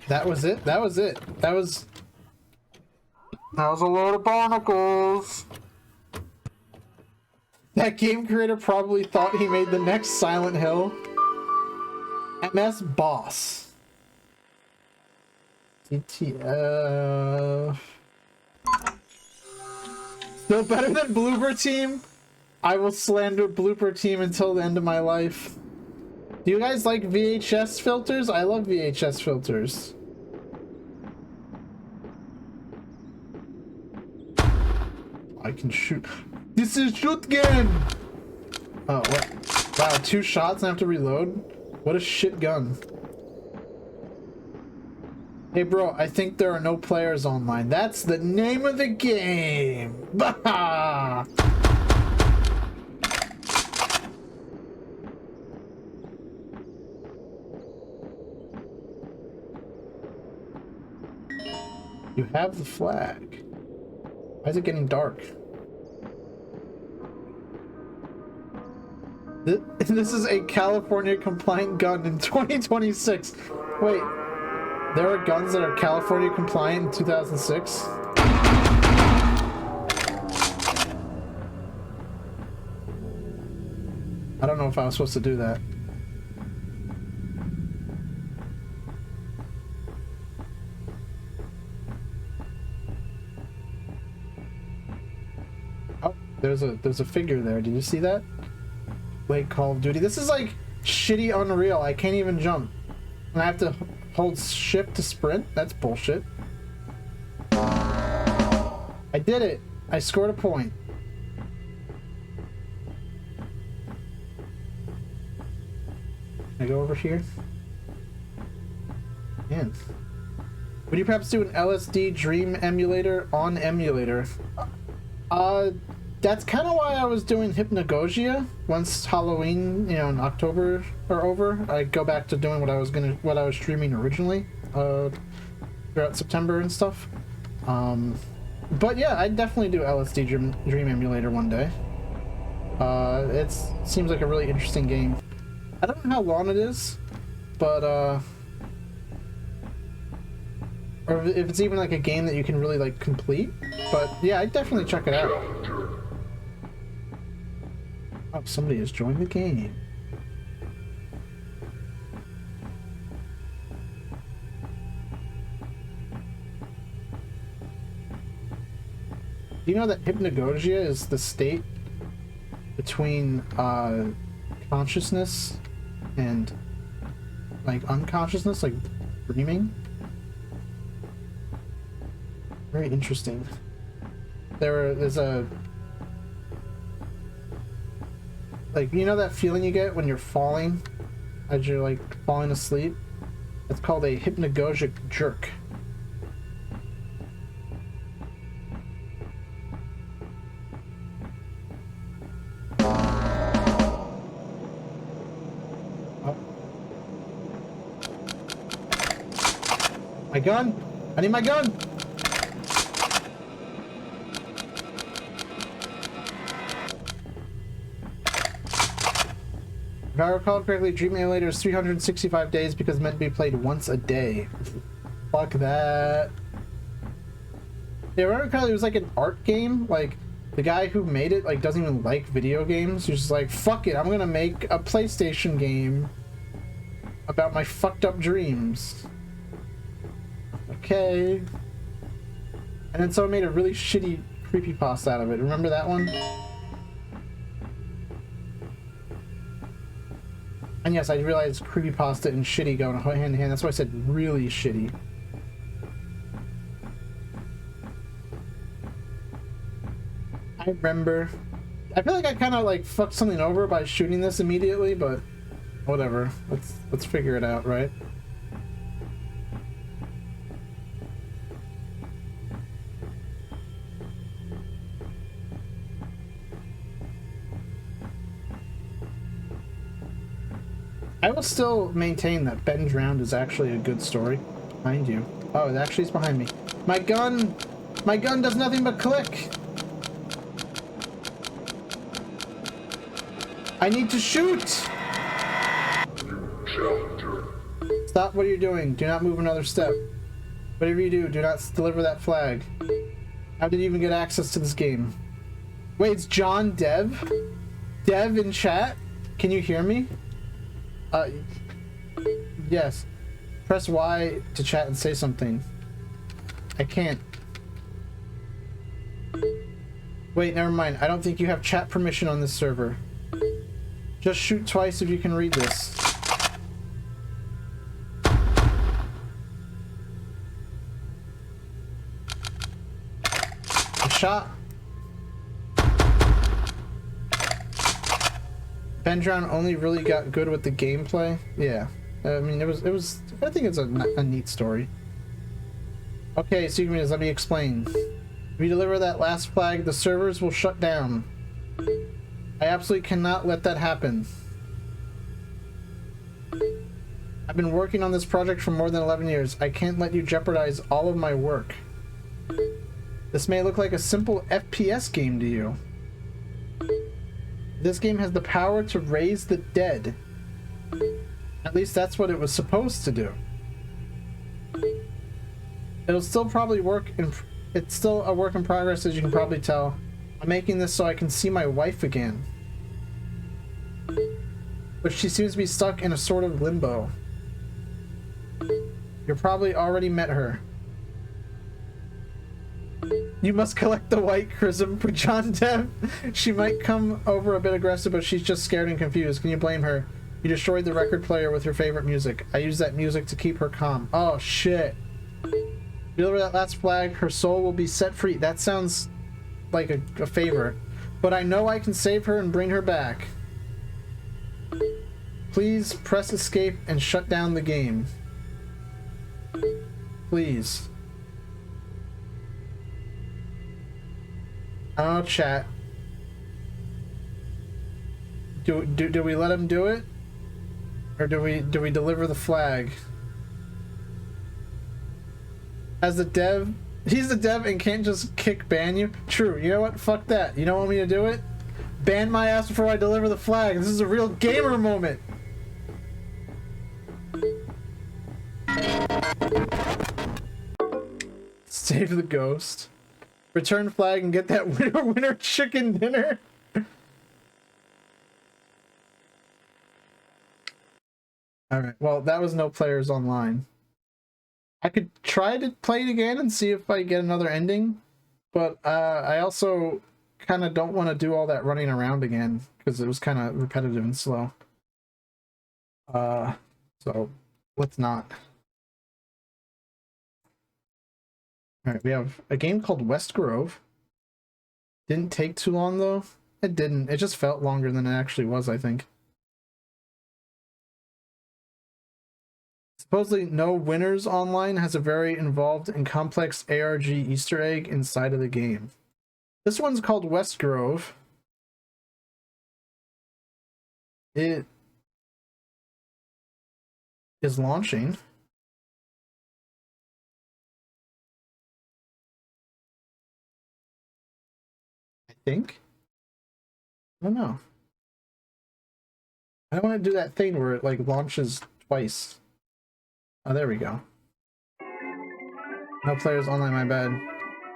That was it? That was it. That was a load of barnacles. That game creator probably thought he made the next Silent Hill. MS Boss. CTF. Still better than Blooper Team? I will slander Blooper Team until the end of my life. Do you guys like VHS filters? I love VHS filters. I can shoot. This is shoot game! Oh, what? Wow, 2 shots and I have to reload? What a shit gun. Hey bro, I think there are no players online. That's the name of the game! Bah! You have the flag. Why is it getting dark? This is a California compliant gun in 2026. Wait, there are guns that are California compliant in 2006? I don't know if I was supposed to do that. Oh, there's a figure there. Did you see that? Late Call of Duty. This is like shitty Unreal. I can't even jump. And I have to hold shift to sprint? That's bullshit. I did it. I scored a point. Can I go over here? Man. Would you perhaps do an LSD dream emulator on emulator? That's kind of why I was doing Hypnagogia. Once Halloween, you know, in October are over, I go back to doing what I was streaming originally, throughout September and stuff. But yeah, I'd definitely do LSD Dream Emulator one day. It seems like a really interesting game. I don't know how long it is, but or if it's even like a game that you can really like complete. But yeah, I'd definitely check it out. Oh, somebody has joined the game. Do you know that Hypnagogia is the state between consciousness and like unconsciousness, like dreaming? Very interesting. like, you know that feeling you get when you're falling as you're like falling asleep? It's called a hypnagogic jerk. Oh. My gun! I need my gun! If I recall correctly, Dream Emulator is 365 days because it's meant to be played once a day. Fuck that. Yeah, remember correctly, it was like an art game? Like, the guy who made it, like, doesn't even like video games. He's just like, fuck it, I'm gonna make a PlayStation game about my fucked up dreams. Okay. And then someone made a really shitty creepypasta out of it. Remember that one? And yes, I realized creepypasta and shitty go hand in hand. That's why I said really shitty. I remember. I feel like I kind of like fucked something over by shooting this immediately, but whatever. Let's figure it out, right? I will still maintain that Ben Drowned is actually a good story. Behind you. Oh, it actually is behind me. My gun! My gun does nothing but click! I need to shoot! Stop what you're doing. Do not move another step. Whatever you do, do not deliver that flag. How did you even get access to this game? Wait, it's John Dev? Dev in chat? Can you hear me? Yes. Press Y to chat and say something. I can't. Wait, never mind. I don't think you have chat permission on this server. Just shoot twice if you can read this. A shot. Ben Drown only really got good with the gameplay. Yeah, I mean it was. I think it's a neat story. Okay, so let me explain. If you deliver that last flag, the servers will shut down. I absolutely cannot let that happen. I've been working on this project for more than 11 years. I can't let you jeopardize all of my work. This may look like a simple FPS game to you. This game has the power to raise the dead. At least that's what it was supposed to do. It'll still probably work, it's still a work in progress, as you can probably tell. I'm making this so I can see my wife again. But she seems to be stuck in a sort of limbo. You probably already met her. You must collect the white chrism for John Dev. She might come over a bit aggressive, but she's just scared and confused. Can you blame her? You destroyed the record player with her favorite music. I use that music to keep her calm. Oh, shit. Deliver that last flag. Her soul will be set free. That sounds like a favor. But I know I can save her and bring her back. Please press escape and shut down the game. Please. I don't know, chat. Do we let him do it? Or do we deliver the flag? As the dev, he's the dev and can't just ban you. True. You know what? Fuck that. You don't want me to do it? Ban my ass before I deliver the flag. This is a real gamer moment. Save the ghost. Return flag and get that winner chicken dinner. Alright, well, that was no players online. I could try to play it again and see if I get another ending, but I also kind of don't want to do all that running around again because it was kind of repetitive and slow. So let's not. Alright, we have a game called Westgrove. Didn't take too long though. it didn't. It just felt longer than it actually was, I think. Supposedly, No Winners Online has a very involved and complex ARG Easter egg inside of the game. This one's called Westgrove. It is launching. I think. I don't know. I don't want to do that thing where it like launches twice. Oh, there we go. No players online, my bad.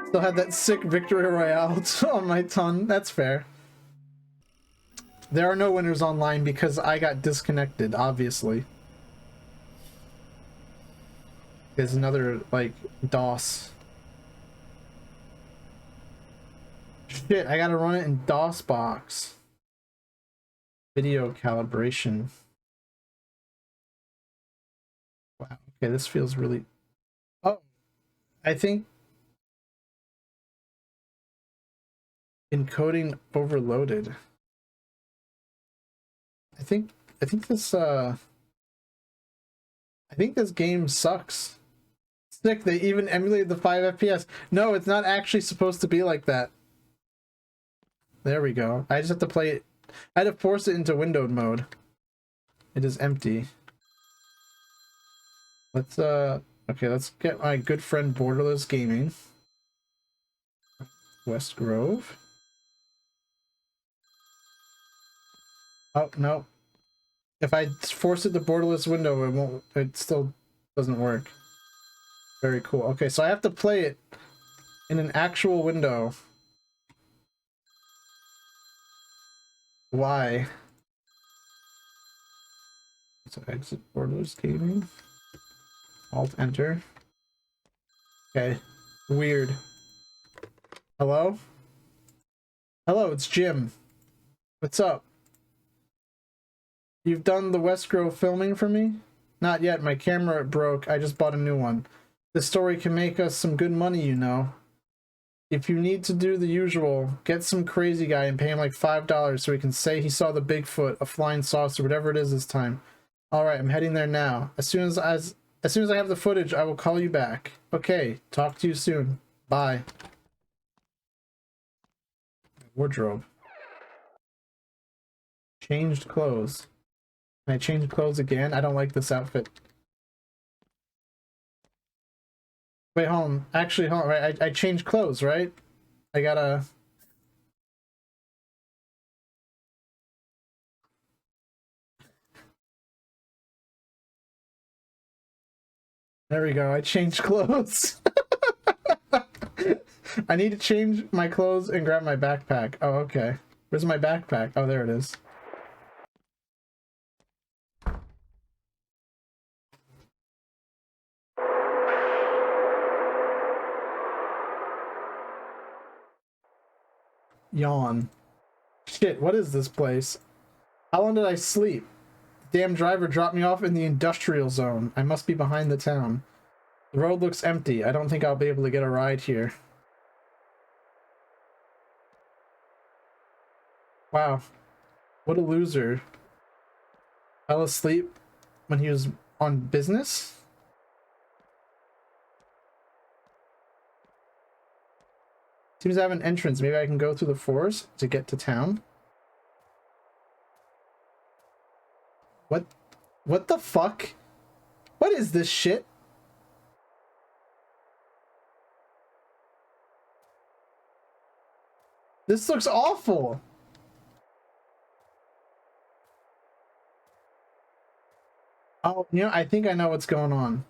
Still had that sick Victory Royale on my tongue. That's fair. There are no winners online because I got disconnected, obviously. There's another, like, DOS. Shit, I gotta run it in DOS box. Video calibration. Wow, okay, this feels really... Oh, I think... Encoding overloaded. I think this game sucks. Sick, they even emulated the 5 FPS. No, it's not actually supposed to be like that. There we go. I just have to play it. I had to force it into windowed mode. It is empty. Let's okay, let's get my good friend Borderless Gaming. Westgrove. Oh no. If I force it to borderless window, it won't, it still doesn't work. Very cool. Okay, so I have to play it in an actual window. Why? So exit borderless gaming. Alt enter. Okay. Weird. Hello? Hello, it's Jim. What's up? You've done the Westgrove filming for me? Not yet, my camera broke, I just bought a new one. This story can make us some good money, you know. If you need to do the usual, get some crazy guy and pay him like $5 so he can say he saw the Bigfoot, a flying saucer, whatever it is this time. Alright, I'm heading there now. As soon as I have the footage, I will call you back. Okay, talk to you soon. Bye. Wardrobe. Changed clothes. Can I change clothes again? I don't like this outfit. Wait, hold on. Actually, hold on. Right, I changed clothes, right? I gotta... There we go. I changed clothes. I need to change my clothes and grab my backpack. Oh, okay. Where's my backpack? Oh, there it is. Yawn. Shit, what is this place? How long did I sleep? The damn driver dropped me off in the industrial zone. I must be behind the town. The road looks empty. I don't think I'll be able to get a ride here. Wow. What a loser. Fell asleep when he was on business? Seems to have an entrance. Maybe I can go through the forest to get to town. What the fuck? What is this shit? This looks awful. Oh, you know, I think I know what's going on.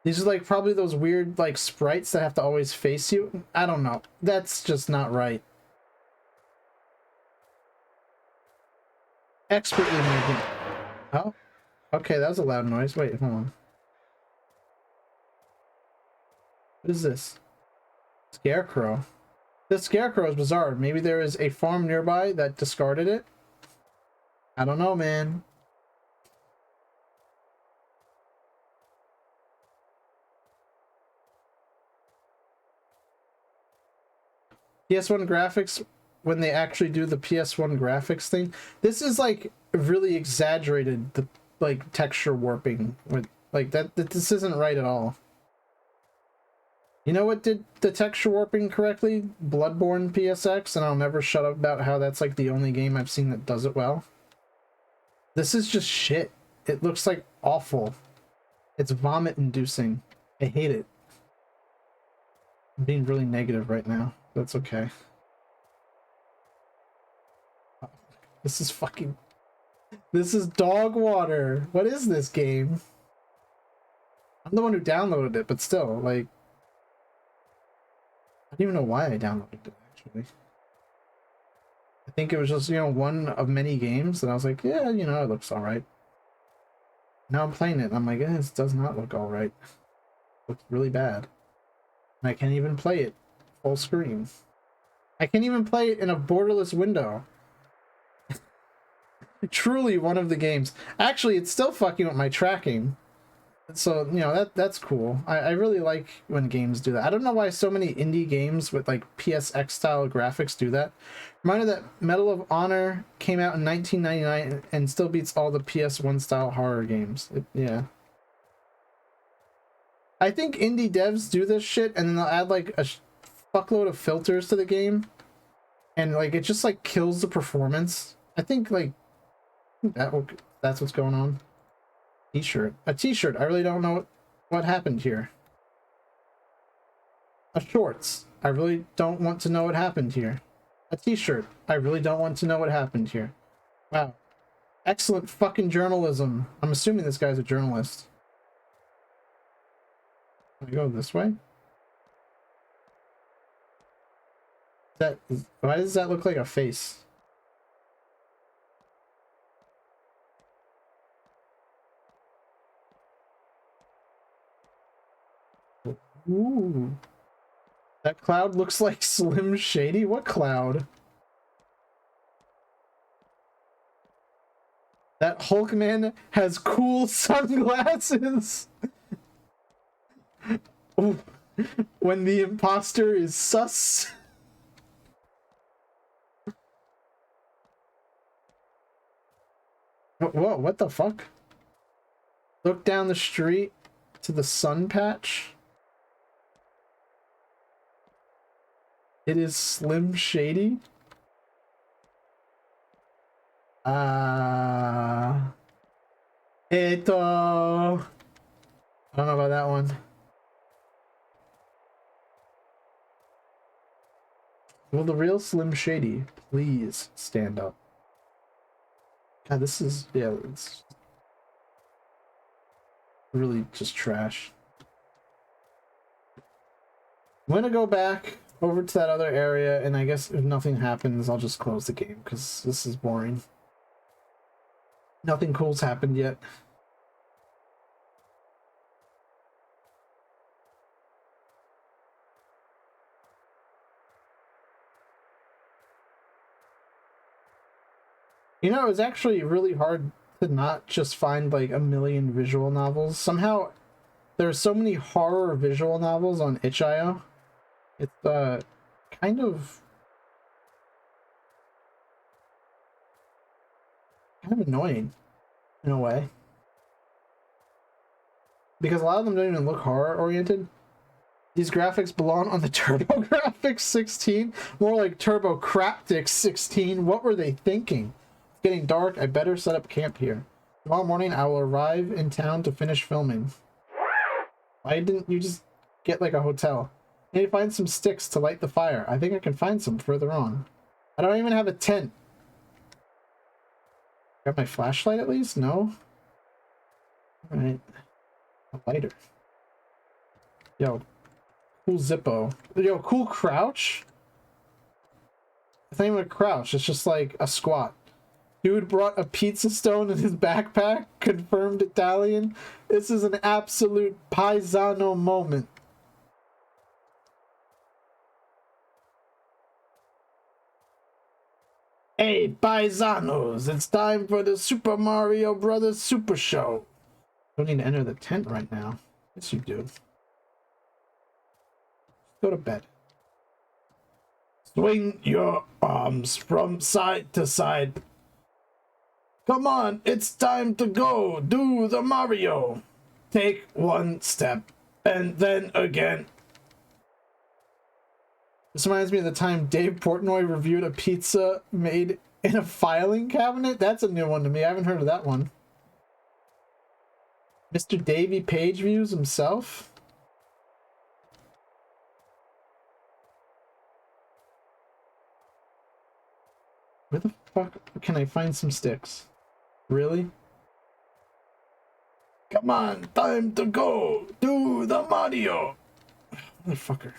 These are like probably those weird like sprites that have to always face you. I don't know. That's just not right. Expertly making... Oh, okay, that was a loud noise. Wait, hold on. What is this? Scarecrow. This scarecrow is bizarre. Maybe there is a farm nearby that discarded it? I don't know, man. PS1 graphics when they actually do the PS1 graphics thing. This is like really exaggerated, the like texture warping with like that this isn't right at all. You know what did the texture warping correctly? Bloodborne PSX, and I'll never shut up about how that's like the only game I've seen that does it well. This is just shit. It looks like awful. It's vomit inducing. I hate it. I'm being really negative right now. That's okay. This is fucking... This is dog water. What is this game? I'm the one who downloaded it, but still, like... I don't even know why I downloaded it, actually. I think it was just, you know, one of many games, and I was like, yeah, you know, it looks alright. Now I'm playing it, and I'm like, eh, this does not look alright. It looks really bad. And I can't even play it full screen. I can't even play it in a borderless window. Truly one of the games. Actually, it's still fucking with my tracking. So, you know, that's cool. I really like when games do that. I don't know why so many indie games with like PSX style graphics do that. Reminder that Medal of Honor came out in 1999 and still beats all the PS1 style horror games. Yeah. I think indie devs do this shit and then they'll add like a fuckload of filters to the game. And like it just like kills the performance. I think like that's what's going on. T-shirt. A t-shirt. I really don't know what happened here. A shorts. I really don't want to know what happened here. A t-shirt. I really don't want to know what happened here. Wow. Excellent fucking journalism. I'm assuming this guy's a journalist. Can I go this way? Why does that look like a face? Ooh. That cloud looks like Slim Shady? What cloud? That Hulkman has cool sunglasses! Ooh. When the imposter is sus. Whoa, what the fuck? Look down the street to the sun patch. It is Slim Shady. Eto. I don't know about that one. Will the real Slim Shady please stand up? God, this is, yeah, it's really just trash. I'm gonna go back over to that other area, and I guess if nothing happens, I'll just close the game, because this is boring. Nothing cool's happened yet. You know, it was actually really hard to not just find like a million visual novels. Somehow, there are so many horror visual novels on itch.io. It's kind of annoying in a way, because a lot of them don't even look horror oriented. These graphics belong on the TurboGrafx 16, more like TurboCrafx 16. What were they thinking? It's getting dark. I better set up camp here. Tomorrow morning I will arrive in town to finish filming. Why didn't you just get like a hotel? I need to find some sticks to light the fire. I think I can find some further on. I don't even have a tent. Got my flashlight at least? No? Alright. A lighter. Yo. Cool Zippo. Yo, cool crouch? It's not even a crouch. It's just like a squat. Dude brought a pizza stone in his backpack. Confirmed Italian. This is an absolute paisano moment. Hey, paisanos, it's time for the Super Mario Brothers Super Show. Don't need to enter the tent right now. Yes, you do. Go to bed. Swing your arms from side to side. Come on, it's time to go. Do the Mario. Take one step and then again. This reminds me of the time Dave Portnoy reviewed a pizza made in a filing cabinet. That's a new one to me. I haven't heard of that one. Mr. Davey Page views himself. Where the fuck can I find some sticks? Really? Come on, time to go. Do the Mario. Motherfucker.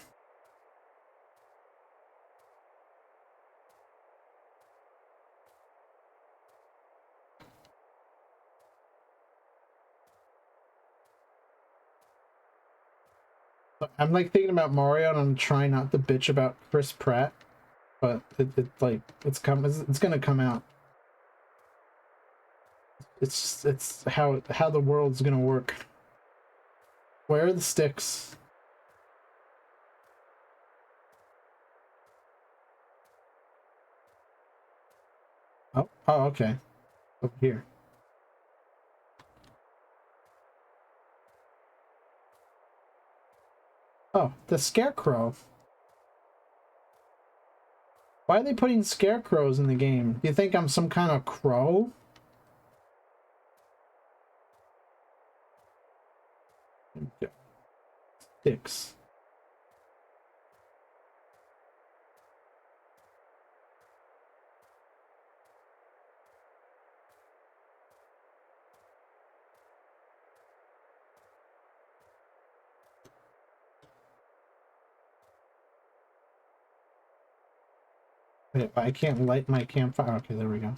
I'm like thinking about Mario and I'm trying not to bitch about Chris Pratt, but it's gonna come out. It's how the world's gonna work. Where are the sticks? Oh, okay. Over here. Oh, the scarecrow. Why are they putting scarecrows in the game? Do you think I'm some kind of crow? Sticks. Wait, I can't light my campfire. Okay, there we go.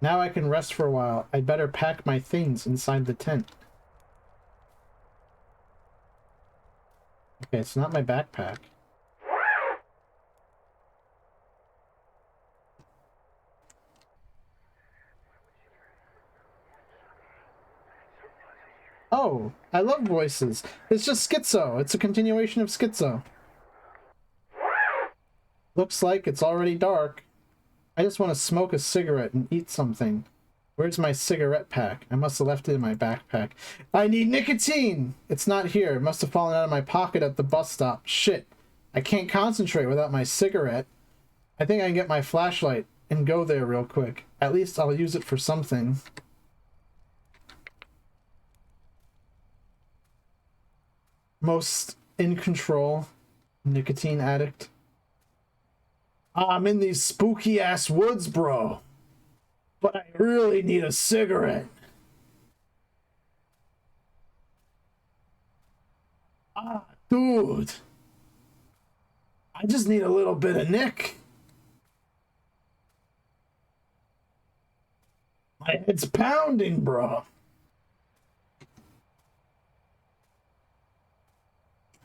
Now I can rest for a while. I'd better pack my things inside the tent. Okay, it's not my backpack. Oh, I love voices. It's just Schizo. It's a continuation of Schizo. Looks like it's already dark. I just want to smoke a cigarette and eat something. Where's my cigarette pack? I must have left it in my backpack. I need nicotine! It's not here. It must have fallen out of my pocket at the bus stop. Shit. I can't concentrate without my cigarette. I think I can get my flashlight and go there real quick. At least I'll use it for something. Most in control nicotine addict. I'm in these spooky ass woods, bro. But I really need a cigarette. Dude. I just need a little bit of Nick. My head's pounding, bro.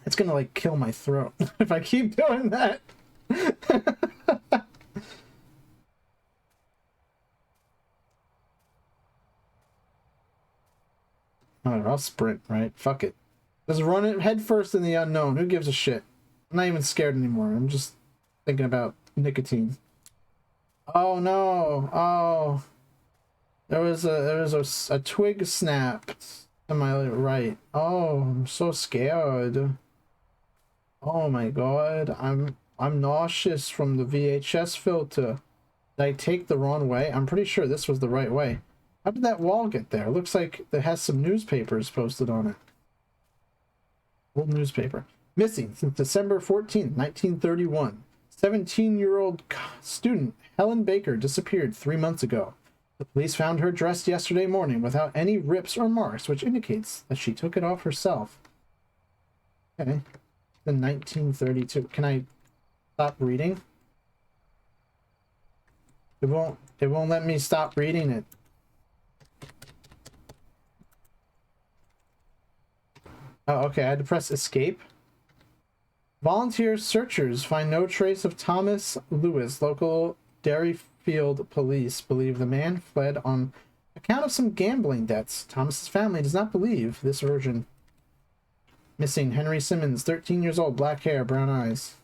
It's gonna like kill my throat if I keep doing that. Alright, I'll sprint, right? Fuck it. Just run it head first in the unknown. Who gives a shit? I'm not even scared anymore. I'm just thinking about nicotine. Oh no. Oh. There was a twig snapped to my right. Oh, I'm so scared. Oh my god. I'm nauseous from the VHS filter. Did I take the wrong way? I'm pretty sure this was the right way. How did that wall get there? It looks like it has some newspapers posted on it. Old newspaper. Missing since December 14th, 1931. 17-year-old student Helen Baker disappeared 3 months ago. The police found her dressed yesterday morning without any rips or marks, which indicates that she took it off herself. Okay. The 1932. Can I stop reading? It won't let me stop reading it. Oh, okay, I had to press escape. Volunteer searchers find no trace of Thomas Lewis. Local Derryfield police believe the man fled on account of some gambling debts. Thomas's family does not believe this version. Missing Henry Simmons, 13 years old, black hair, brown eyes.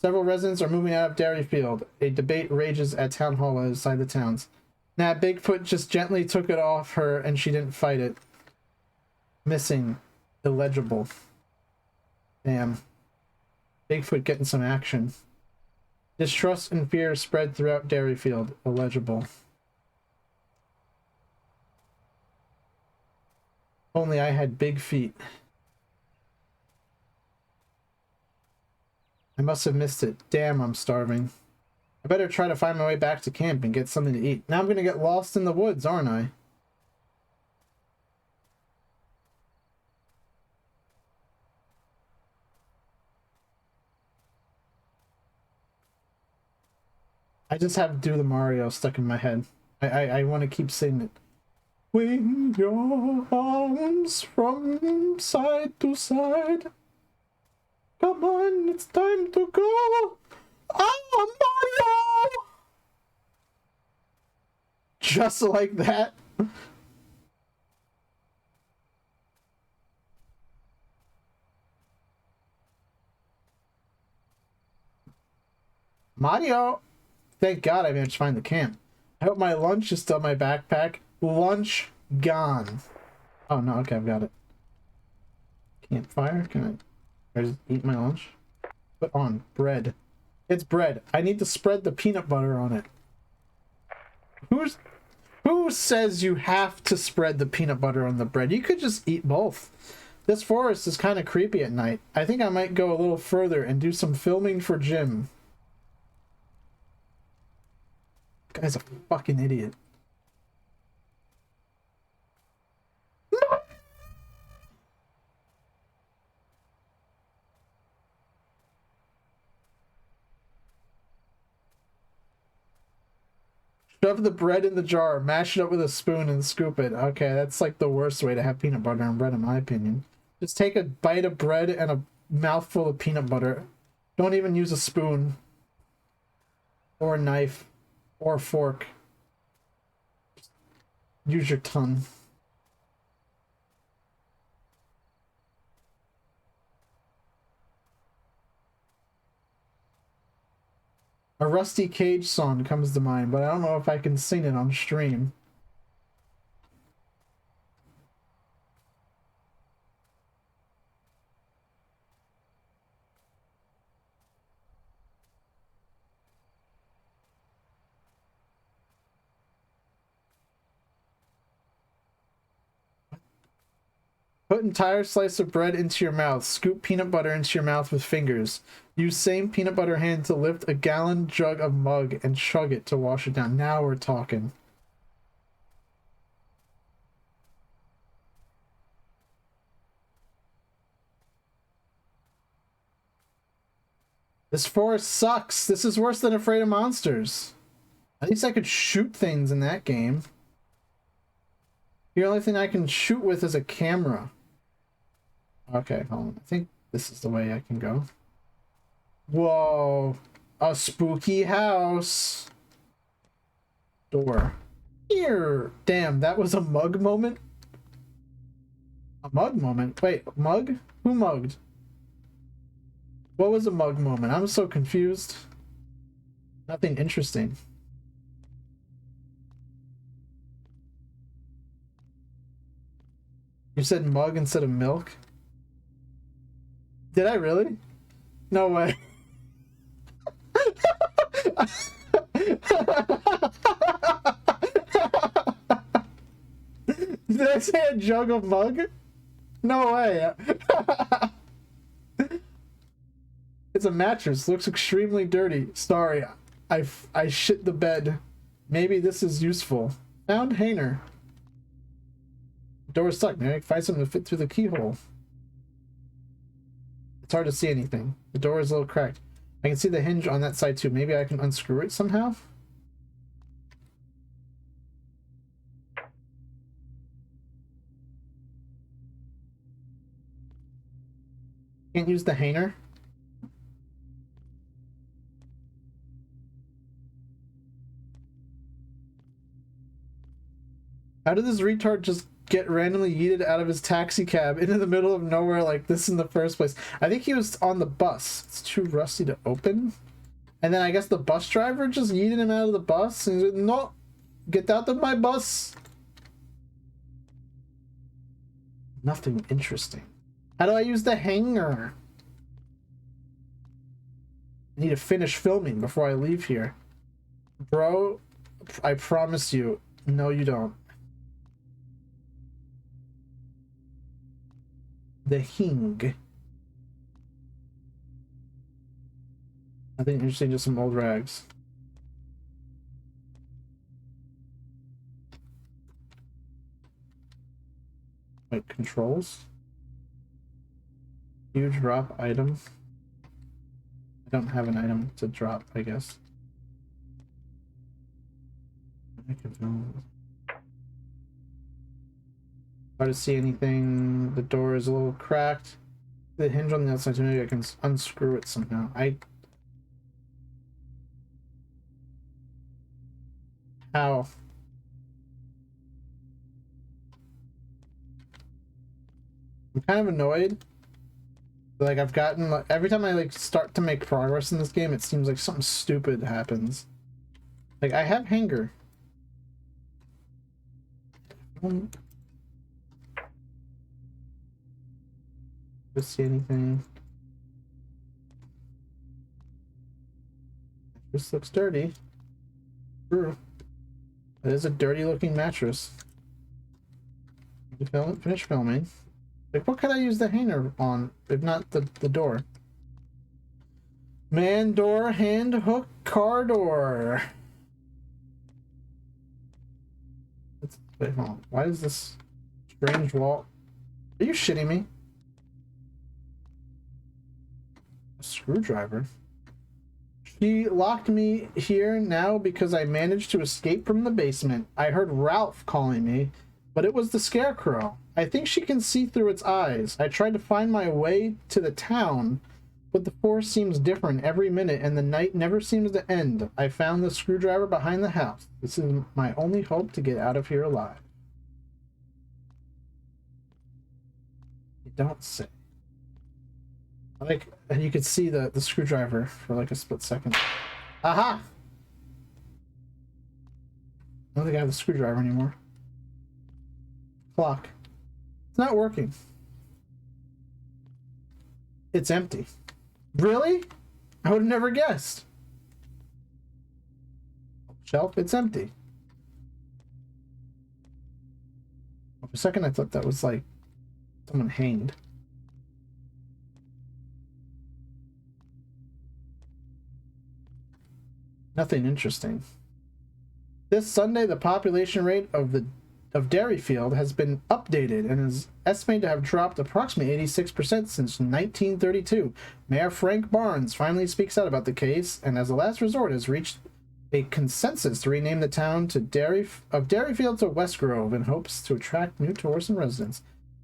Several residents are moving out of Dairyfield. A debate rages at town hall outside the towns. Nah, Bigfoot just gently took it off her and she didn't fight it. Missing. Illegible. Damn. Bigfoot getting some action. Distrust and fear spread throughout Dairyfield. Illegible. Only I had big feet. I must have missed it. Damn, I'm starving. I better try to find my way back to camp and get something to eat. Now I'm gonna get lost in the woods, aren't I? I just have to do the Mario stuck in my head. I want to keep singing it. Wave your arms from side to side. Come on, it's time to go. Oh, Mario! Just like that. Mario! Thank God I managed to find the camp. I hope my lunch is still in my backpack. Lunch gone. Oh no, okay, I've got it. Campfire? Can I just eat my lunch? Put on bread. It's bread. I need to spread the peanut butter on it. Who says you have to spread the peanut butter on the bread? You could just eat both. This forest is kind of creepy at night. I think I might go a little further and do some filming for Jim. Guy's a fucking idiot. Shove the bread in the jar, mash it up with a spoon, and scoop it. Okay, that's like the worst way to have peanut butter and bread, in my opinion. Just take a bite of bread and a mouthful of peanut butter. Don't even use a spoon. Or a knife. Or a fork. Use your tongue. A Rusty Cage song comes to mind, but I don't know if I can sing it on stream. Put entire slice of bread into your mouth. Scoop peanut butter into your mouth with fingers. Use same peanut butter hand to lift a gallon jug of mug and chug it to wash it down. Now we're talking. This forest sucks. This is worse than Afraid of Monsters. At least I could shoot things in that game. The only thing I can shoot with is a camera. Okay, hold on. I think this is the way I can go. Whoa. A spooky house. Door. Here. Damn, that was a mug moment? A mug moment? Wait, mug? Who mugged? What was a mug moment? I'm so confused. Nothing interesting. You said mug instead of milk? Did I really? No way. Did I say a jug of mug? No way. It's a mattress. Looks extremely dirty. Sorry. I shit the bed. Maybe this is useful. Found hanger. Door is stuck. Maybe I can find something to fit through the keyhole. It's hard to see anything. The door is a little cracked. I can see the hinge on that side too. Maybe I can unscrew it somehow? Can't use the hanger? How did this retard just get randomly yeeted out of his taxi cab into the middle of nowhere like this in the first place? I think he was on the bus. It's too rusty to open. And then I guess the bus driver just yeeted him out of the bus and he's like, no, get out of my bus. Nothing interesting. How do I use the hanger? I need to finish filming before I leave here. Bro, I promise you. No, you don't. The hing. Nothing interesting, just some old rags. Wait, controls? Huge drop item. I don't have an item to drop, I guess. I can film. Hard to see anything. The door is a little cracked. The hinge on the outside, so maybe I can unscrew it somehow. How? I'm kind of annoyed. Like, I've gotten, like, every time I, like, start to make progress in this game, it seems like something stupid happens. Like, I have hanger. See anything? This looks dirty. True. It is a dirty looking mattress. Finish filming. Like, what could I use the hanger on if not the door? Man door, hand hook, car door. Wait, hold on. Why is this strange wall? Are you shitting me? A screwdriver. She locked me here now because I managed to escape from the basement. I heard Ralph calling me, but it was the scarecrow. I think she can see through its eyes. I tried to find my way to the town, but the force seems different every minute and the night never seems to end. I found the screwdriver behind the house. This is my only hope to get out of here alive. You don't say. Like, and you could see the screwdriver for like a split second. Aha! I don't think I have the screwdriver anymore. Clock. It's not working. It's empty. Really? I would have never guessed. Shelf, it's empty. For a second I thought that was like someone hanged. Nothing interesting. This Sunday, the population rate of Dairyfield has been updated and is estimated to have dropped approximately 86% since 1932. Mayor Frank Barnes finally speaks out about the case, and as a last resort has reached a consensus to rename the town to Dairyfield to Westgrove in hopes to attract new tourists and residents.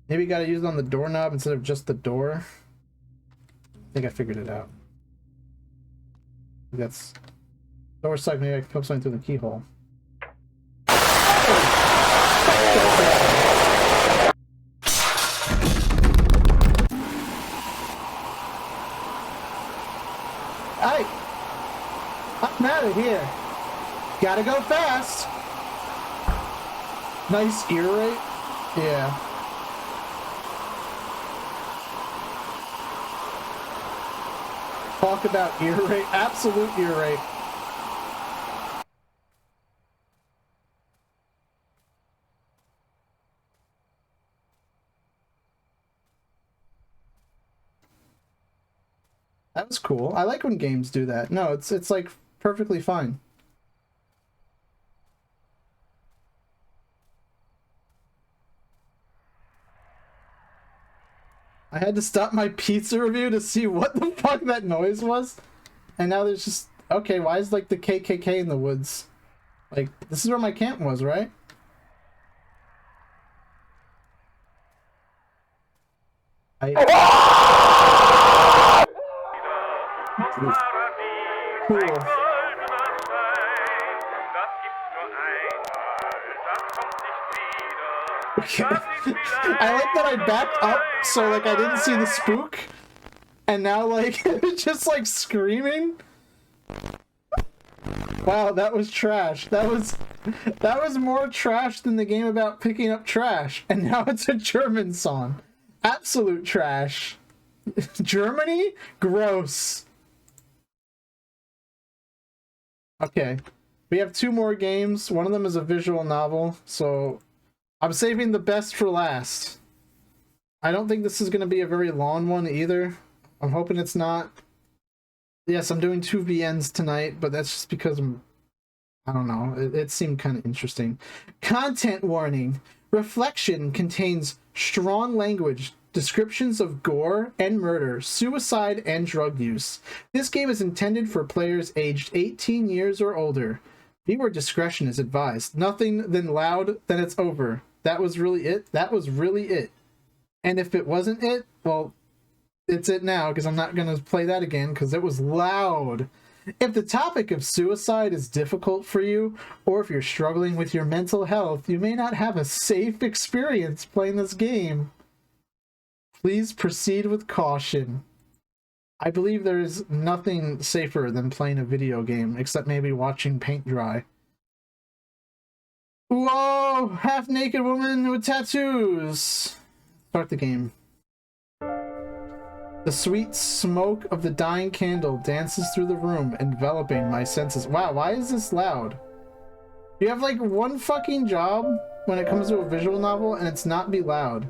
Maybe you gotta use it on the doorknob instead of just the door. I think I figured it out. That's door suck. Maybe I can put something through the keyhole. I'm out of here. Gotta go fast. Nice ear rate. Yeah. Talk about ear rate. Absolute ear rate. That was cool. I like when games do that. No, it's like perfectly fine. I had to stop my pizza review to see what the fuck that noise was. And now there's just... Okay, why is like the KKK in the woods? Like, this is where my camp was, right? Cool. Okay. I like that I backed up so like I didn't see the spook, and now like it's just like screaming. Wow, that was trash. That was more trash than the game about picking up trash, and now it's a German song. Absolute trash. Germany? Gross. Okay. We have 2 more games. One of them is a visual novel, so I'm saving the best for last. I don't think this is going to be a very long one either. I'm hoping it's not. Yes, I'm doing 2 VNs tonight, but that's just because I don't know. It seemed kind of interesting. Content warning. Reflection contains strong language, descriptions of gore and murder, suicide, and drug use. This game is intended for players aged 18 years or older. Viewer discretion is advised. Nothing then loud, then it's over. That was really it. That was really it. And if it wasn't it, well, it's it now, because I'm not going to play that again, because it was loud. If the topic of suicide is difficult for you, or if you're struggling with your mental health, you may not have a safe experience playing this game. Please proceed with caution. I believe there is nothing safer than playing a video game, except maybe watching paint dry. Whoa! Half-naked woman with tattoos! Start the game. The sweet smoke of the dying candle dances through the room, enveloping my senses. Wow, why is this loud? You have like one fucking job when it comes to a visual novel, and it's not be loud.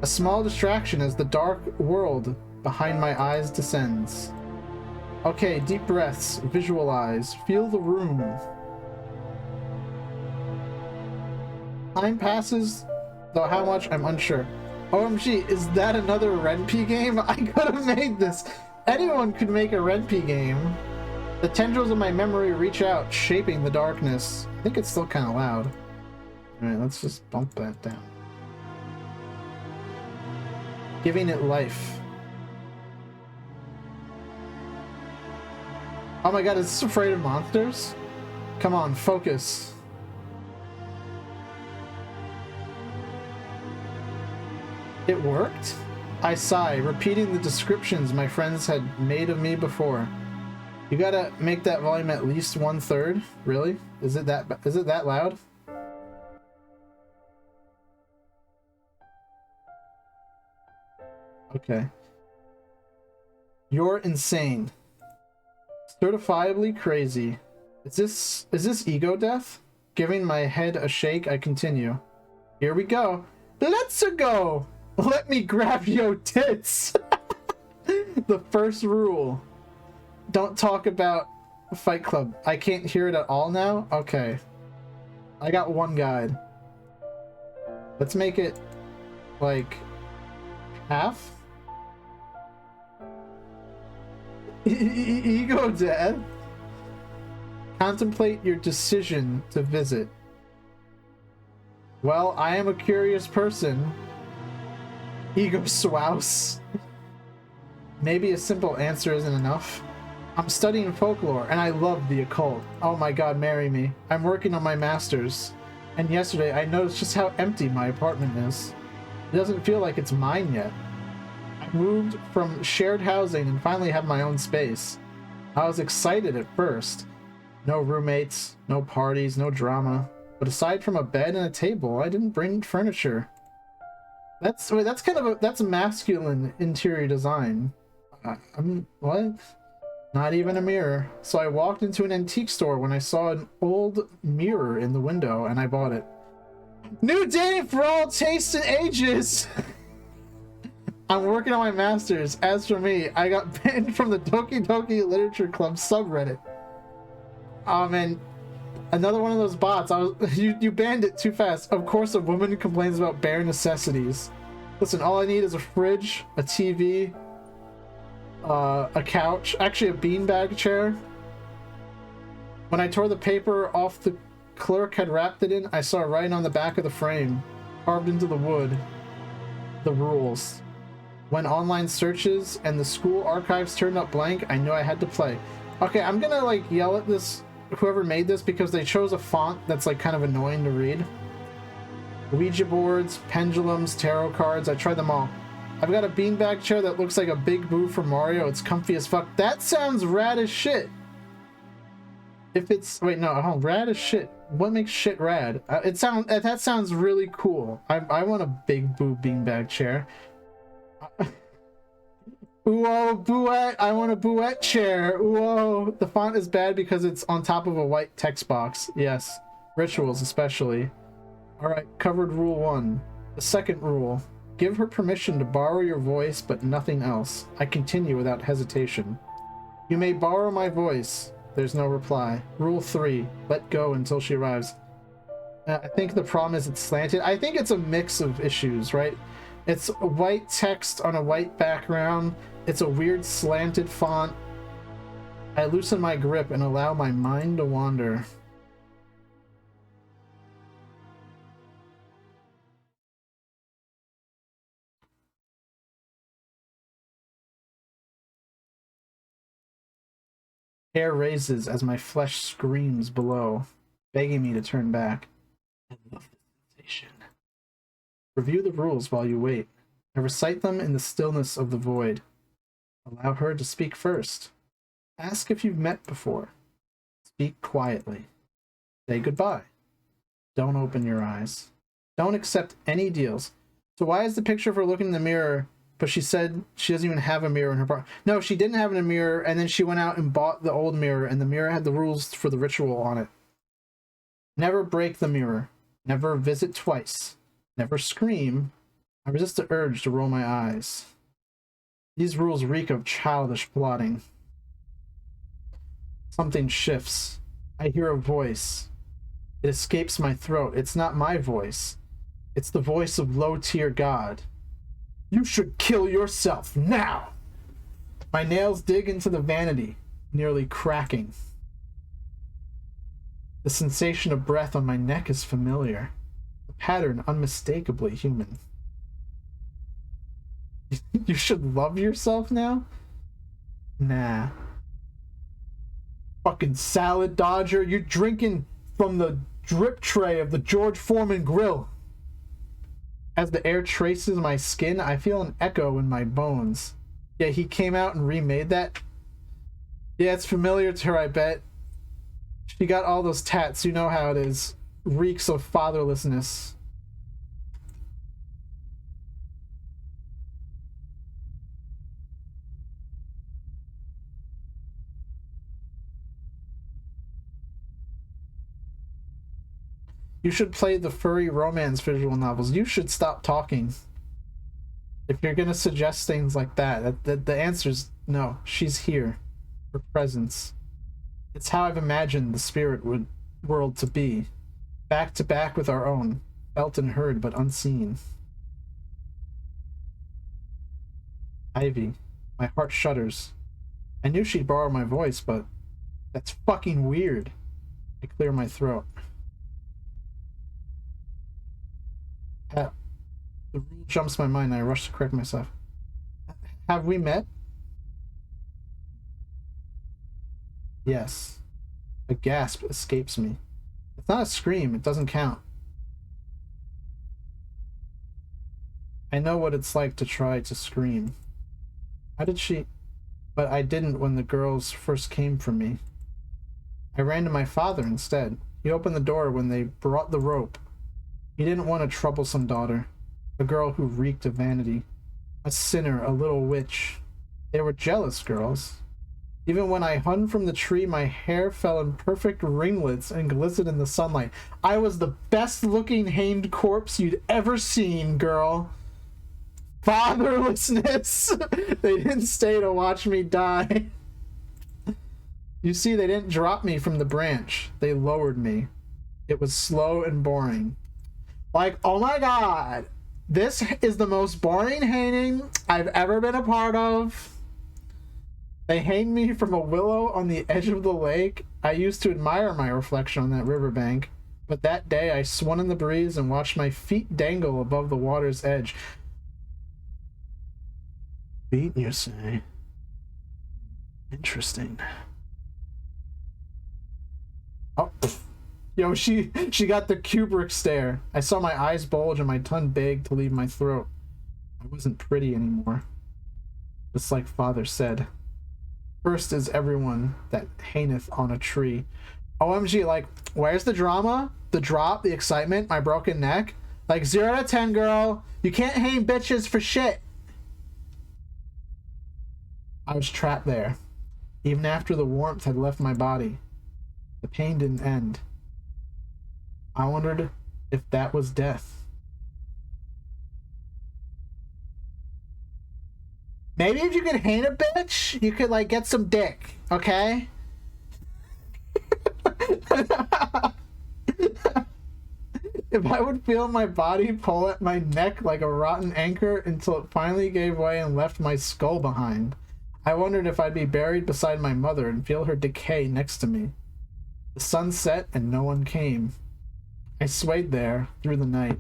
A small distraction as the dark world behind my eyes descends. Okay, deep breaths, visualize, feel the room. Time passes, though how much, I'm unsure. OMG, is that another Ren'Py game? I could have made this. Anyone could make a Ren'Py game. The tendrils of my memory reach out, shaping the darkness. I think it's still kind of loud. Alright, let's just bump that down. Giving it life. Oh my god, is this afraid of monsters? Come on, focus. It worked? I sigh, repeating the descriptions my friends had made of me before. You gotta make that volume at least 1/3? Really? Is it that loud? Okay. You're insane. Certifiably crazy. Is this ego death? Giving my head a shake, I continue. Here we go. Let's go! Let me grab your tits! The first rule. Don't talk about Fight Club. I can't hear it at all now? Okay. I got one guide. Let's make it, like, half? Ego death? Contemplate your decision to visit. Well, I am a curious person. Ego swouse. Maybe a simple answer isn't enough. I'm studying folklore, and I love the occult. Oh my god, marry me. I'm working on my master's. And yesterday, I noticed just how empty my apartment is. It doesn't feel like it's mine yet. I moved from shared housing and finally have my own space. I was excited at first. No roommates, no parties, no drama. But aside from a bed and a table, I didn't bring furniture. That's masculine interior design. What? Not even a mirror. So I walked into an antique store when I saw an old mirror in the window and I bought it. New day for all tastes and ages! I'm working on my master's. As for me, I got banned from the Doki Doki Literature Club subreddit. Oh man, another one of those bots. You banned it too fast. Of course a woman complains about bare necessities. Listen, all I need is a fridge, a TV, a couch, actually a beanbag chair. When I tore the paper off the clerk had wrapped it in, I saw writing on the back of the frame, carved into the wood, the rules. When online searches and the school archives turned up blank, I knew I had to play. Okay, I'm gonna like yell at this whoever made this because they chose a font that's like kind of annoying to read. Ouija boards, pendulums, tarot cards. I tried them all. I've got a beanbag chair that looks like a Big Boo from Mario. It's comfy as fuck. That sounds rad as shit. If it's... Wait, no. Oh, rad as shit. What makes shit rad? That sounds really cool. I want a Big Boo beanbag chair. Ooh, Bouette. I want a Bouette chair. Ooh, the font is bad because it's on top of a white text box. Yes. Rituals especially. Alright, covered rule 1. The second rule. Give her permission to borrow your voice, but nothing else. I continue without hesitation. You may borrow my voice. There's no reply. Rule 3. Let go until she arrives. I think the problem is it's slanted. I think it's a mix of issues, right? It's white text on a white background. It's a weird slanted font. I loosen my grip and allow my mind to wander. Hair raises as my flesh screams below, begging me to turn back. I love this sensation. Review the rules while you wait. I recite them in the stillness of the void. Allow her to speak first. Ask if you've met before. Speak quietly. Say goodbye. Don't open your eyes. Don't accept any deals. So why is the picture of her looking in the mirror, but she said she doesn't even have a mirror in her bar? No, she didn't have a mirror, and then she went out and bought the old mirror, and the mirror had the rules for the ritual on it. Never break the mirror. Never visit twice. Never scream. I resist the urge to roll my eyes. These rules reek of childish plotting. Something shifts. I hear a voice. It escapes my throat. It's not my voice. It's the voice of low-tier God. You should kill yourself now! My nails dig into the vanity, nearly cracking. The sensation of breath on my neck is familiar. The pattern unmistakably human. You should love yourself now? Nah. Fucking salad dodger, you're drinking from the drip tray of the George Foreman grill. As the air traces my skin, I feel an echo in my bones. Yeah, he came out and remade that. Yeah, it's familiar to her, I bet. She got all those tats, you know how it is. Reeks of fatherlessness. You should play the furry romance visual novels. You should stop talking. If you're gonna suggest things like that, the answer's no. She's here. Her presence. It's how I've imagined the spirit world to be. Back to back with our own. Felt and heard, but unseen. Ivy. My heart shudders. I knew she'd borrow my voice, but that's fucking weird. I clear my throat. The rule jumps my mind and I rush to correct myself. Have we met? Yes. A gasp escapes me. It's not a scream, it doesn't count. I know what it's like to try to scream. How did she... But I didn't when the girls first came for me. I ran to my father instead. He opened the door when they brought the rope. He didn't want a troublesome daughter, a girl who reeked of vanity, a sinner, a little witch. They were jealous girls. Even when I hung from the tree, my hair fell in perfect ringlets and glistened in the sunlight. I was the best-looking hanged corpse you'd ever seen, girl. Fatherlessness! They didn't stay to watch me die. You see, they didn't drop me from the branch. They lowered me. It was slow and boring. Like, oh my god, this is the most boring hanging I've ever been a part of. They hanged me from a willow on the edge of the lake. I used to admire my reflection on that riverbank, but that day I swung in the breeze and watched my feet dangle above the water's edge. Feet, you say? Interesting. Oh, yo, she got the Kubrick stare. I saw my eyes bulge and my tongue beg to leave my throat. I wasn't pretty anymore. Just like father said. First is everyone that hangeth on a tree. OMG, like, where's the drama? The drop? The excitement? My broken neck? Like, 0 out of 10, girl. You can't hang bitches for shit. I was trapped there. Even after the warmth had left my body. The pain didn't end. I wondered if that was death. Maybe if you could hang a bitch, you could, like, get some dick, okay? If I would feel my body pull at my neck like a rotten anchor until it finally gave way and left my skull behind. I wondered if I'd be buried beside my mother and feel her decay next to me. The sun set and no one came. I swayed there through the night.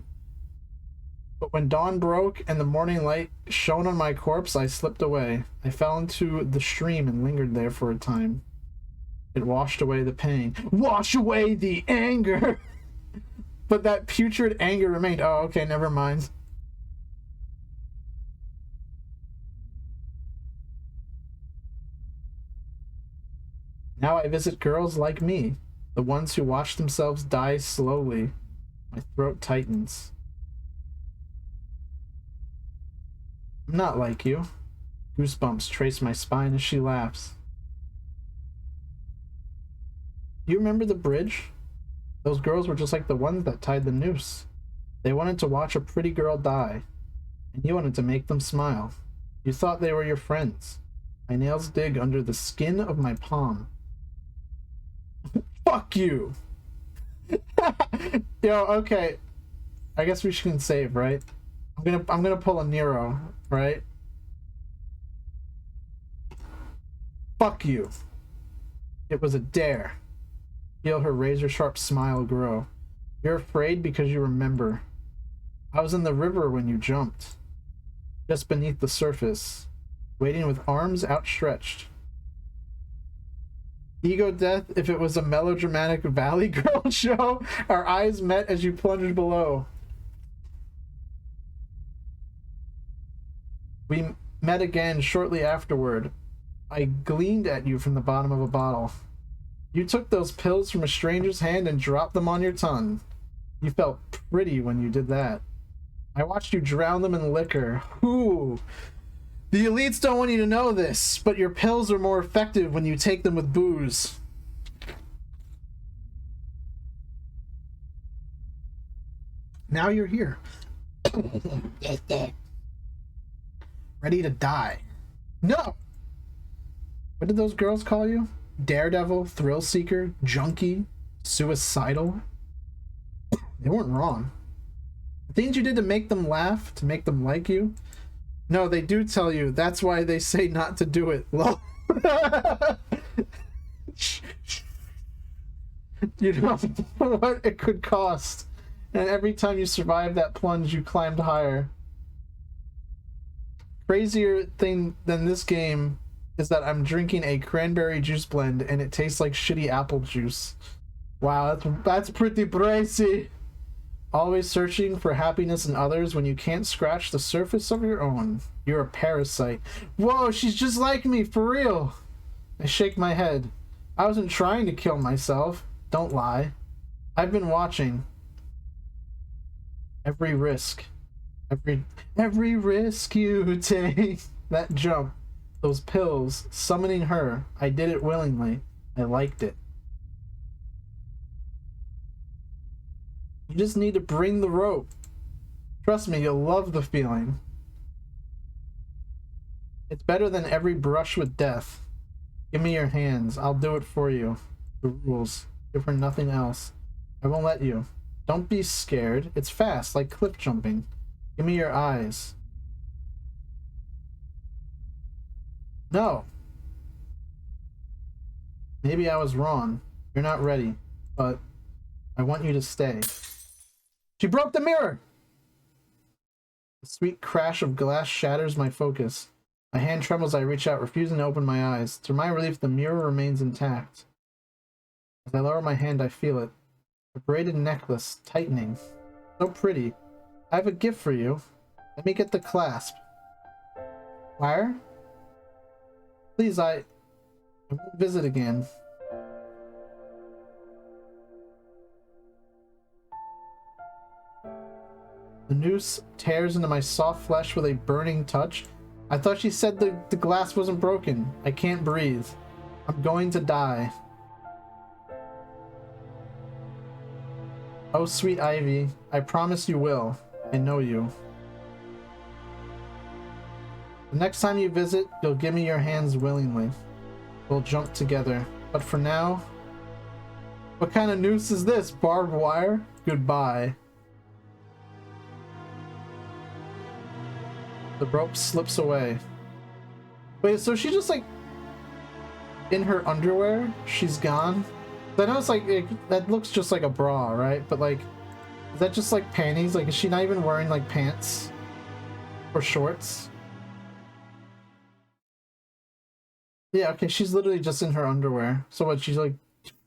But when dawn broke and the morning light shone on my corpse, I slipped away. I fell into the stream and lingered there for a time. It washed away the pain. Wash away the anger! But that putrid anger remained. Oh, okay, never mind. Now I visit girls like me, the ones who watch themselves die slowly. My throat tightens. I'm not like you. Goosebumps trace my spine as she laughs. You remember the bridge? Those girls were just like the ones that tied the noose. They wanted to watch a pretty girl die, and you wanted to make them smile. You thought they were your friends. My nails dig under the skin of my palm. Fuck you! Yo, okay. I guess we can save, right? I'm gonna pull a Nero, right? Fuck you. It was a dare. Feel her razor-sharp smile grow. You're afraid because you remember. I was in the river when you jumped. Just beneath the surface. Waiting with arms outstretched. Ego death if it was a melodramatic Valley Girl show. Our eyes met as you plunged below. We met again shortly afterward. I gleamed at you from the bottom of a bottle. You took those pills from a stranger's hand and dropped them on your tongue. You felt pretty when you did that. I watched you drown them in liquor. Ooh. The elites don't want you to know this, but your pills are more effective when you take them with booze. Now you're here. Ready to die. No! What did those girls call you? Daredevil, thrill seeker, junkie, suicidal? They weren't wrong. The things you did to make them laugh, to make them like you? No, they do tell you. That's why they say not to do it. Lol. You know what it could cost. And every time you survived that plunge, you climbed higher. Crazier thing than this game is that I'm drinking a cranberry juice blend and it tastes like shitty apple juice. Wow, that's pretty pricey. Always searching for happiness in others when you can't scratch the surface of your own. You're a parasite. Whoa, she's just like me, for real. I shake my head. I wasn't trying to kill myself. Don't lie. I've been watching. Every risk. Every risk you take. That jump. Those pills, summoning her. I did it willingly. I liked it. You just need to bring the rope. Trust me, you'll love the feeling. It's better than every brush with death. Give me your hands. I'll do it for you. The rules. Give her nothing else. I won't let you. Don't be scared. It's fast, like cliff jumping. Give me your eyes. No. Maybe I was wrong. You're not ready, but I want you to stay. She broke the mirror! The sweet crash of glass shatters my focus. My hand trembles. I reach out, refusing to open my eyes. To my relief, the mirror remains intact. As I lower my hand, I feel it. A braided necklace, tightening. So pretty. I have a gift for you. Let me get the clasp. Wire? Please, I won't visit again. The noose tears into my soft flesh with a burning touch. I thought she said the glass wasn't broken. I can't breathe. I'm going to die. Oh, sweet Ivy, I promise you will. I know you. The next time you visit, you'll give me your hands willingly. We'll jump together. But for now... What kind of noose is this? Barbed wire? Goodbye. The rope slips away. Wait, so she just like... in her underwear? She's gone? I know it's like, that looks just like a bra, right? But like, is that just like panties? Like, is she not even wearing like pants? Or shorts? Yeah, okay, she's literally just in her underwear. So what, she's like...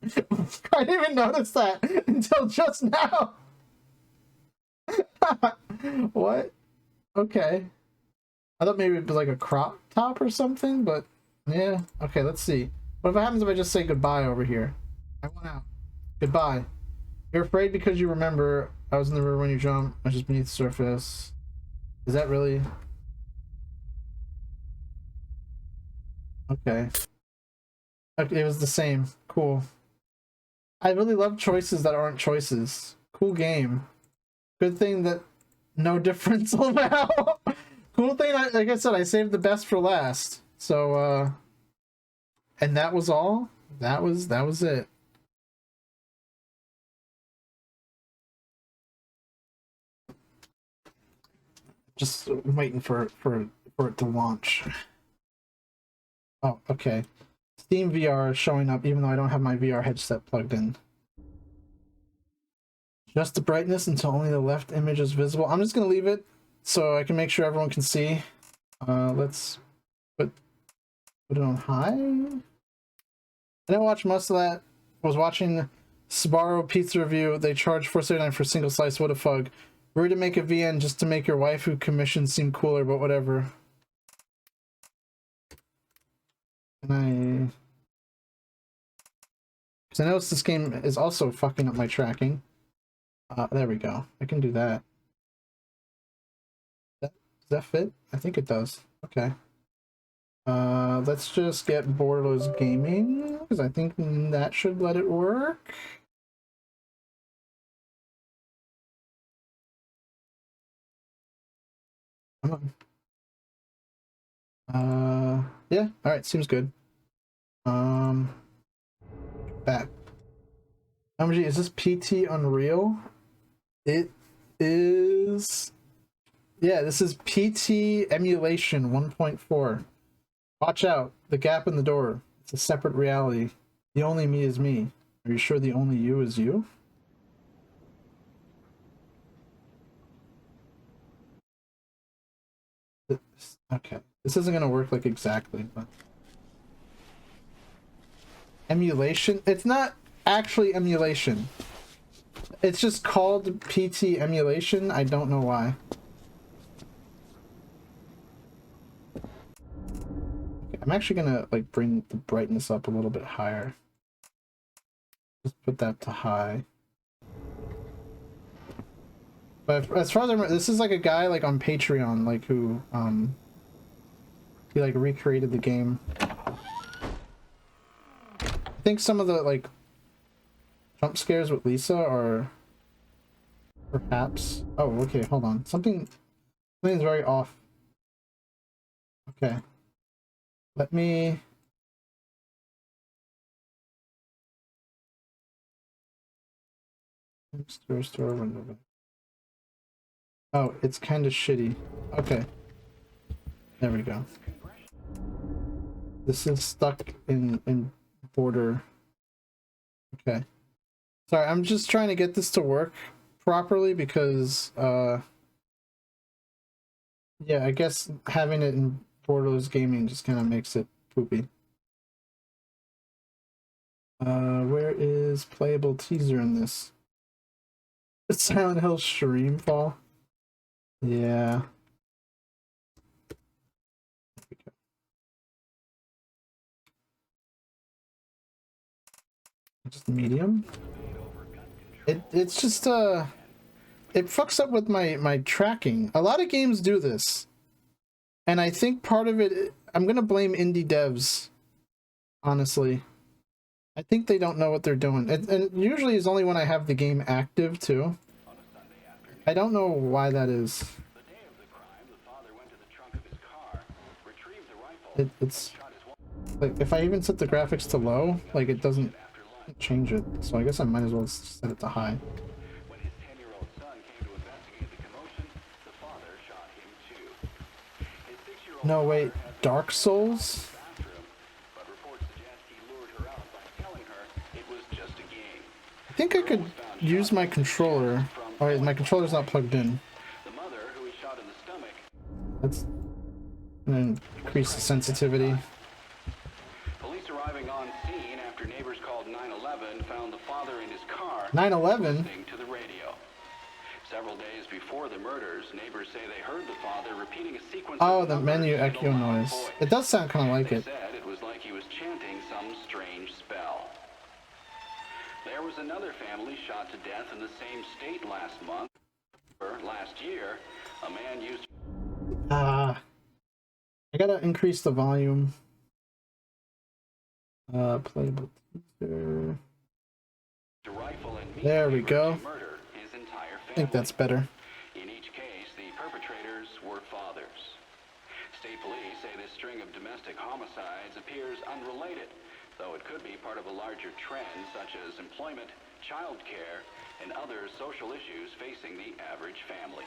I didn't even notice that until just now! What? Okay. I thought maybe it was like a crop top or something, but... Yeah, okay, let's see. What happens if I just say goodbye over here? I went out. Goodbye. You're afraid because you remember I was in the river when you jumped. I was just beneath the surface. Is that really... Okay. Okay, it was the same. Cool. I really love choices that aren't choices. Cool game. Good thing that no differential now. Cool thing, like I said, I saved the best for last. So, and that was all? That was it. Just waiting for it to launch. Oh, okay. Steam VR is showing up even though I don't have my VR headset plugged in. Adjust the brightness until only the left image is visible. I'm just gonna leave it so I can make sure everyone can see. Let's put it on high. I didn't watch most of that. I was watching Sbarro Pizza Review. They charge $4.79 for a single slice. What a fug. We're to make a VN just to make your waifu commission seem cooler, but whatever. And because I noticed this game is also fucking up my tracking. There we go. I can do that. Does that fit? I think it does. Okay. Let's just get Borderless Gaming, because I think that should let it work. Come on. Yeah, alright, seems good. Back. MG, is this PT Unreal? It is... Yeah, this is PT Emulation 1.4. Watch out, the gap in the door. It's a separate reality. The only me is me. Are you sure the only you is you? Okay, this isn't gonna work like exactly, but... Emulation? It's not actually emulation. It's just called PT Emulation. I don't know why. Okay, I'm actually gonna like bring the brightness up a little bit higher. Just put that to high. But as far as I remember, this is like a guy like on Patreon, like who he like recreated the game. I think some of the like jump scares with Lisa are perhaps... Oh, okay, hold on. Something's very off. Okay. Let me... Store window. Oh, it's kind of shitty. Okay. There we go. This is stuck in border. Okay. Sorry, I'm just trying to get this to work properly because, yeah, I guess having it in Borderless Gaming just kind of makes it poopy. Where is playable teaser in this? Silent Hill stream fall. Yeah. Just medium. It's just it fucks up with my tracking. A lot of games do this, and I think part of it, I'm gonna blame indie devs. Honestly, I think they don't know what they're doing. And usually it's only when I have the game active too. I don't know why that is. It's like if I even set the graphics to low, like it doesn't change it. So I guess I might as well set it to high. No, wait, Dark Souls? I think I could use my controller. Oh wait, my controller's not plugged in. Let's increase the sensitivity. Police arriving on scene after neighbors called 911 found the father in his car 911? listening to the radio. Several days before the murders, neighbors say they heard the father repeating a sequence of the menu echo noise. It does sound kind of like it. Said it was like he was chanting some strange spell. There was another family shot to death in the same state last month. Last year, a man used... I gotta increase the volume. Playable teaser. There we go. I think that's better. In each case, the perpetrators were fathers. State police say this string of domestic homicides appears unrelated, though it could be part of a larger trend such as employment, child care, and other social issues facing the average family.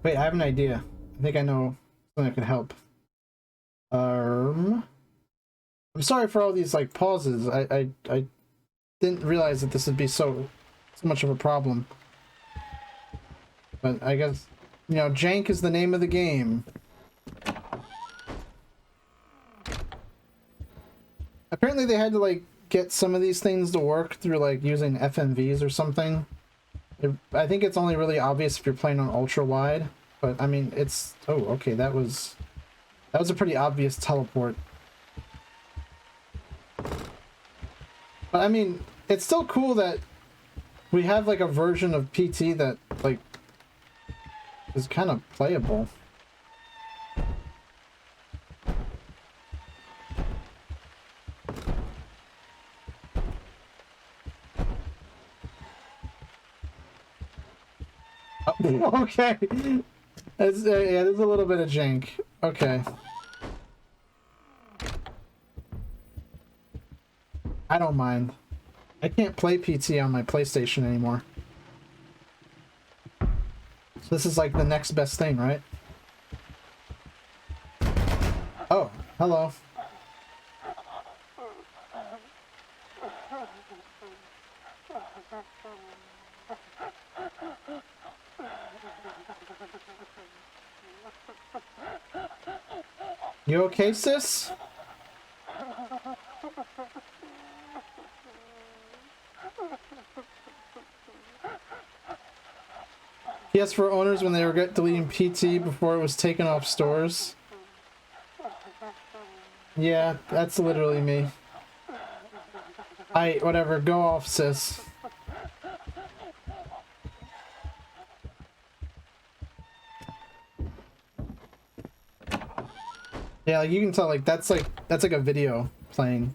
Wait, I have an idea. I think I know something that could help. I'm sorry for all these like pauses. I didn't realize that this would be so much of a problem. But I guess, you know, jank is the name of the game. Apparently they had to like get some of these things to work through like using FMVs or something. I think it's only really obvious if you're playing on ultra wide, but I mean it's... Oh, okay, that was a pretty obvious teleport. But I mean, it's still cool that we have like a version of PT that like is kind of playable. Oh, okay. It's, yeah, there's a little bit of jank. Okay. I don't mind. I can't play PT on my PlayStation anymore. So this is like the next best thing, right? Oh, hello. You okay, sis? PS4 owners when they regret deleting PT before it was taken off stores. Yeah, that's literally me. Whatever, go off, sis. Yeah, like you can tell, like that's like a video playing.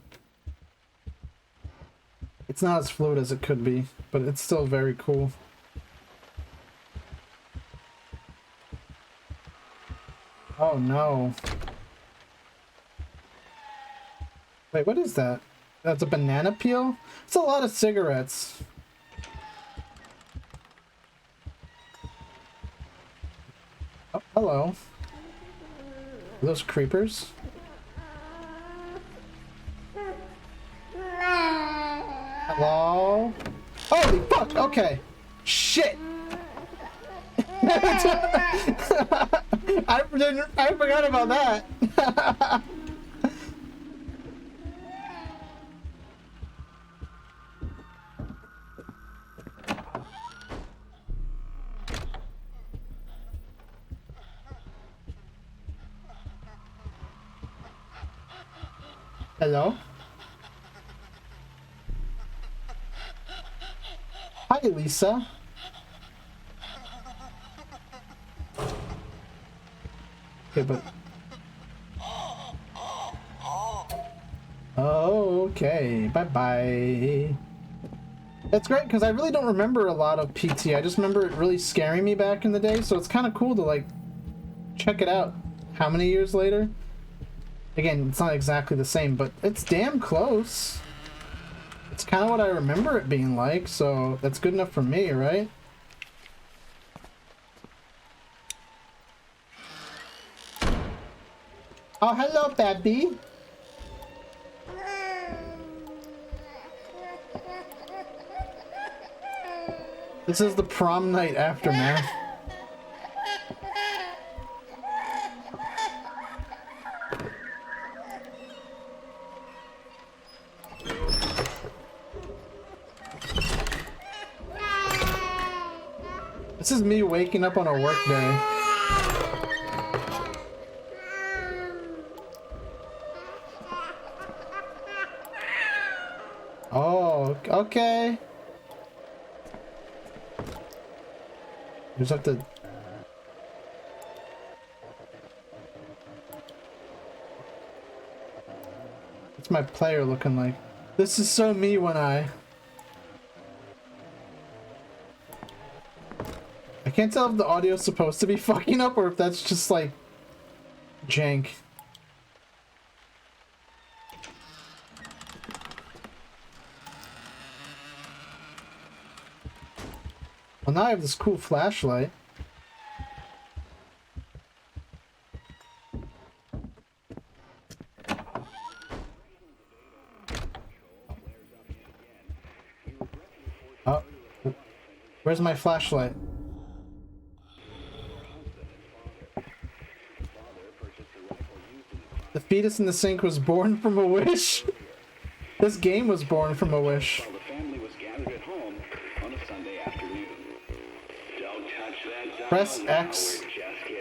It's not as fluid as it could be, but it's still very cool. Oh no. Wait, what is that? That's a banana peel? It's a lot of cigarettes. Oh, hello. Are those creepers? Hello? Holy fuck! Okay. Shit! I forgot about that. Hello? Hi, Lisa. Okay, but... Okay, bye-bye. It's great, because I really don't remember a lot of PT. I just remember it really scaring me back in the day, so it's kind of cool to, like, check it out. How many years later? Again, it's not exactly the same, but it's damn close. It's kind of what I remember it being like, so that's good enough for me, right? Oh, hello, baby. This is the prom night aftermath. This is me waking up on a work day. Oh, okay. You just have to... What's my player looking like? This is so me when I can't tell if the audio's supposed to be fucking up or if that's just like jank. Well, now I have this cool flashlight. Oh, where's my flashlight? The fetus in the sink was born from a wish. This game was born from a wish. While the family was gathered at home on a Sunday afternoon. Don't touch that dial. Press X,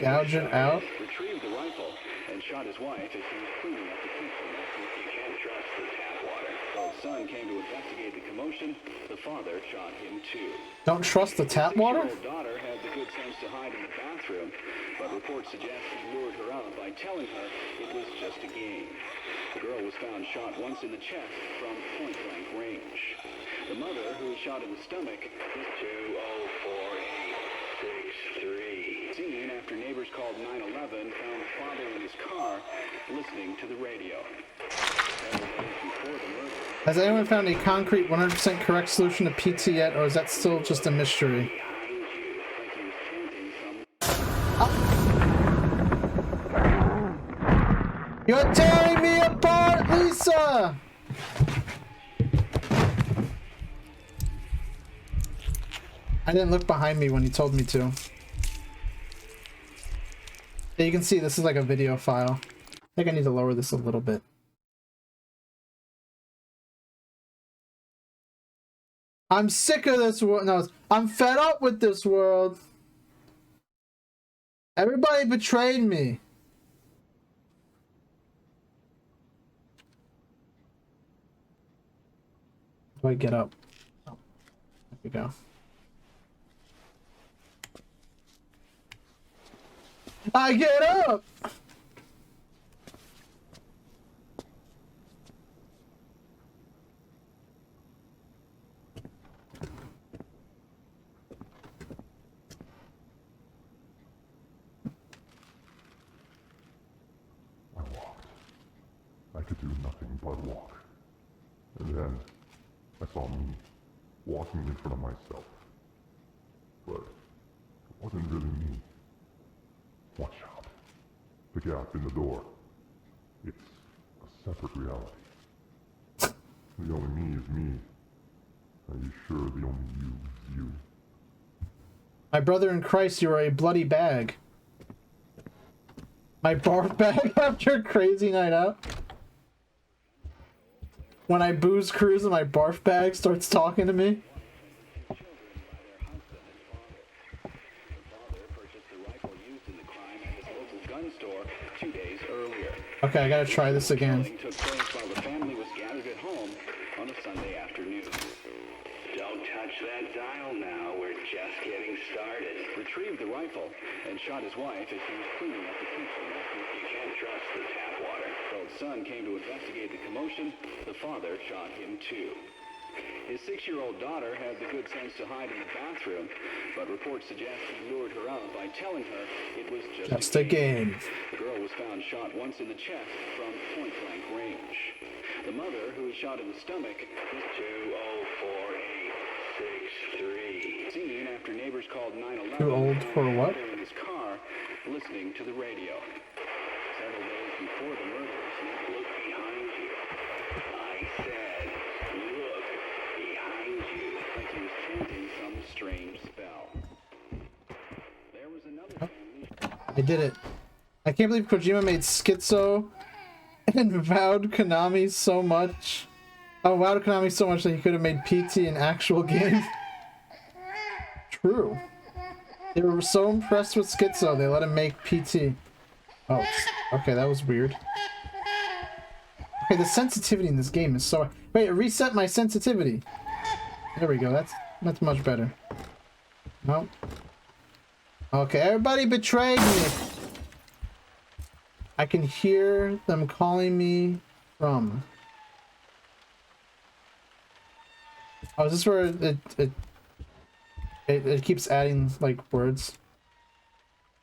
gouge it out. Retrieved the rifle and shot his wife as he was cleaning up the kitchen. You can't trust the tap water. While the son came to investigate the commotion, the father shot him too. Don't trust the tap water? His 6-year-old daughter had the good sense to hide in the bathroom, but reports suggest he lured her out by telling her it was just a game. The girl was found shot once in the chest from point-blank range. The mother, who was shot in the stomach, was 204-863. Seen after neighbors called 911, found the father in his car listening to the radio. Several days before the murder, Has anyone found a concrete 100% correct solution to PT yet, or is that still just a mystery? You're tearing me apart, Lisa! I didn't look behind me when you told me to. Yeah, you can see this is like a video file. I think I need to lower this a little bit. I'm sick of this world. No, I'm fed up with this world. Everybody betrayed me. How do I get up? Oh, there we go. I get up! I walked. I could do nothing but walk. And then I saw me walking in front of myself. But it wasn't really me. Watch out. The gap in the door. It's a separate reality. The only me is me. Are you sure the only you is you? My brother in Christ, you are a bloody bag. My barf bag after a crazy night out. When I booze cruise and my barf bag starts talking to me. gun store 2 days earlier. Okay, I gotta try this again. Took place while the shot his wife as she was cleaning up the kitchen. You can't trust the tap water. So his son came to investigate the commotion. The father shot him too. His 6-year-old daughter had the good sense to hide in the bathroom, but reports suggest he lured her out by telling her it was just a game. The girl was found shot once in the chest from point-blank range. The mother, who was shot in the stomach, was 204-863. Seen after neighbors called 911. Too old for what? In his car, listening to the radio. Several days before the murders, look behind you. I said, look behind you. Like he was chanting some strange spell. There was another family. I did it. I can't believe Kojima made Schizo and vowed Konami so much. Oh, vowed Konami so much that he could have made PT an actual game. True. They were so impressed with Schizo, they let him make PT. Oh, okay, that was weird. Okay, the sensitivity in this game is so... Wait, reset my sensitivity. There we go, that's much better. No. Okay, everybody betrayed me. I can hear them calling me from... Oh, is this where it keeps adding, like, words?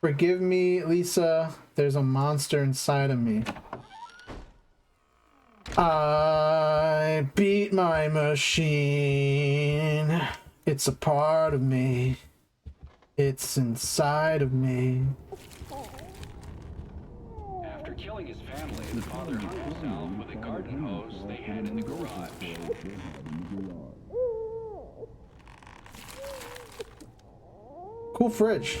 Forgive me, Lisa. There's a monster inside of me. I beat my machine. It's a part of me. It's inside of me. After killing his family, the father hung himself with a garden hose they had in the garage. Cool fridge.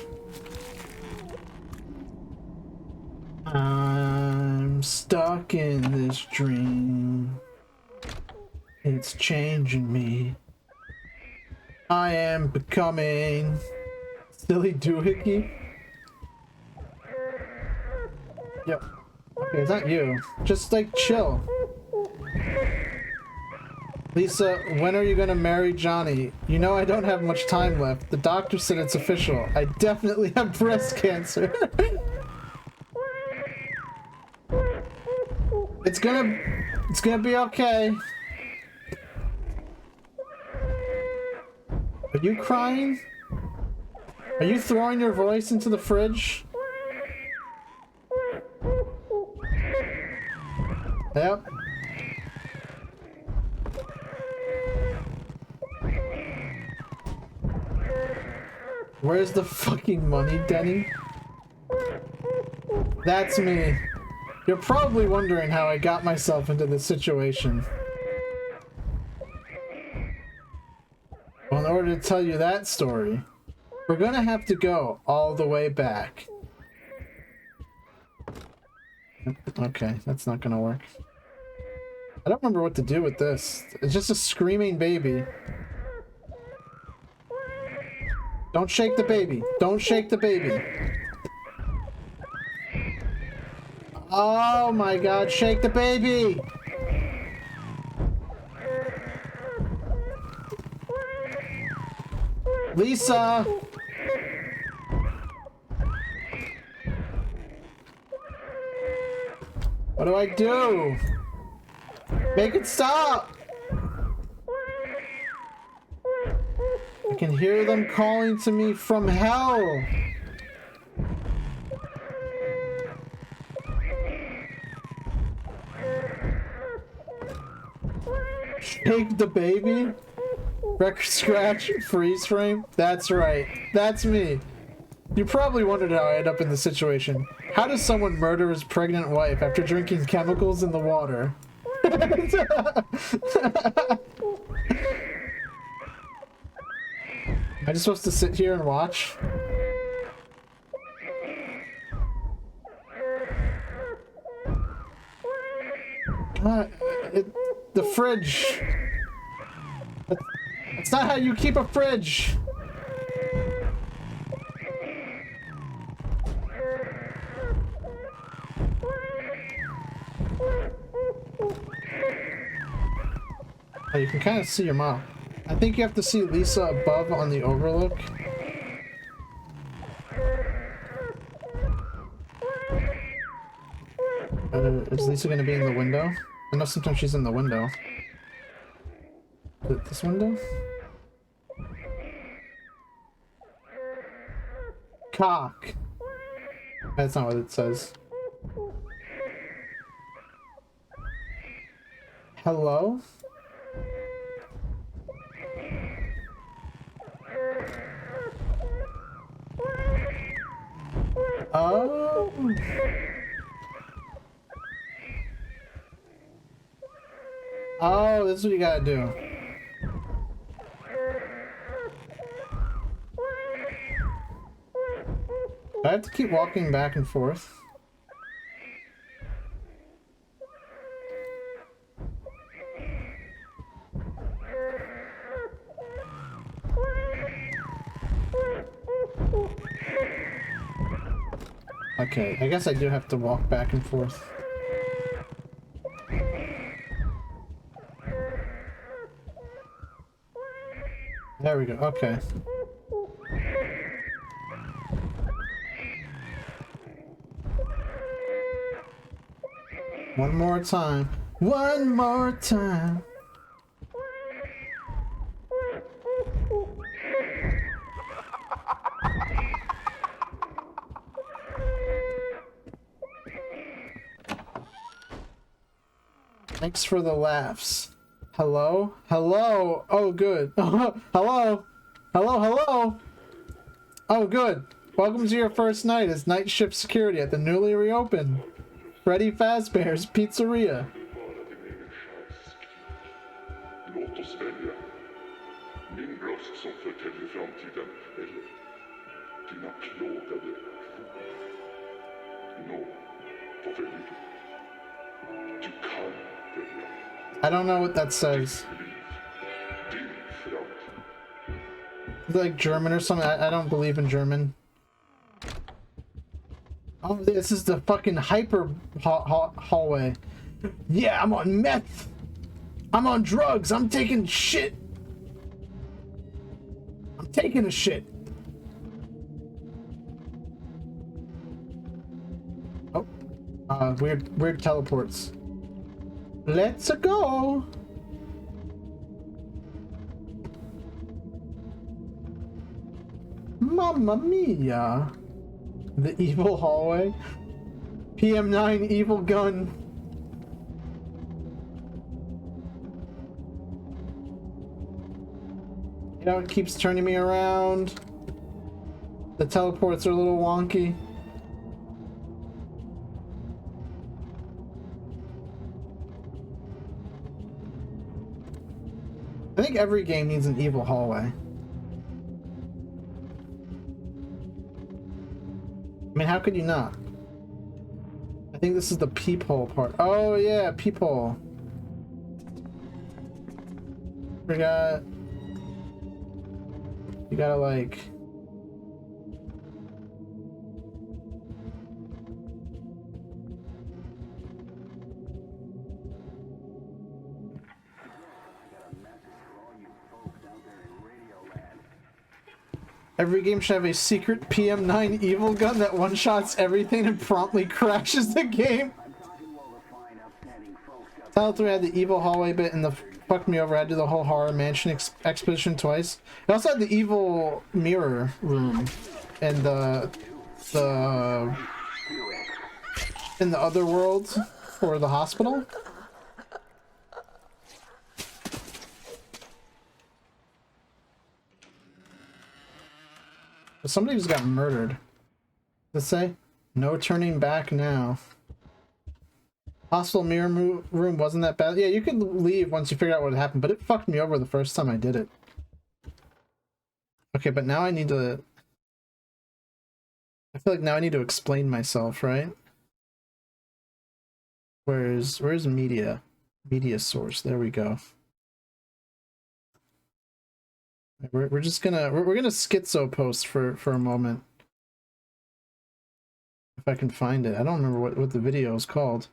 I'm stuck in this dream. It's changing me. I am becoming silly doohickey. Yep. Okay, it's not you. Just like chill. Lisa, when are you gonna marry Johnny? You know I don't have much time left. The doctor said it's official. I definitely have breast cancer. It's gonna be okay. Are you crying? Are you throwing your voice into the fridge? Yep. Where's the fucking money, Denny? That's me. You're probably wondering how I got myself into this situation. Well, in order to tell you that story, we're gonna have to go all the way back. Okay, that's not gonna work. I don't remember what to do with this. It's just a screaming baby. Don't shake the baby. Don't shake the baby. Oh my god, shake the baby! Lisa! What do I do? Make it stop! I can hear them calling to me from hell! Shake the baby? Record scratch, freeze frame? That's right. That's me. You probably wondered how I ended up in this situation. How does someone murder his pregnant wife after drinking chemicals in the water? Am I just supposed to sit here and watch? The fridge. That's not how you keep a fridge. Oh, you can kind of see your mom. I think you have to see Lisa above on the overlook. Is Lisa gonna be in the window? I know sometimes she's in the window. Is it this window? Cock! That's not what it says. Hello? Oh. Oh, this is what you gotta do. I have to keep walking back and forth. Okay, I guess I do have to walk back and forth. There we go, okay. One more time. One more time. Thanks for the laughs. Hello? Hello? Oh, good. Hello? Hello? Hello? Oh, good. Welcome to your first night as night shift security at the newly reopened Freddy Fazbear's Pizzeria. Låt oss välja. Min röst som förtäljer framtiden eller dina plågade Nå, vad väljer du? Du kan välja. I don't know what that says. Din framtid. Is it like German or something? I don't believe in German. Oh, this is the fucking hyper hallway. Yeah, I'm on meth. I'm on drugs. I'm taking shit. I'm taking a shit. Oh, weird teleports. Let's go. Mamma mia. The evil hallway. PM9 evil gun. You know, it keeps turning me around. The teleports are a little wonky. I think every game needs an evil hallway. I mean, how could you not? I think this is the peephole part. Oh yeah, peephole. Forgot. You gotta like... Every game should have a secret PM9 evil gun that one-shots everything and promptly crashes the game. Title 3 had the evil hallway bit and the fucked me over. I had to do the whole horror mansion expedition twice. It also had the evil mirror room and in the other world for the hospital. Somebody just got murdered. Let's say, no turning back now. Hospital mirror room wasn't that bad. Yeah, you could leave once you figure out what happened, but it fucked me over the first time I did it. Okay, but now I need to... I feel like now I need to explain myself, right? Where's media? Media source. There we go. We're just gonna we're gonna schizo post for a moment. If I can find it. I don't remember what the video is called.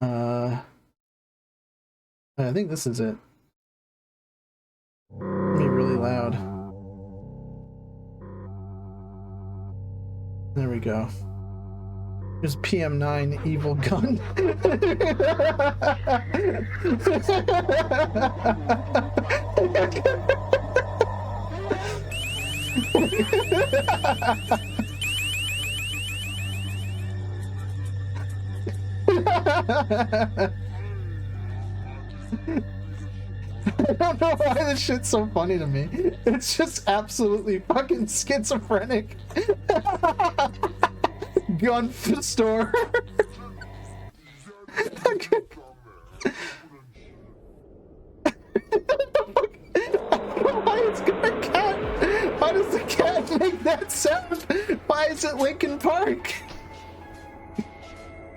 I think this is it. Be really loud. There we go. Here's PM9 evil gun. I don't know why this shit's so funny to me. It's just absolutely fucking schizophrenic. Gun store. Why is a cat? Why does the cat make that sound? Why is it Linkin Park?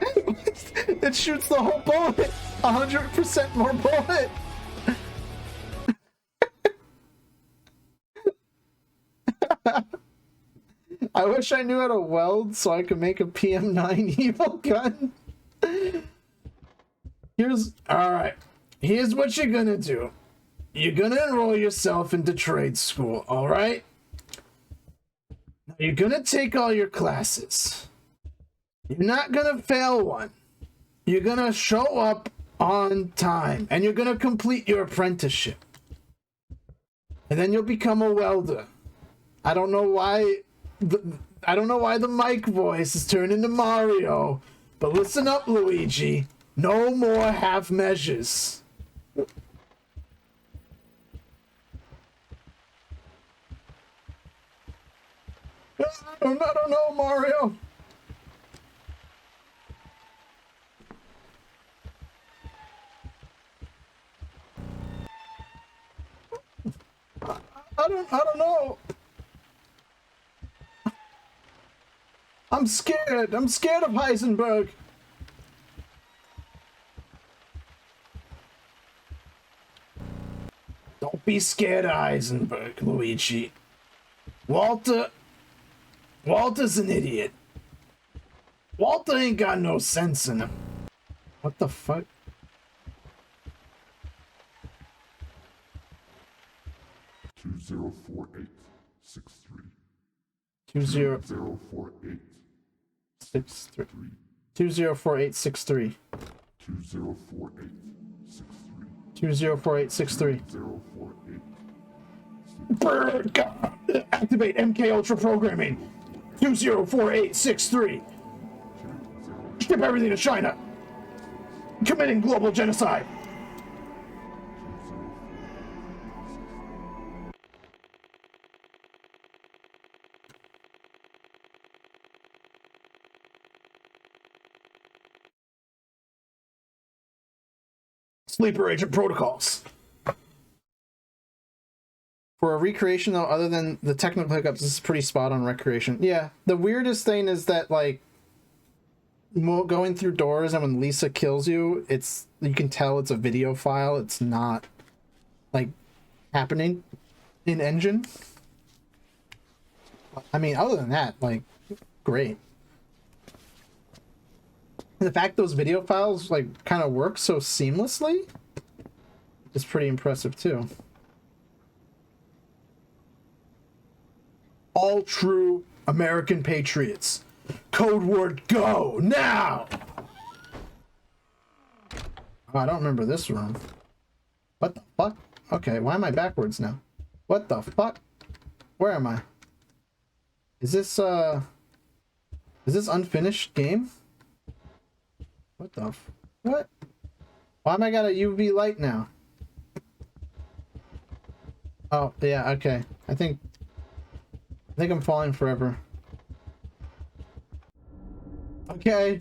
It shoots the whole bullet. 100% more bullet. I wish I knew how to weld so I could make a PM9 evil gun. Alright. Here's what you're gonna do. You're gonna enroll yourself into trade school, alright? You're gonna take all your classes. You're not gonna fail one. You're gonna show up on time, and you're gonna complete your apprenticeship. And then you'll become a welder. I don't know why the mic voice is turned into Mario, but listen up, Luigi. No more half measures. I don't know, Mario. I don't know. I'm scared. I'm scared of Heisenberg. Don't be scared of Heisenberg, Luigi. Walter's an idiot. Walter ain't got no sense in him. What the fuck? Two zero four eight six three. 204863. 204863. 204863. 2048. Activate MK Ultra programming. 204863. Ship everything to China. Committing global genocide. Sleeper agent protocols. For a recreation, though, other than the technical hiccups, this is pretty spot on recreation. Yeah, the weirdest thing is that, like, going through doors and when Lisa kills you, you can tell it's a video file. It's not, like, happening in engine. I mean, other than that, like, great. And the fact those video files, like, kind of work so seamlessly is pretty impressive, too. All true American patriots. Code word go now. Oh, I don't remember this room. What the fuck? Okay, why am I backwards now? What the fuck? Where am I? Is this unfinished game? What the what? Why am I got a UV light now? Oh, yeah, okay. I think I'm falling forever. Okay.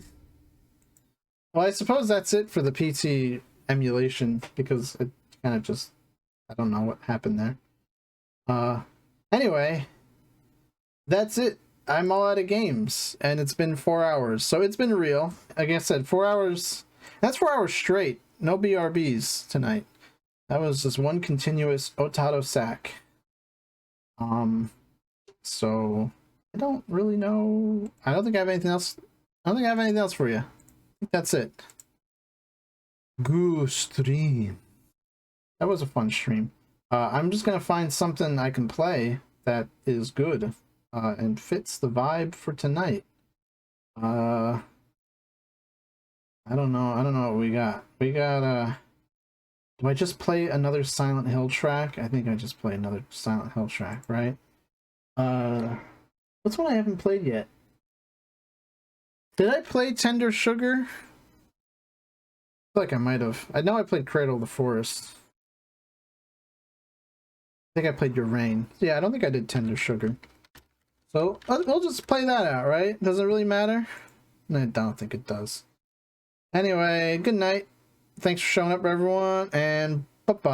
Well, I suppose that's it for the PT emulation, because it kind of just, I don't know what happened there. Anyway, that's it. I'm all out of games, and it's been 4 hours, so it's been real. Like I said, 4 hours, that's 4 hours straight. No BRBs tonight. That was just one continuous otato-sack. So I don't really know. I don't think I have anything else. I don't think I have anything else for you. I think that's it. Good stream. That was a fun stream. I'm just gonna find something I can play that is good and fits the vibe for tonight. I don't know. I don't know what we got. We got do I just play another Silent Hill track? I think I just play another Silent Hill track, right? What's one I haven't played yet? Did I play Tender Sugar? I feel like I might have. I know I played Cradle of the Forest. I think I played Your Rain. Yeah, I don't think I did Tender Sugar. So we'll just play that out, right? Does it really matter? No, I don't think it does. Anyway, good night. Thanks for showing up, everyone, and bye-bye.